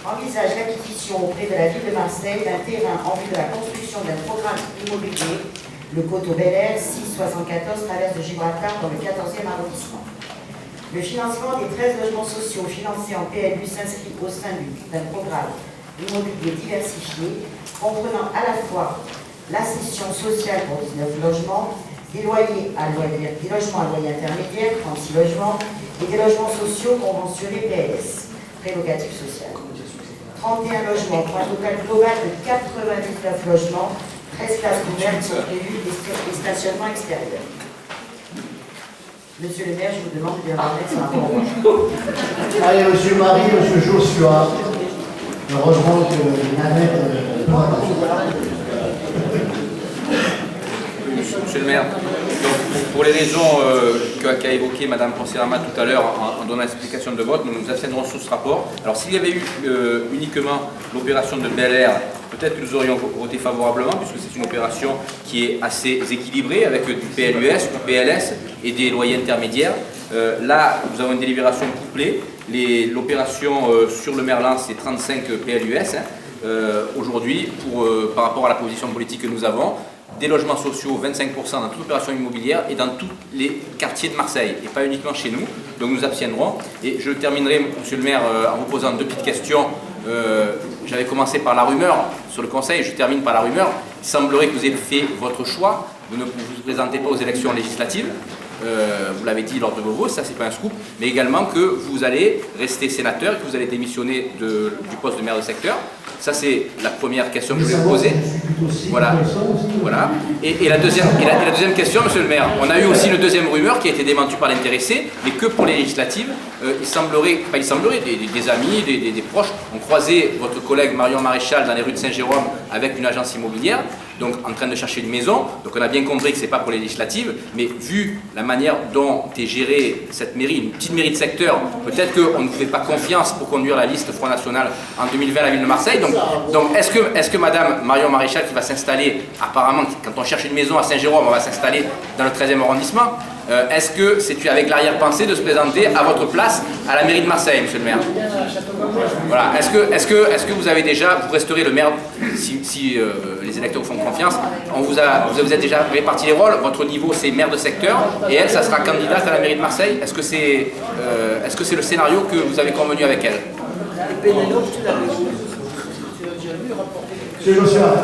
envisage l'acquisition auprès de la ville de Marseille d'un terrain en vue de la construction d'un programme immobilier, le Coteau Bel Air, 674 traverse de Gibraltar dans le 14e arrondissement. Le financement des 13 logements sociaux financés en PLU s'inscrit au sein d'un programme immobilier diversifié, comprenant à la fois la cession sociale pour 19 logements, des logements à loyer intermédiaire, 36 logements, et des logements sociaux conventionnés PLS, prérogative sociale. 31 logements, pour un total global de 99 logements, 13 places ouvertes sont prévues et stationnement extérieur. Monsieur le maire, je vous demande de bien remettre sur un rapport. Allez, monsieur Marie, monsieur Joshua. Heureusement que Monsieur le maire, donc, pour les raisons qu'a évoqué Mme Poncerama tout à l'heure en donnant l'explication de vote, nous nous abstiendrons sur ce rapport. Alors s'il y avait eu uniquement l'opération de Bel Air, peut-être que nous aurions voté favorablement, puisque c'est une opération qui est assez équilibrée avec du PLUS, du PLS et des loyers intermédiaires. Là, nous avons une délibération couplée. L'opération sur le Merlan, c'est 35 PLUS. Aujourd'hui, par rapport à la position politique que nous avons, des logements sociaux, 25% dans toute opération immobilière et dans tous les quartiers de Marseille, et pas uniquement chez nous. Donc nous abstiendrons. Et je terminerai, Monsieur le maire, en vous posant deux petites questions. J'avais commencé par la rumeur sur le conseil, je termine par la rumeur. Il semblerait que vous ayez fait votre choix, vous ne vous présentez pas aux élections législatives. Vous l'avez dit lors de vos votes, ça c'est pas un scoop, mais également que vous allez rester sénateur et que vous allez démissionner du poste de maire de secteur. Ça c'est la première question que je vais vous poser. Voilà. Voilà. Et la deuxième question, monsieur le maire, on a eu aussi une deuxième rumeur qui a été démentie par l'intéressé, mais que pour les législatives, des amis, des proches ont croisé votre collègue Marion Maréchal dans les rues de Saint-Jérôme avec une agence immobilière, donc en train de chercher une maison. Donc on a bien compris que c'est pas pour les législatives, mais vu la manière dont est gérée cette mairie, une petite mairie de secteur, peut-être qu'on ne vous fait pas confiance pour conduire la liste Front National en 2020 à la ville de Marseille. Donc est-ce que madame Marion Maréchal qui va s'installer, apparemment quand on cherche une maison à Saint-Jérôme, on va s'installer dans le 13e arrondissement, est-ce que c'est avec l'arrière-pensée de se présenter à votre place à la mairie de Marseille, monsieur le maire? Voilà. Est-ce que vous avez déjà, vous resterez le maire si les électeurs vous font confiance? Vous avez déjà réparti les rôles. Votre niveau c'est maire de secteur et elle, ça sera candidate à la mairie de Marseille. Est-ce que c'est le scénario que vous avez convenu avec elle? Monsieur Joshua.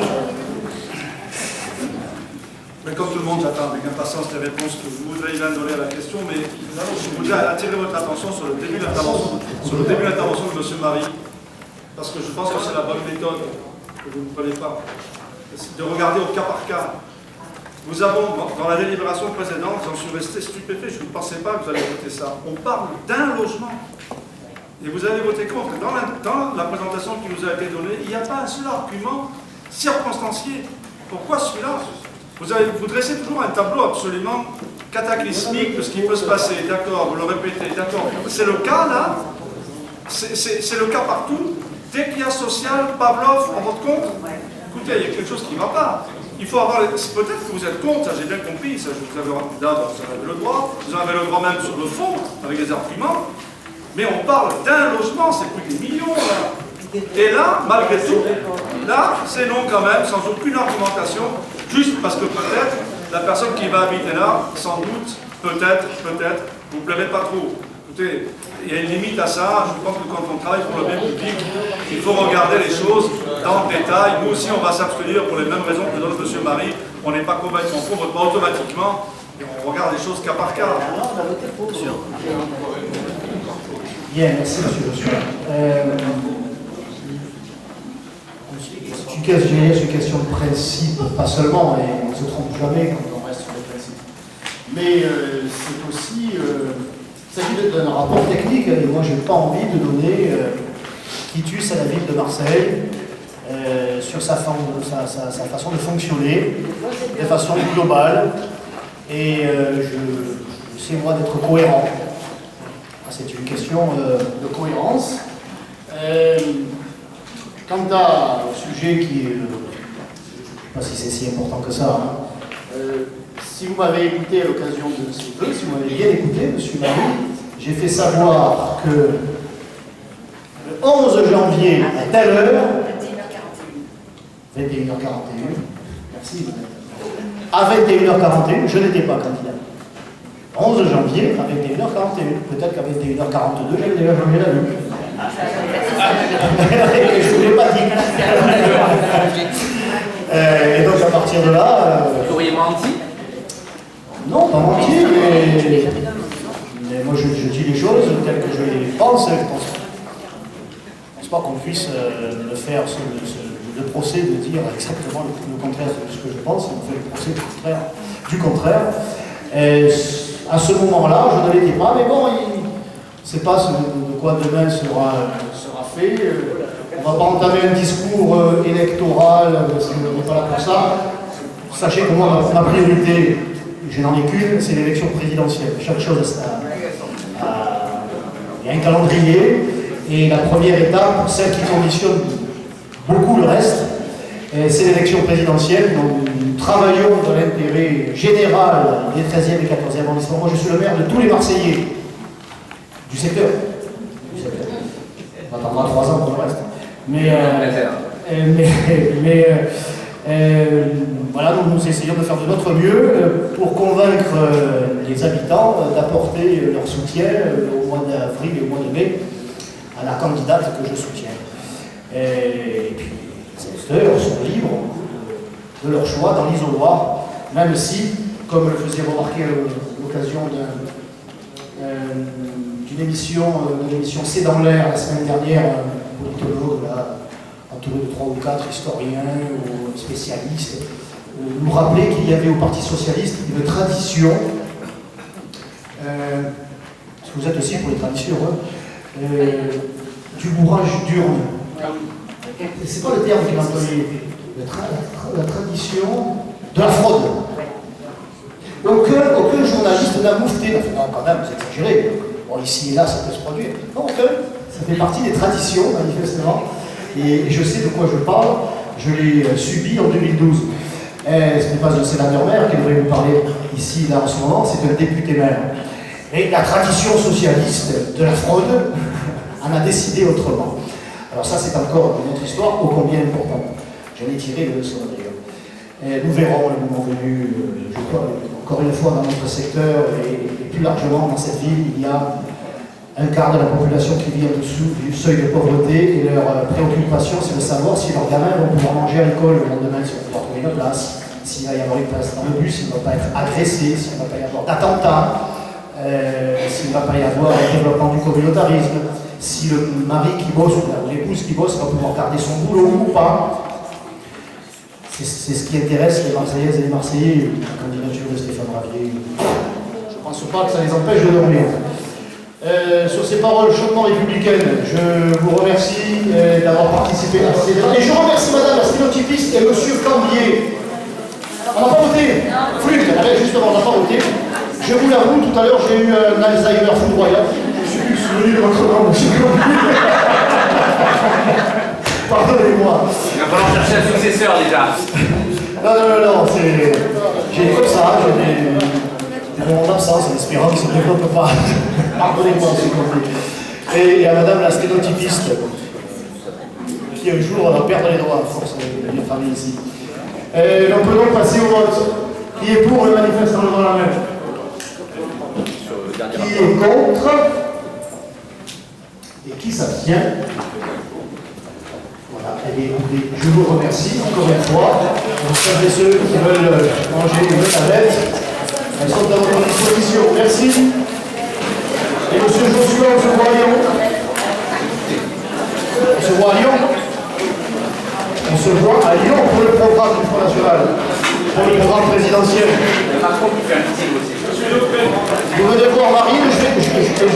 Mais comme tout le monde, j'attends avec impatience les réponses que vous voudrez donner à la question, mais je voudrais attirer votre attention sur le début de l'intervention de M. Marie, parce que je pense que c'est la bonne méthode que vous ne prenez pas, de regarder au cas par cas. Nous avons, dans la délibération précédente, j'en suis resté stupéfait, je ne pensais pas que vous allez voter ça. On parle d'un logement. Et vous allez voter contre. Dans la présentation qui nous a été donnée, il n'y a pas un seul argument circonstancié. Pourquoi celui-là? Vous dressez toujours un tableau absolument cataclysmique de ce qui peut se passer. D'accord, vous le répétez, d'accord. C'est le cas là. C'est le cas partout. Dès qu'il y a social, Pavlov, en votre compte, écoutez, il y a quelque chose qui ne va pas. Il faut avoir... Peut-être que vous êtes contre, ça j'ai bien compris, ça vous avez le droit, vous avez le droit même sur le fond, avec des arguments. Mais on parle d'un logement, c'est plus des millions là. Et là, malgré tout, là, c'est non quand même, sans aucune argumentation, juste parce que peut-être la personne qui va habiter là, sans doute, peut-être, vous ne plairez pas trop. Écoutez, il y a une limite à ça. Je pense que quand on travaille pour le bien public, il faut regarder les choses dans le détail. Nous aussi, on va s'abstenir pour les mêmes raisons que donne M. Marie. On n'est pas complètement pour, on vote pas automatiquement, et on regarde les choses cas par cas. Bien, merci M. Joshua. C'est une question de principe, pas seulement, et on ne se trompe jamais quand on reste sur les principes. Mais c'est aussi, il s'agit d'un rapport technique, et moi je n'ai pas envie de donner quitus à la ville de Marseille sur sa façon de fonctionner, de façon globale, et j'essaie moi d'être cohérent. C'est une question de cohérence. Quant au sujet qui est, je ne sais pas si c'est si important que ça, hein. Si vous m'avez écouté à l'occasion de ces vœux, si vous m'avez bien écouté, M. Marie, j'ai fait savoir que le 11 janvier à telle heure, 21h41, merci, à 21h41, je n'étais pas candidat. 11 janvier à 21h41, peut-être qu'à 21h42, j'avais déjà changé la vue. Je ne vous l'ai pas dit. Et donc à partir de là... Vous auriez menti? Non, pas menti, mais moi je dis les choses telles que je les pense. Je ne pense pas qu'on puisse le faire, le procès de dire exactement le contraire de ce que je pense. On fait le procès du contraire. À ce moment-là, je ne l'étais pas, mais bon, on ne sait pas de quoi demain sera fait. On ne va pas entamer un discours électoral, parce qu'on n'est pas là pour ça. Sachez que moi, ma priorité, je n'en ai qu'une, c'est l'élection présidentielle. Chaque chose il y a un calendrier, et la première étape, celle qui conditionne beaucoup le reste, c'est l'élection présidentielle. Donc nous travaillons dans l'intérêt général des 13e et 14e arrondissements. Moi, je suis le maire de tous les Marseillais du secteur. On attendra 3 ans pour le reste. voilà, nous essayons de faire de notre mieux pour convaincre les habitants d'apporter leur soutien au mois d'avril et au mois de mai à la candidate que je soutiens. Et puis, les électeurs sont libres de leur choix dans l'isoloir, même si, comme le faisait remarquer à l'occasion d'une émission C'est dans l'air la semaine dernière, un politologue là, entouré de 3 ou 4 historiens ou spécialistes, nous rappelait qu'il y avait au Parti Socialiste une tradition, parce que vous êtes aussi pour les traditions, du bourrage d'urne. C'est pas le terme qu'il a employé, la tradition de la fraude. Aucun journaliste n'a moufté, non quand même, vous exagérez, bon ici et là ça peut se produire, non, ça fait partie des traditions manifestement, et je sais de quoi je parle, je l'ai subi en 2012. Ce n'est pas un sénateur maire qui devrait vous parler ici là en ce moment, c'est un député maire. Et la tradition socialiste de la fraude en a décidé autrement. Alors ça c'est encore une autre histoire, ô combien importante. J'en ai tiré le leçon d'ailleurs. Nous verrons le moment venu, je crois, encore une fois dans notre secteur et plus largement dans cette ville, il y a un quart de la population qui vit en dessous du seuil de pauvreté et leur préoccupation c'est de savoir si leurs gamins vont pouvoir manger à l'école le lendemain, s'ils vont pouvoir trouver une place, s'il va y avoir une place dans le bus, s'il ne va pas être agressé, s'il ne va pas y avoir d'attentats, s'il ne va pas y avoir un développement du communautarisme, si le mari qui bosse ou l'épouse qui bosse va pouvoir garder son boulot ou pas. C'est ce qui intéresse les Marseillaises et les Marseillais, la candidature de Stéphane Ravier. Je ne pense pas que ça les empêche de dormir. Sur ces paroles chaudement républicaines, je vous remercie d'avoir participé à ces débats. Et je remercie Madame la sténotypiste et Monsieur Cambier. On n'a pas voté. Flûte, allez, justement, on n'a pas voté. Je vous l'avoue, tout à l'heure, j'ai eu un Alzheimer foudroyant. Je suis plus souvenu de votre nom, Monsieur Cambier. Pardonnez-moi. Il va falloir chercher un successeur déjà. Non, j'ai comme ça, j'ai des moments d'absence en espérant que ça ne se développe pas. Pardonnez-moi, s'il vous plaît. Et à Madame la sténotypiste, qui un jour va perdre les droits, à force de les familles ici. On peut donc passer au vote. Qui est pour le manifeste en levant la main? Qui est contre? Et qui s'abstient? Voilà, je vous remercie encore une fois. Pour celles et ceux qui veulent manger une navette, elles sont à votre disposition. Merci. Et monsieur Joshua, on se voit à Lyon. On se voit à Lyon. On se voit à Lyon pour le programme du Front National, pour le programme présidentiel. Vous venez voir Marine, je